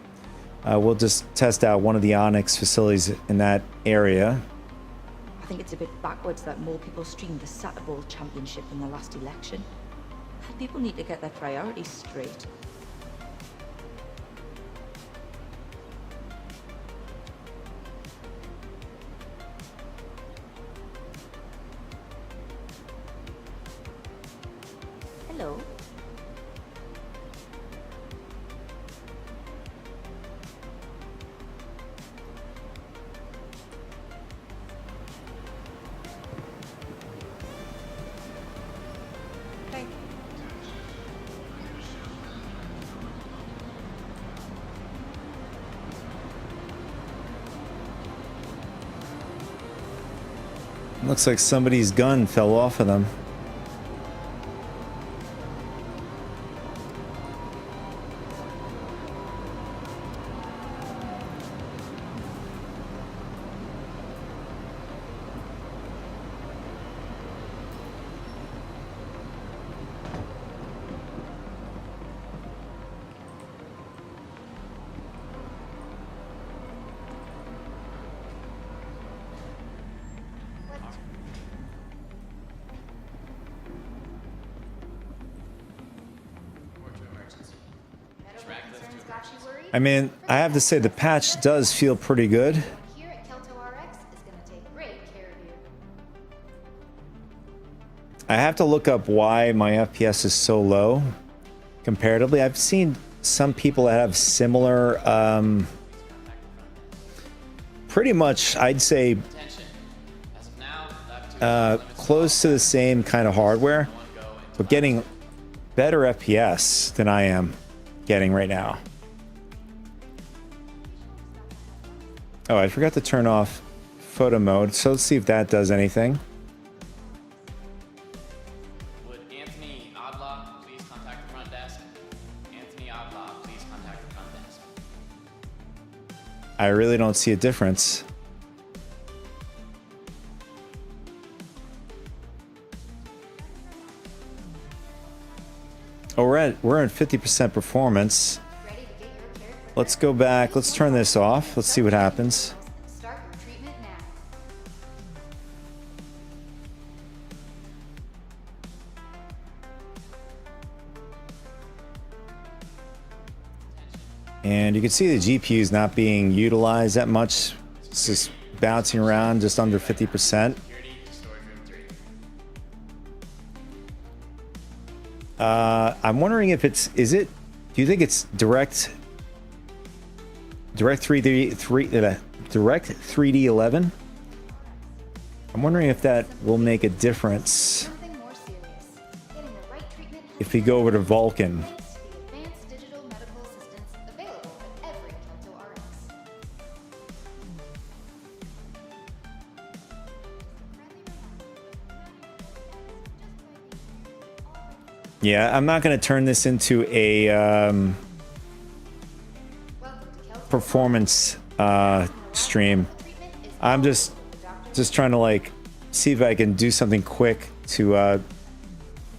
S1: we'll just test out one of the Onyx facilities in that area.
S2: I think it's a bit backwards that more people streamed the Saturday Bowl Championship in the last election. People need to get their priorities straight. Hello. Hey.
S1: Looks like somebody's gun fell off of them. I mean, I have to say the patch does feel pretty good.
S9: Here at Kelto RX is going to take great care of you.
S1: I have to look up why my FPS is so low comparatively. I've seen some people that have similar, pretty much, I'd say, close to the same kind of hardware, but getting better FPS than I am getting right now. Oh, I forgot to turn off photo mode, so let's see if that does anything.
S10: Would Anthony Odlaw please contact the front desk? Anthony Odlaw, please contact the front desk.
S1: I really don't see a difference. Oh, we're at 50% performance.
S9: Ready to get your character
S1: Let's go back. Let's turn this off. Let's see what happens.
S9: Start your treatment now.
S1: And you can see the GPU is not being utilized that much. It's just bouncing around just under 50%.
S10: Security to storage room 3.
S1: I'm wondering if do you think it's direct 3D 11? I'm wondering if that will make a difference
S9: Something more serious. Getting the right treatment
S1: if we go over to Vulcan.
S9: thanks to the advanced digital medical assistance available at every Kelto RX.
S1: Yeah, I'm not going to turn this into a
S9: Welcome to Kelto.
S1: performance stream.
S9: Treatment is
S1: I'm just trying to like see if I can do something quick to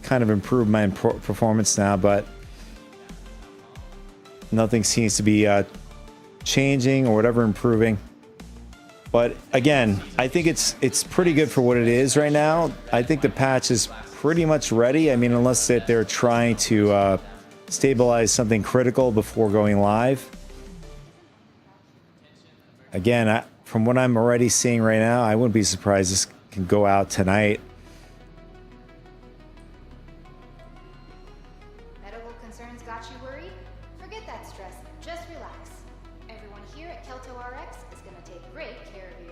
S1: kind of improve my performance now, but nothing seems to be changing or whatever improving. But again, I think it's pretty good for what it is right now. I think the patch is pretty much ready. I mean, unless that they're trying to stabilize something critical before going live. Again, from what I'm already seeing right now, I wouldn't be surprised this can go out tonight.
S9: Medical concerns got you worried? Forget that stress. Just relax. Everyone here at Kelto RX is going to take great care of you.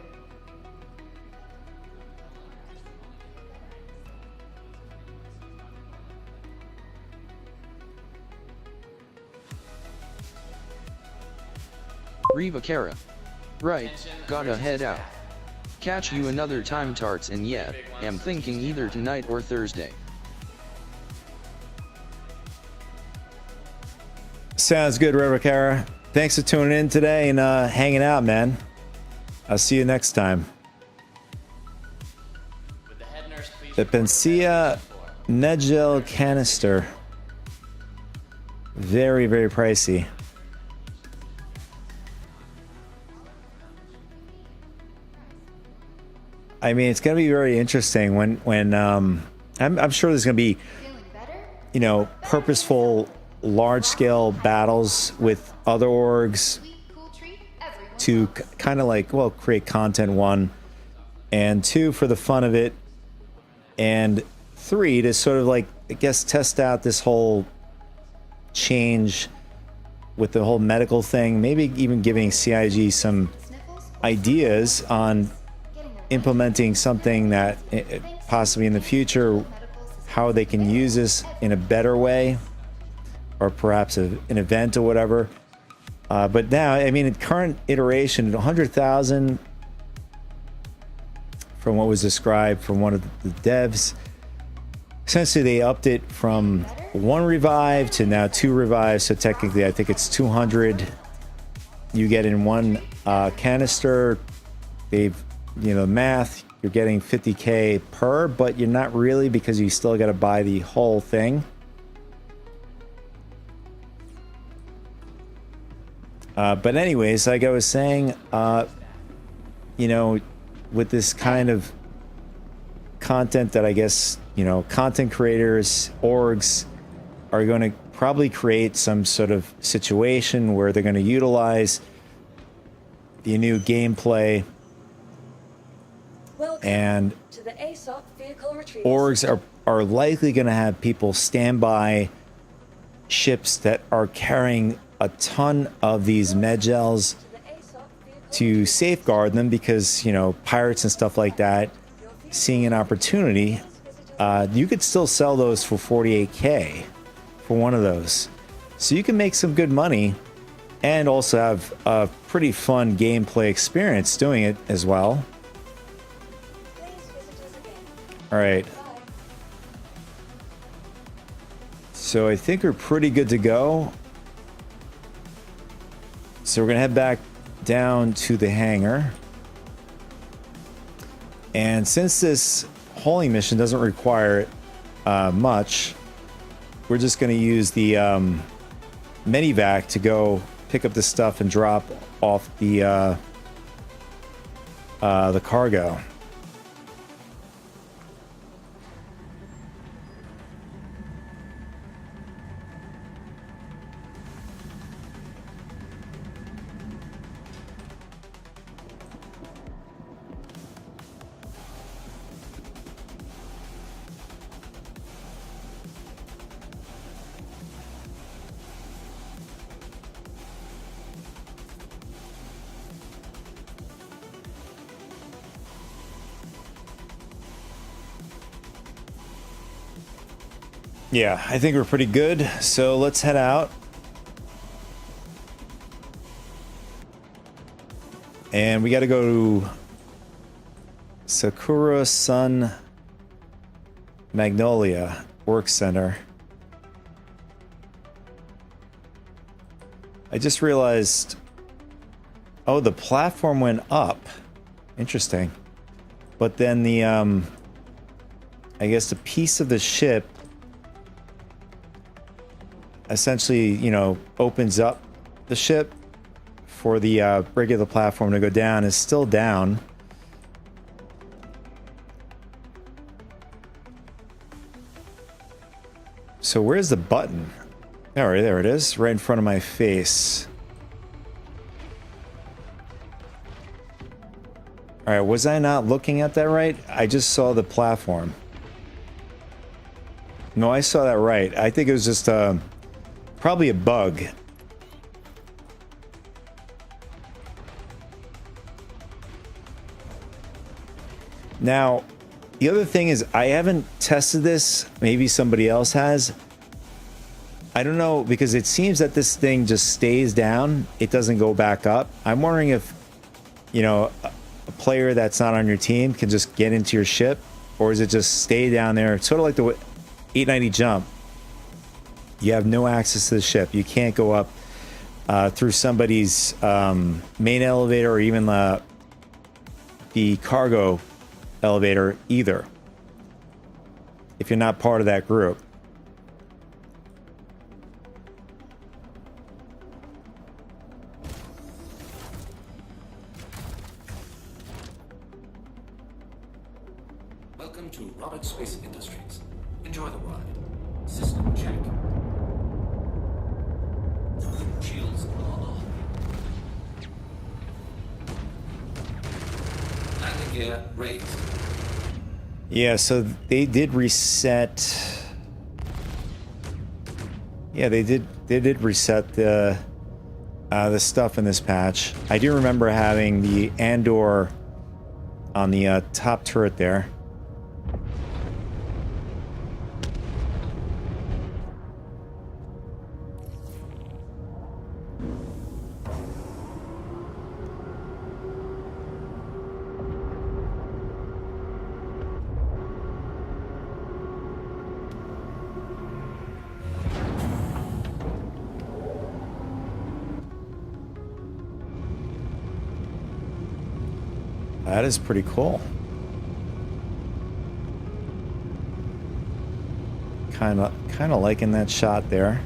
S7: Riva Cara. Right, gotta head out. Catch you another time, tarts, and yeah, am thinking either tonight or Thursday.
S1: Sounds good, Revocara. Thanks for tuning in today and hanging out, man. I'll see you next time.
S10: Would the head nurse please
S1: The
S10: report to
S1: Pensia
S10: bed 4?
S1: Negel canister. Very, very pricey. I mean, it's going to be very interesting when I'm sure there's going to be,
S9: Feeling better?
S1: you know, purposeful large-scale battles with other orgs
S9: Sweet, cool treat. Everyone
S1: to
S9: loves.
S1: kind of like, well, create content, 1, and 2 for the fun of it, and 3 to sort of like, I guess, test out this whole change with the whole medical thing, maybe even giving CIG some
S9: Sniffles?
S1: ideas on
S9: Getting the right
S1: implementing something that possibly in the future,
S9: medical assistance
S1: how they can use this in a better way, or perhaps an event or whatever. But now, I mean, in current iteration, 100,000 from what was described from one of the devs. Essentially, they upped it from 1 revive to now 2 revives. So technically, I think it's 200 you get in 1 canister. They've, you know, math, you're getting 50k per, but you're not really, because you still got to buy the whole thing. But anyways, like I was saying, you know, with this kind of content that I guess, you know, content creators, orgs are going to probably create some sort of situation where they're going to utilize the new gameplay, and
S11: to the ASOP vehicle retrieval
S1: orgs are likely going to have people stand by ships that are carrying a ton of these medgels to safeguard them, because, you know, pirates and stuff like that, seeing an opportunity, you could still sell those for 48k for one of those. So you can make some good money and also have a pretty fun gameplay experience doing it as well. All right. So I think we're pretty good to go. So we're going to head back down to the hangar. And since this hauling mission doesn't require much, we're just going to use the minivac to go pick up the stuff and drop off the cargo. Yeah, I think we're pretty good. So let's head out. And we got to go to Sakura Sun Magnolia Work Center. I just realized, oh, the platform went up. Interesting. But then the, I guess the piece of the ship essentially, you know, opens up the ship for the regular platform to go down is still down. So where's the button? There it is, right in front of my face. All right, was I not looking at that right? I just saw the platform. No, I saw that right. I think it was just probably a bug. Now, the other thing is I haven't tested this. Maybe somebody else has. I don't know, because it seems that this thing just stays down. It doesn't go back up. I'm wondering if, you know, a player that's not on your team can just get into your ship, or does it just stay down there? It's sort of like the 890 jump. You have no access to the ship. You can't go up through somebody's main elevator or even the cargo elevator either, if you're not part of that group.
S3: Welcome to Robert Space Industries. Enjoy the ride. System check. Shields are on. Landing gear raised.
S1: Yeah, so they did reset. Yeah, they did reset the stuff in this patch. I do remember having the Andor on the top turret there. That is pretty cool. Kind of liking that shot there.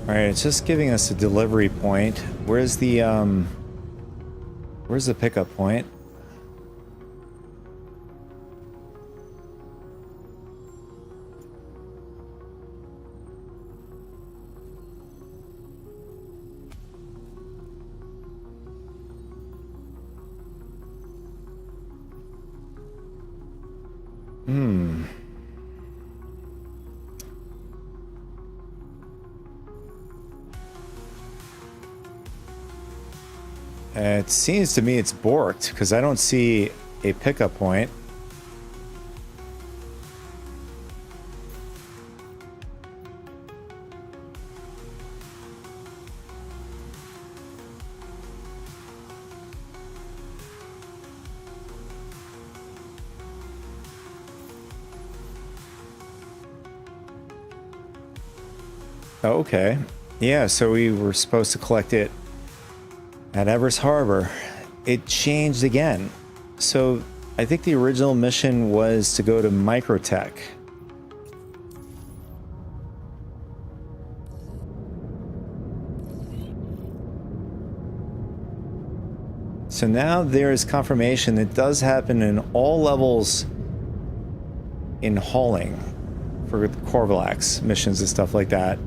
S1: Alright, it's just giving us a delivery point. Where's the pickup point? It seems to me it's borked because I don't see a pickup point. Okay. Yeah, so we were supposed to collect it at Everest Harbor. It changed again. So I think the original mission was to go to Microtech. So now there is confirmation that does happen in all levels in hauling for Corvillax missions and stuff like that.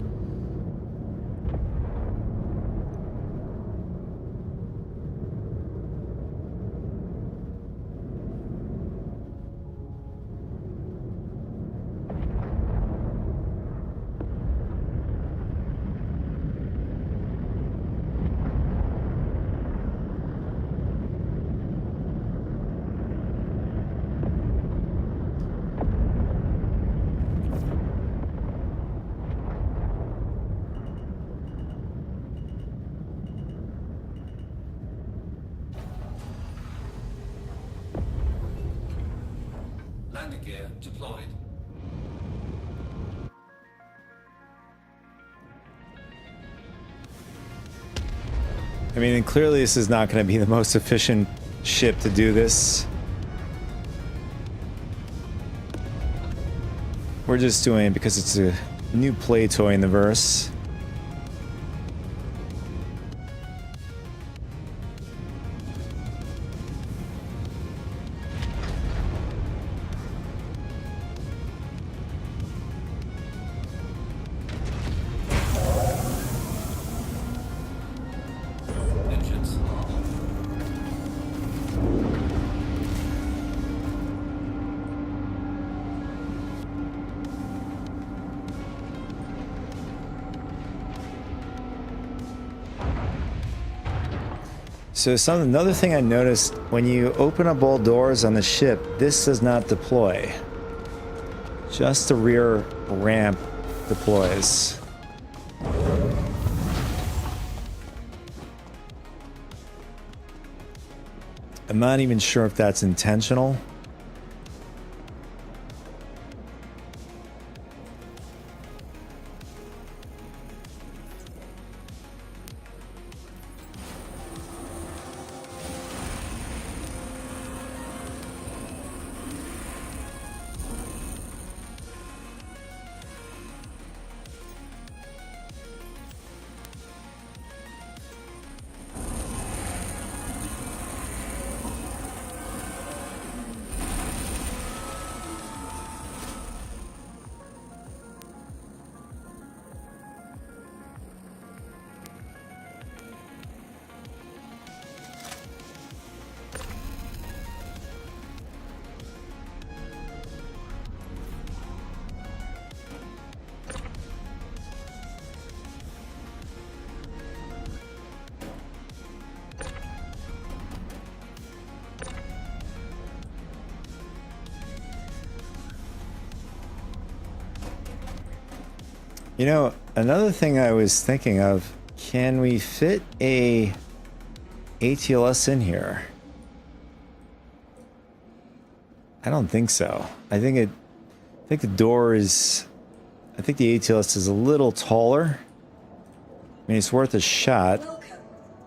S3: Landing gear deployed.
S1: I mean, and clearly this is not going to be the most efficient ship to do this. We're just doing it because it's a new play toy in the verse.
S3: Engines on.
S1: So another thing I noticed, when you open up all doors on the ship, this does not deploy. Just the rear ramp deploys. I'm not even sure if that's intentional. You know, another thing I was thinking of, can we fit a ATLS in here? I don't think so. I think the door is, I think the ATLS is a little taller. I mean, it's worth a shot.
S11: Welcome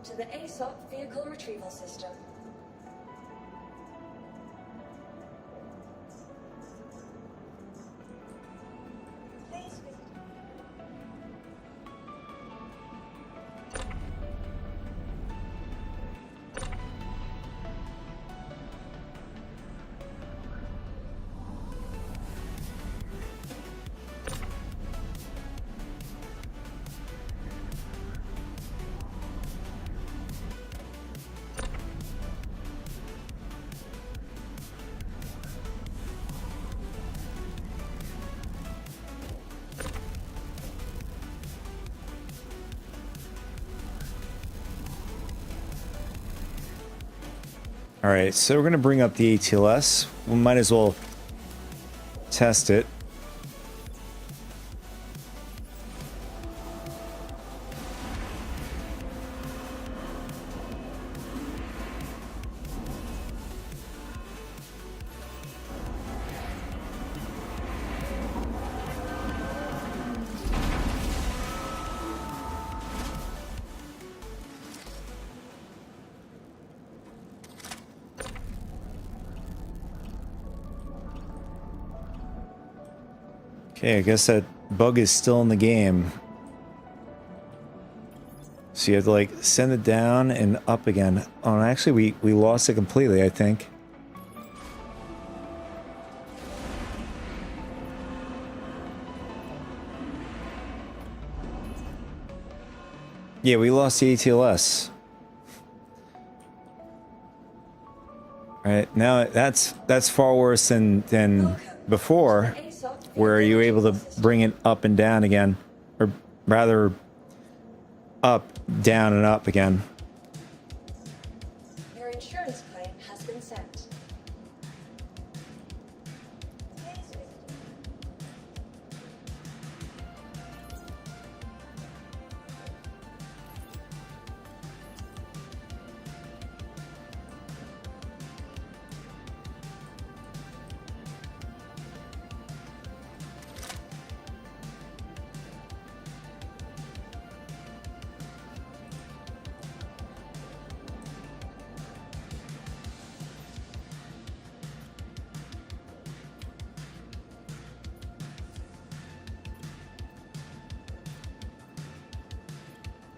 S11: to the ASOP vehicle retrieval system.
S1: All right, so we're going to bring up the ATLS. We might as well test it. Okay, I guess that bug is still in the game. So you have to like send it down and up again. Oh, and actually we lost it completely, I think. Yeah, we lost the ATLS. Right, now that's far worse than before, where you were able to bring it up and down again. Or rather, up, down, and up again.
S11: Your insurance claim has been sent.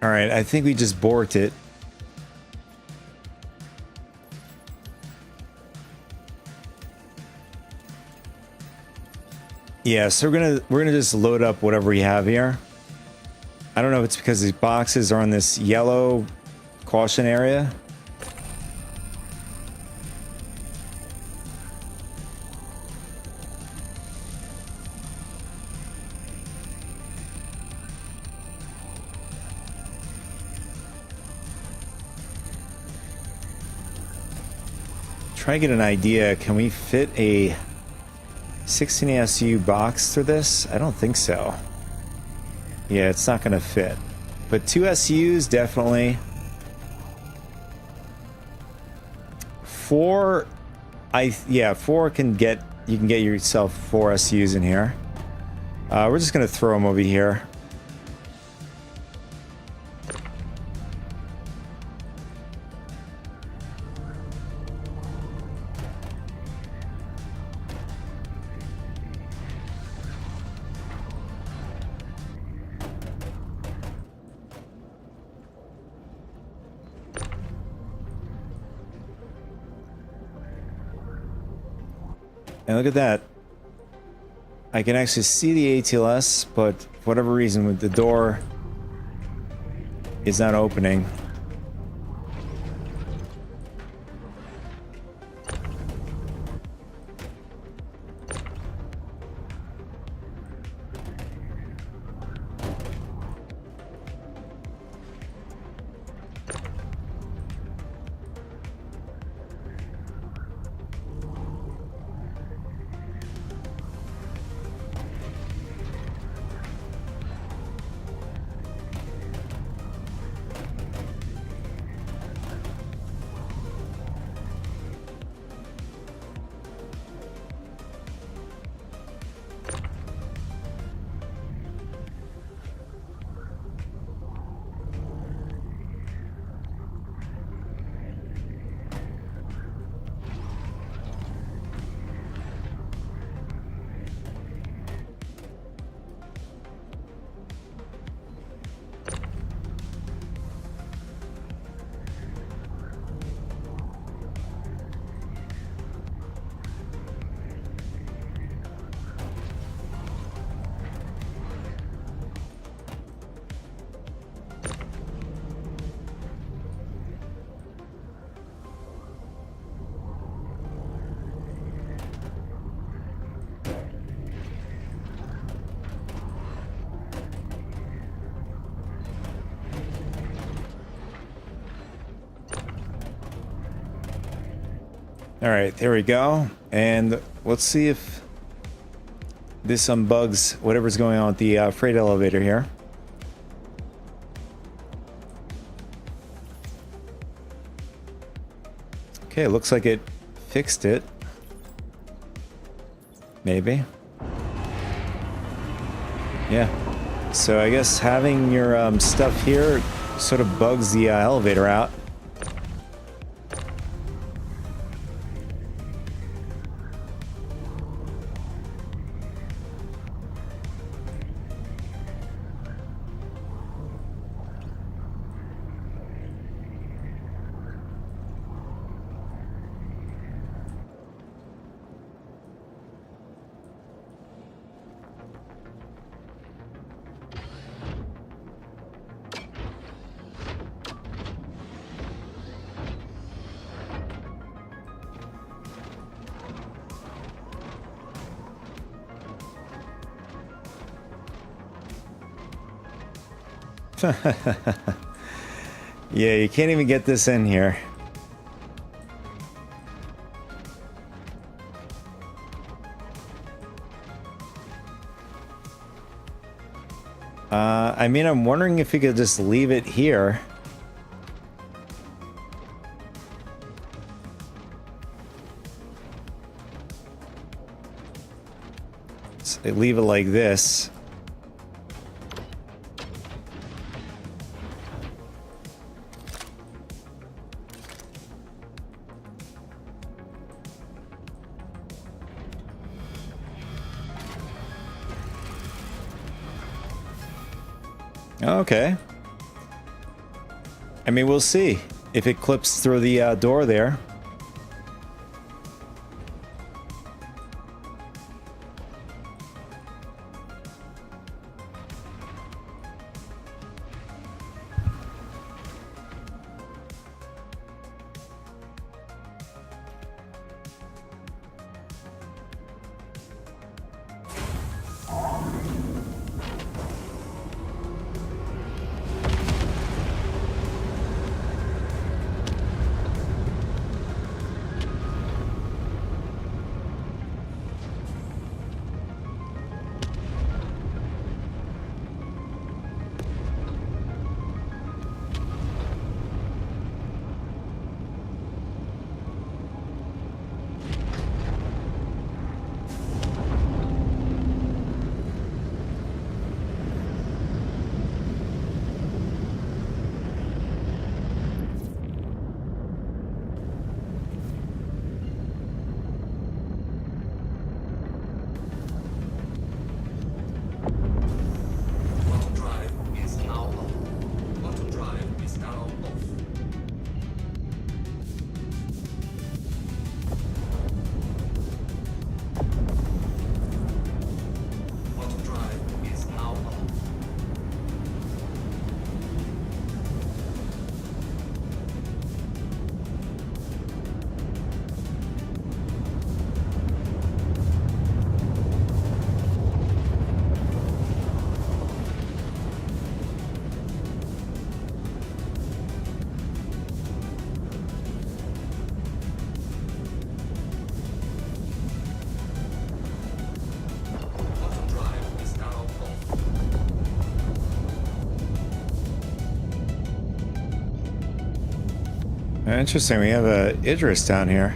S1: All right, I think we just borked it. Yeah, so we're gonna just load up whatever we have here. I don't know if it's because these boxes are on this yellow caution area. Try to get an idea. Can we fit a 16 SU box through this? I don't think so. Yeah, it's not gonna fit. But 2 SUs definitely. 4, yeah, 4 can get, you can get yourself 4 SUs in here. We're just gonna throw them over here. And look at that. I can actually see the ATLS, but for whatever reason, with the door is not opening. All right, there we go. And let's see if this unbugs whatever's going on with the freight elevator here. Okay, looks like it fixed it. Maybe. Yeah. So I guess having your stuff here sort of bugs the elevator out. Yeah, you can't even get this in here. I mean, I'm wondering if you could just leave it here. So leave it like this. Okay. I mean, we'll see if it clips through the door there. Interesting, we have a Idris down here.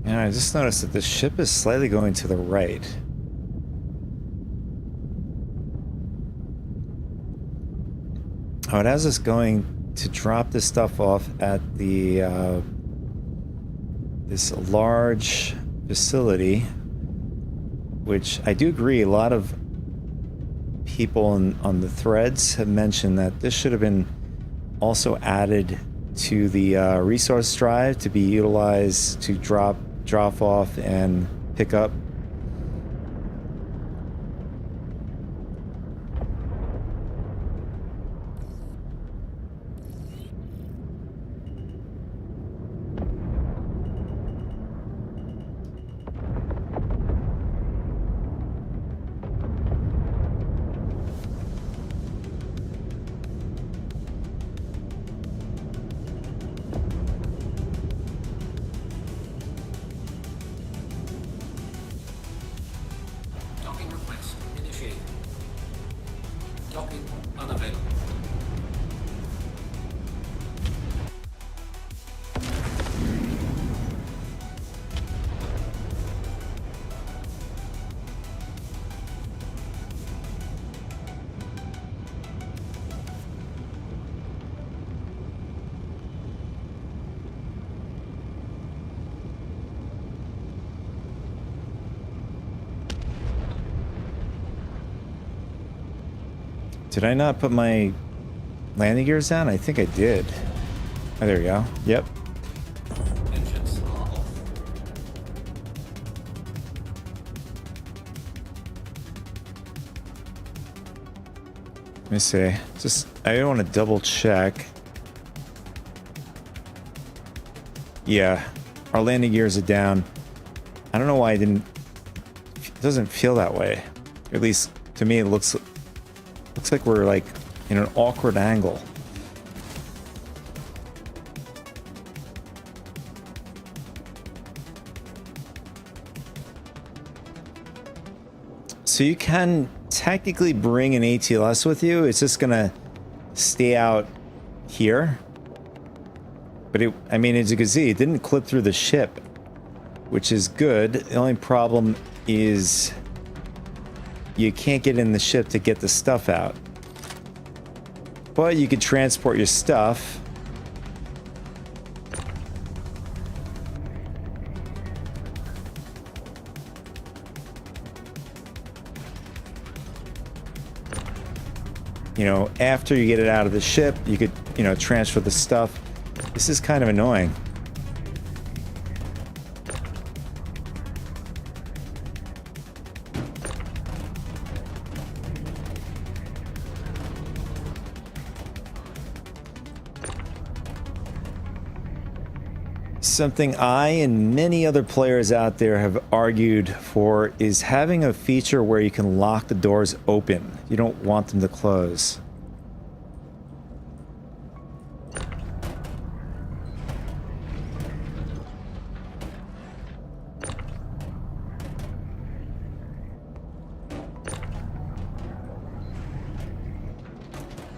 S1: Yeah, I just noticed that the ship is slightly going to the right. Oh, it has us going to drop this stuff off at the this large facility, which I do agree a lot of people on the threads have mentioned that this should have been also added to the resource drive to be utilized to drop off and pick up.
S3: Docking request initiated. Docking unavailable.
S1: Did I not put my landing gears down? I think I did. Oh, there we go. Yep.
S3: Engines off.
S1: Let me see. Just, I want to double check. Yeah, our landing gears are down. I don't know why I didn't. It doesn't feel that way. At least to me, it looks like we're like in an awkward angle. So you can technically bring an ATLS with you. It's just gonna stay out here. But it, I mean, as you can see, it didn't clip through the ship, which is good. The only problem is you can't get in the ship to get the stuff out. But you can transport your stuff. You know, after you get it out of the ship, you could, you know, transfer the stuff. This is kind of annoying. Something I and many other players out there have argued for is having a feature where you can lock the doors open. You don't want them to close.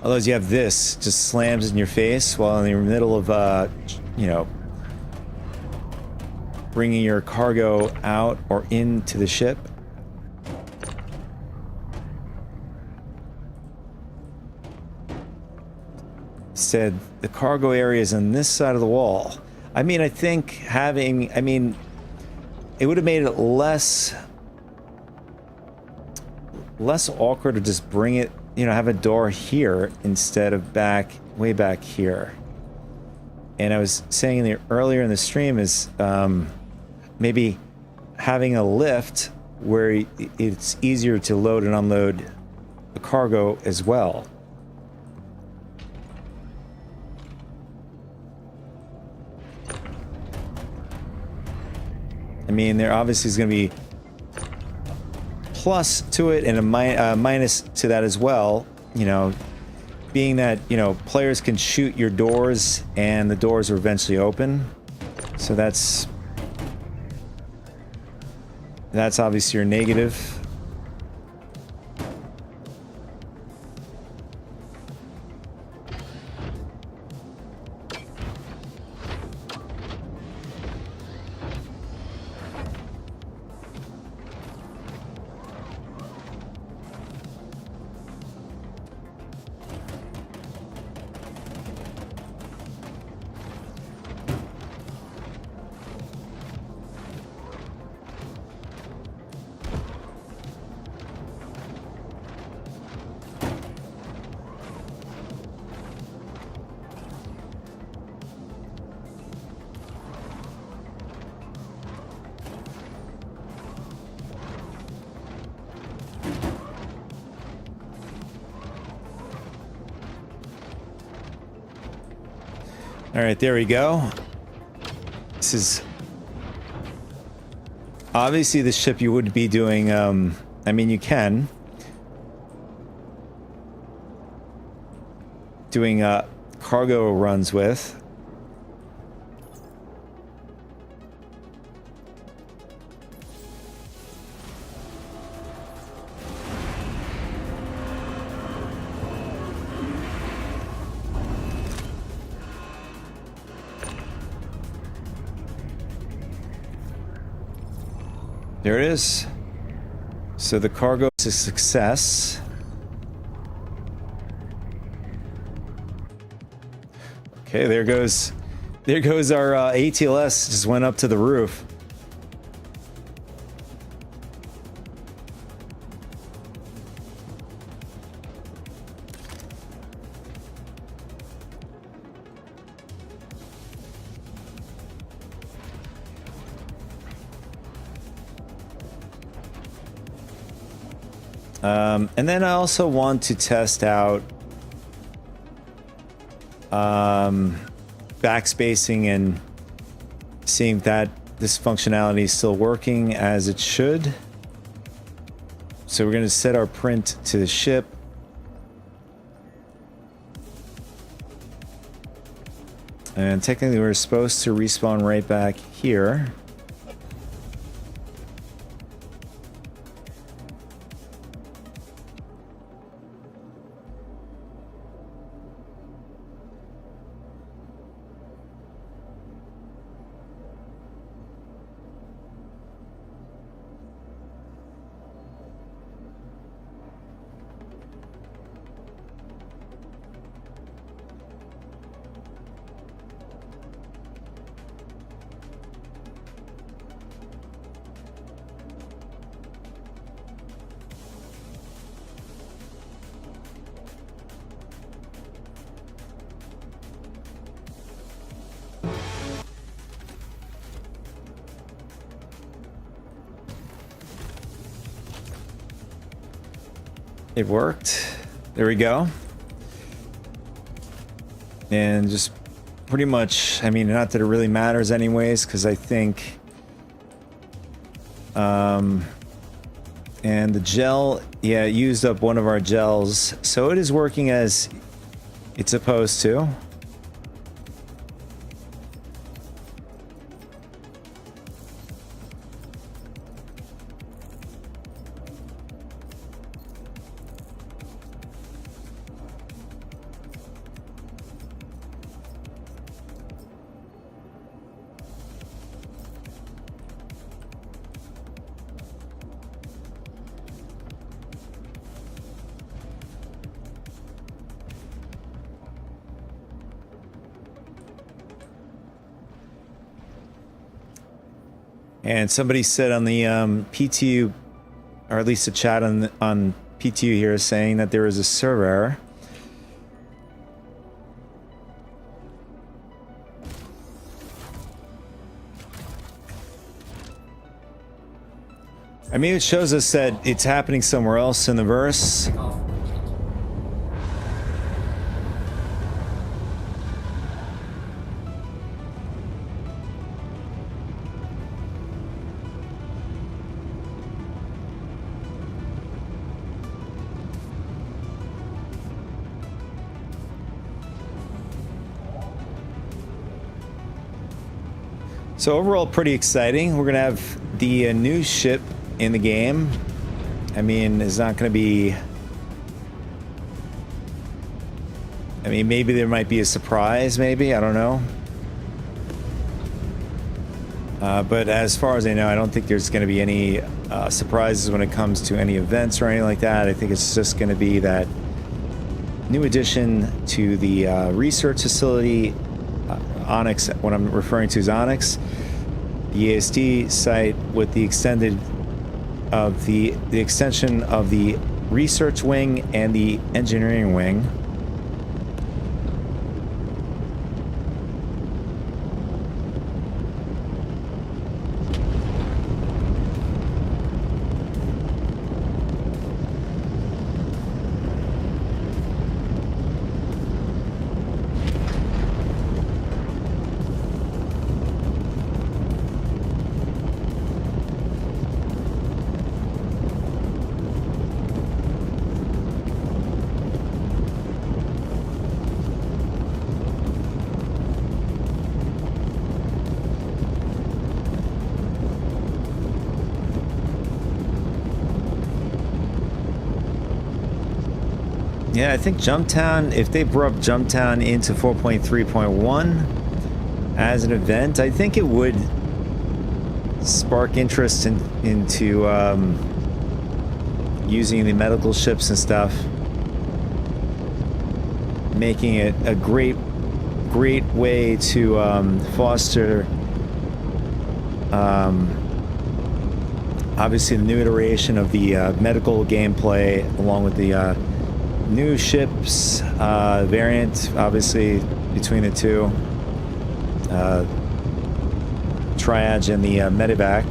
S1: Otherwise, you have this just slams in your face while in the middle of, you know, bringing your cargo out or into the ship. Said the cargo area is on this side of the wall. I mean, I think having, I mean, it would have made it less awkward to just bring it, you know, have a door here instead of way back here. And I was saying earlier in the stream is maybe having a lift where it's easier to load and unload the cargo as well. I mean, there obviously is going to be plus to it and a minus to that as well, you know, being that, you know, players can shoot your doors and the doors are eventually open. So that's obviously your negative. All right, there we go. This is obviously the ship you would be doing, I mean, you can. Doing cargo runs with. There it is. So the cargo is a success. Okay, there goes our ATLS. Just went up to the roof. And then I also want to test out backspacing and seeing that this functionality is still working as it should. So we're going to set our print to the ship. And technically we're supposed to respawn right back here. It worked. There we go. And just pretty much, I mean, not that it really matters anyways, because I think and the gel, yeah, it used up one of our gels, so it is working as it's supposed to. And somebody said on the PTU, or at least a chat on PTU here, is saying that there is a server error. I mean, it shows us that it's happening somewhere else in the verse. So overall, pretty exciting. We're gonna have the new ship in the game. I mean, it's not gonna be... I mean, maybe there might be a surprise, maybe, I don't know. But as far as I know, I don't think there's gonna be any surprises when it comes to any events or anything like that. I think it's just gonna be that new addition to the research facility. Onyx, what I'm referring to is Onyx, the ASD site with the extended of the extension of the research wing and the engineering wing. Yeah, I think Jumptown, if they brought Jumptown into 4.3.1 as an event, I think it would spark interest into using the medical ships and stuff, making it a great way to foster obviously the new iteration of the medical gameplay, along with the new ships variant, obviously, between the two, Triage and the medevac.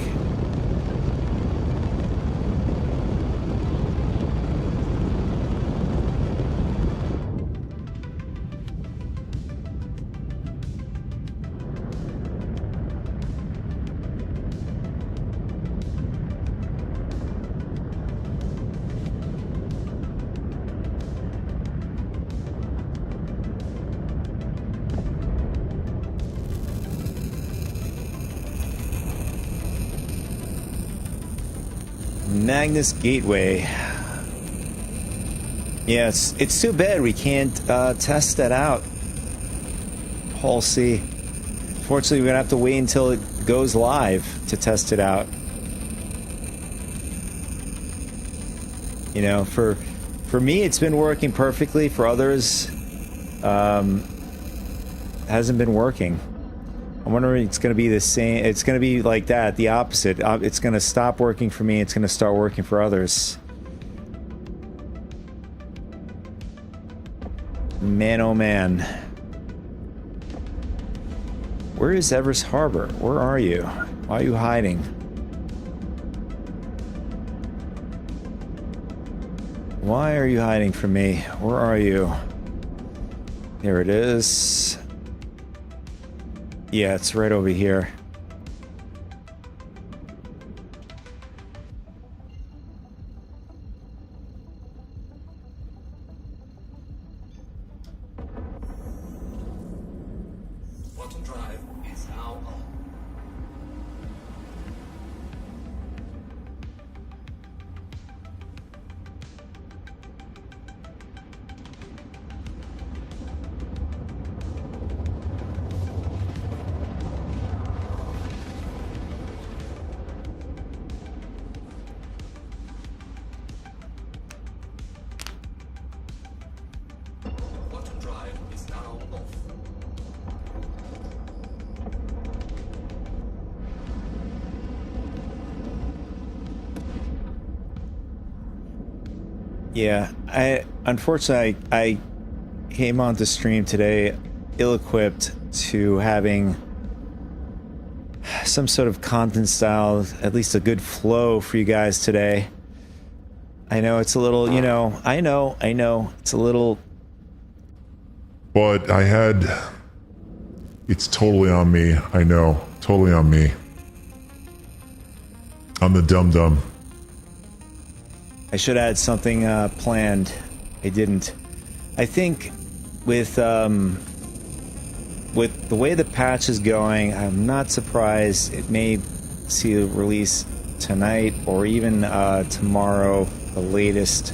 S1: Magnus Gateway. Yeah, it's too bad we can't test that out. Hall C. Fortunately, we're gonna have to wait until it goes live to test it out. You know, for me, it's been working perfectly. For others, hasn't been working. I'm wondering it's going to be the same. It's going to be like that, the opposite. It's going to stop working for me. It's going to start working for others. Man, oh man. Where is Everest Harbor? Where are you? Why are you hiding? Why are you hiding from me? Where are you? There it is. Yeah, it's right over here.
S3: Quantum drive is now on. Quantum drive is now off.
S1: Yeah, unfortunately I came onto stream today ill-equipped to having some sort of content style, at least a good flow for you guys today. I know it's a little, you know, I know, it's a little...
S12: But I had... It's totally on me, I know. Totally on me. I'm the dum-dum.
S1: I should have had something planned. I didn't. I think with the way the patch is going, I'm not surprised it may see a release tonight or even tomorrow, the latest.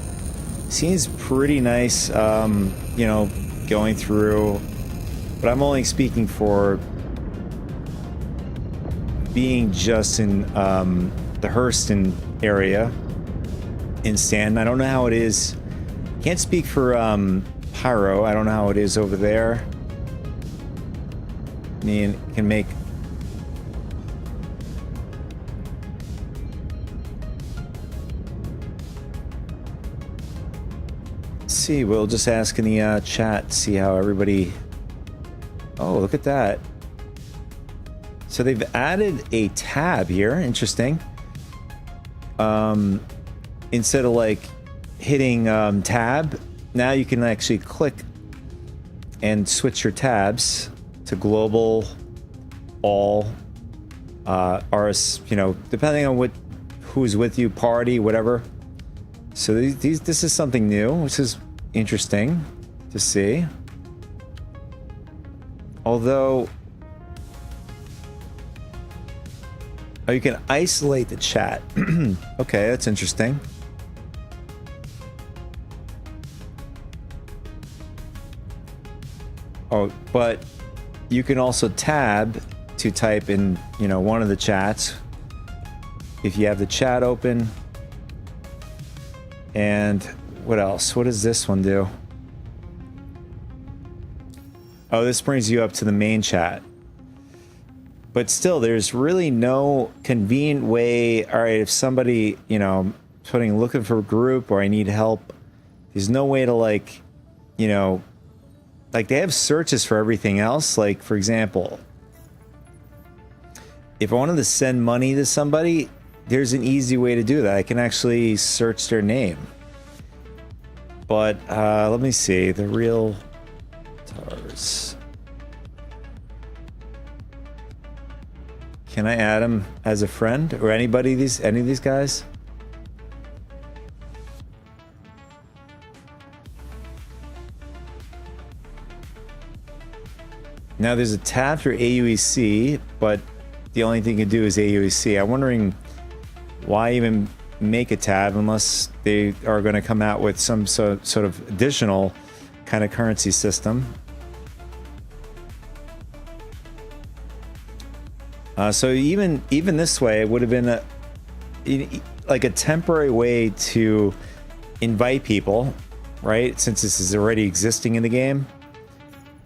S1: Seems pretty nice, you know, going through, but I'm only speaking for being just in the Hurston area in Stanton. I don't know how it is. Can't speak for Pyro. I don't know how it is over there. I mean, can make... Let's see, we'll just ask in the chat, see how everybody... Oh, look at that. So they've added a tab here. Interesting. Instead of like hitting tab, now you can actually click and switch your tabs to global, all, RS, you know, depending on who's with you, party, whatever. So this is something new, which is interesting to see. Although, oh, you can isolate the chat. Okay, that's interesting. Oh, but you can also tab to type in, you know, one of the chats if you have the chat open. And what else? What does this one do? Oh, this brings you up to the main chat. But still, there's really no convenient way. All right, if somebody, you know, looking for a group or I need help, there's no way to, like, you know, like they have searches for everything else. Like, for example, if I wanted to send money to somebody, there's an easy way to do that. I can actually search their name. But let me see, the real tars. Can I add him as a friend or any of these guys? Now there's a tab for AUEC, but the only thing you can do is AUEC. I'm wondering why even make a tab unless they are going to come out with some sort of additional kind of currency system. So even this way, it would have been like a temporary way to invite people, right? Since this is already existing in the game.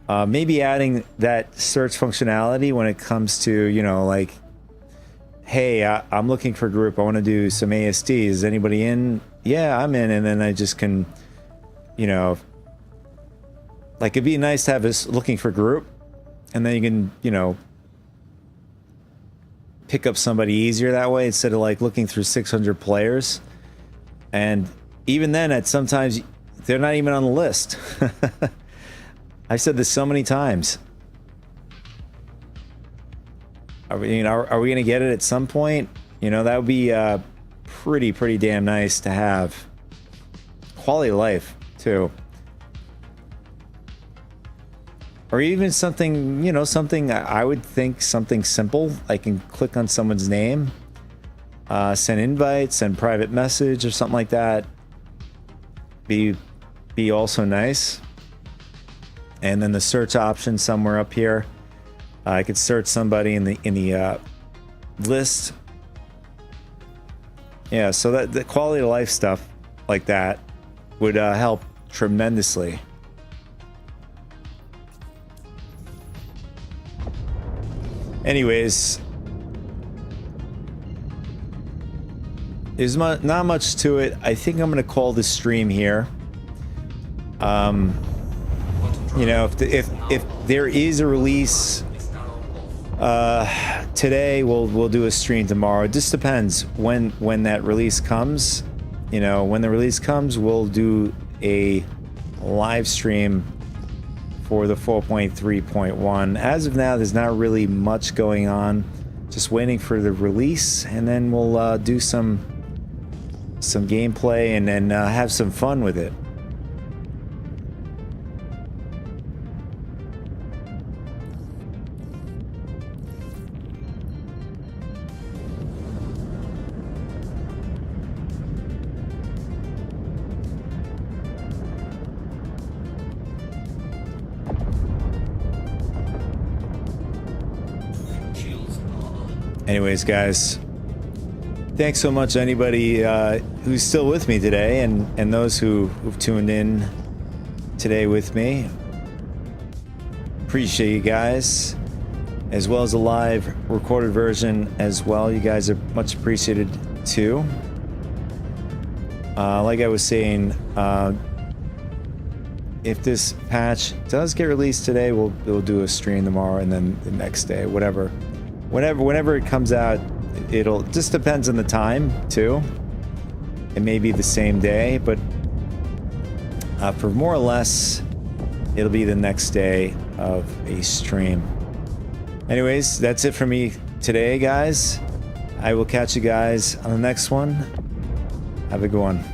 S1: Maybe adding that search functionality when it comes to, you know, like, hey, I'm looking for a group. I want to do some ASD. Is anybody in? Yeah, I'm in. And then I just can, you know, like it'd be nice to have this looking for group. And then you can, you know, pick up somebody easier that way instead of like looking through 600 players. And even then, at sometimes they're not even on the list. I've said this so many times. Are we going to get it at some point? You know, that would be pretty damn nice to have. Quality of life too. Or even something, you know, something I would think something simple. I can click on someone's name, send invites, send private message or something like that. Be also nice. And then the search option somewhere up here. I could search somebody in the list. Yeah, so that the quality of life stuff like that would help tremendously. Anyways, there's not much to it. I think I'm going to call this stream here. You know, if there is a release today, we'll do a stream tomorrow. It just depends when that release comes. You know, when the release comes, we'll do a live stream for the 4.3.1. As of now, there's not really much going on. Just waiting for the release, and then we'll do some gameplay and then have some fun with it. Anyways, guys, thanks so much to anybody who's still with me today, and those who've tuned in today with me. Appreciate you guys, as well as the live recorded version as well. You guys are much appreciated too. Like I was saying, if this patch does get released today, we'll do a stream tomorrow, and then the next day, whenever it comes out. It'll just depends on the time too. It may be the same day, but for more or less, it'll be the next day of a stream. Anyways, that's it for me today, guys. I will catch you guys on the next one. Have a good one.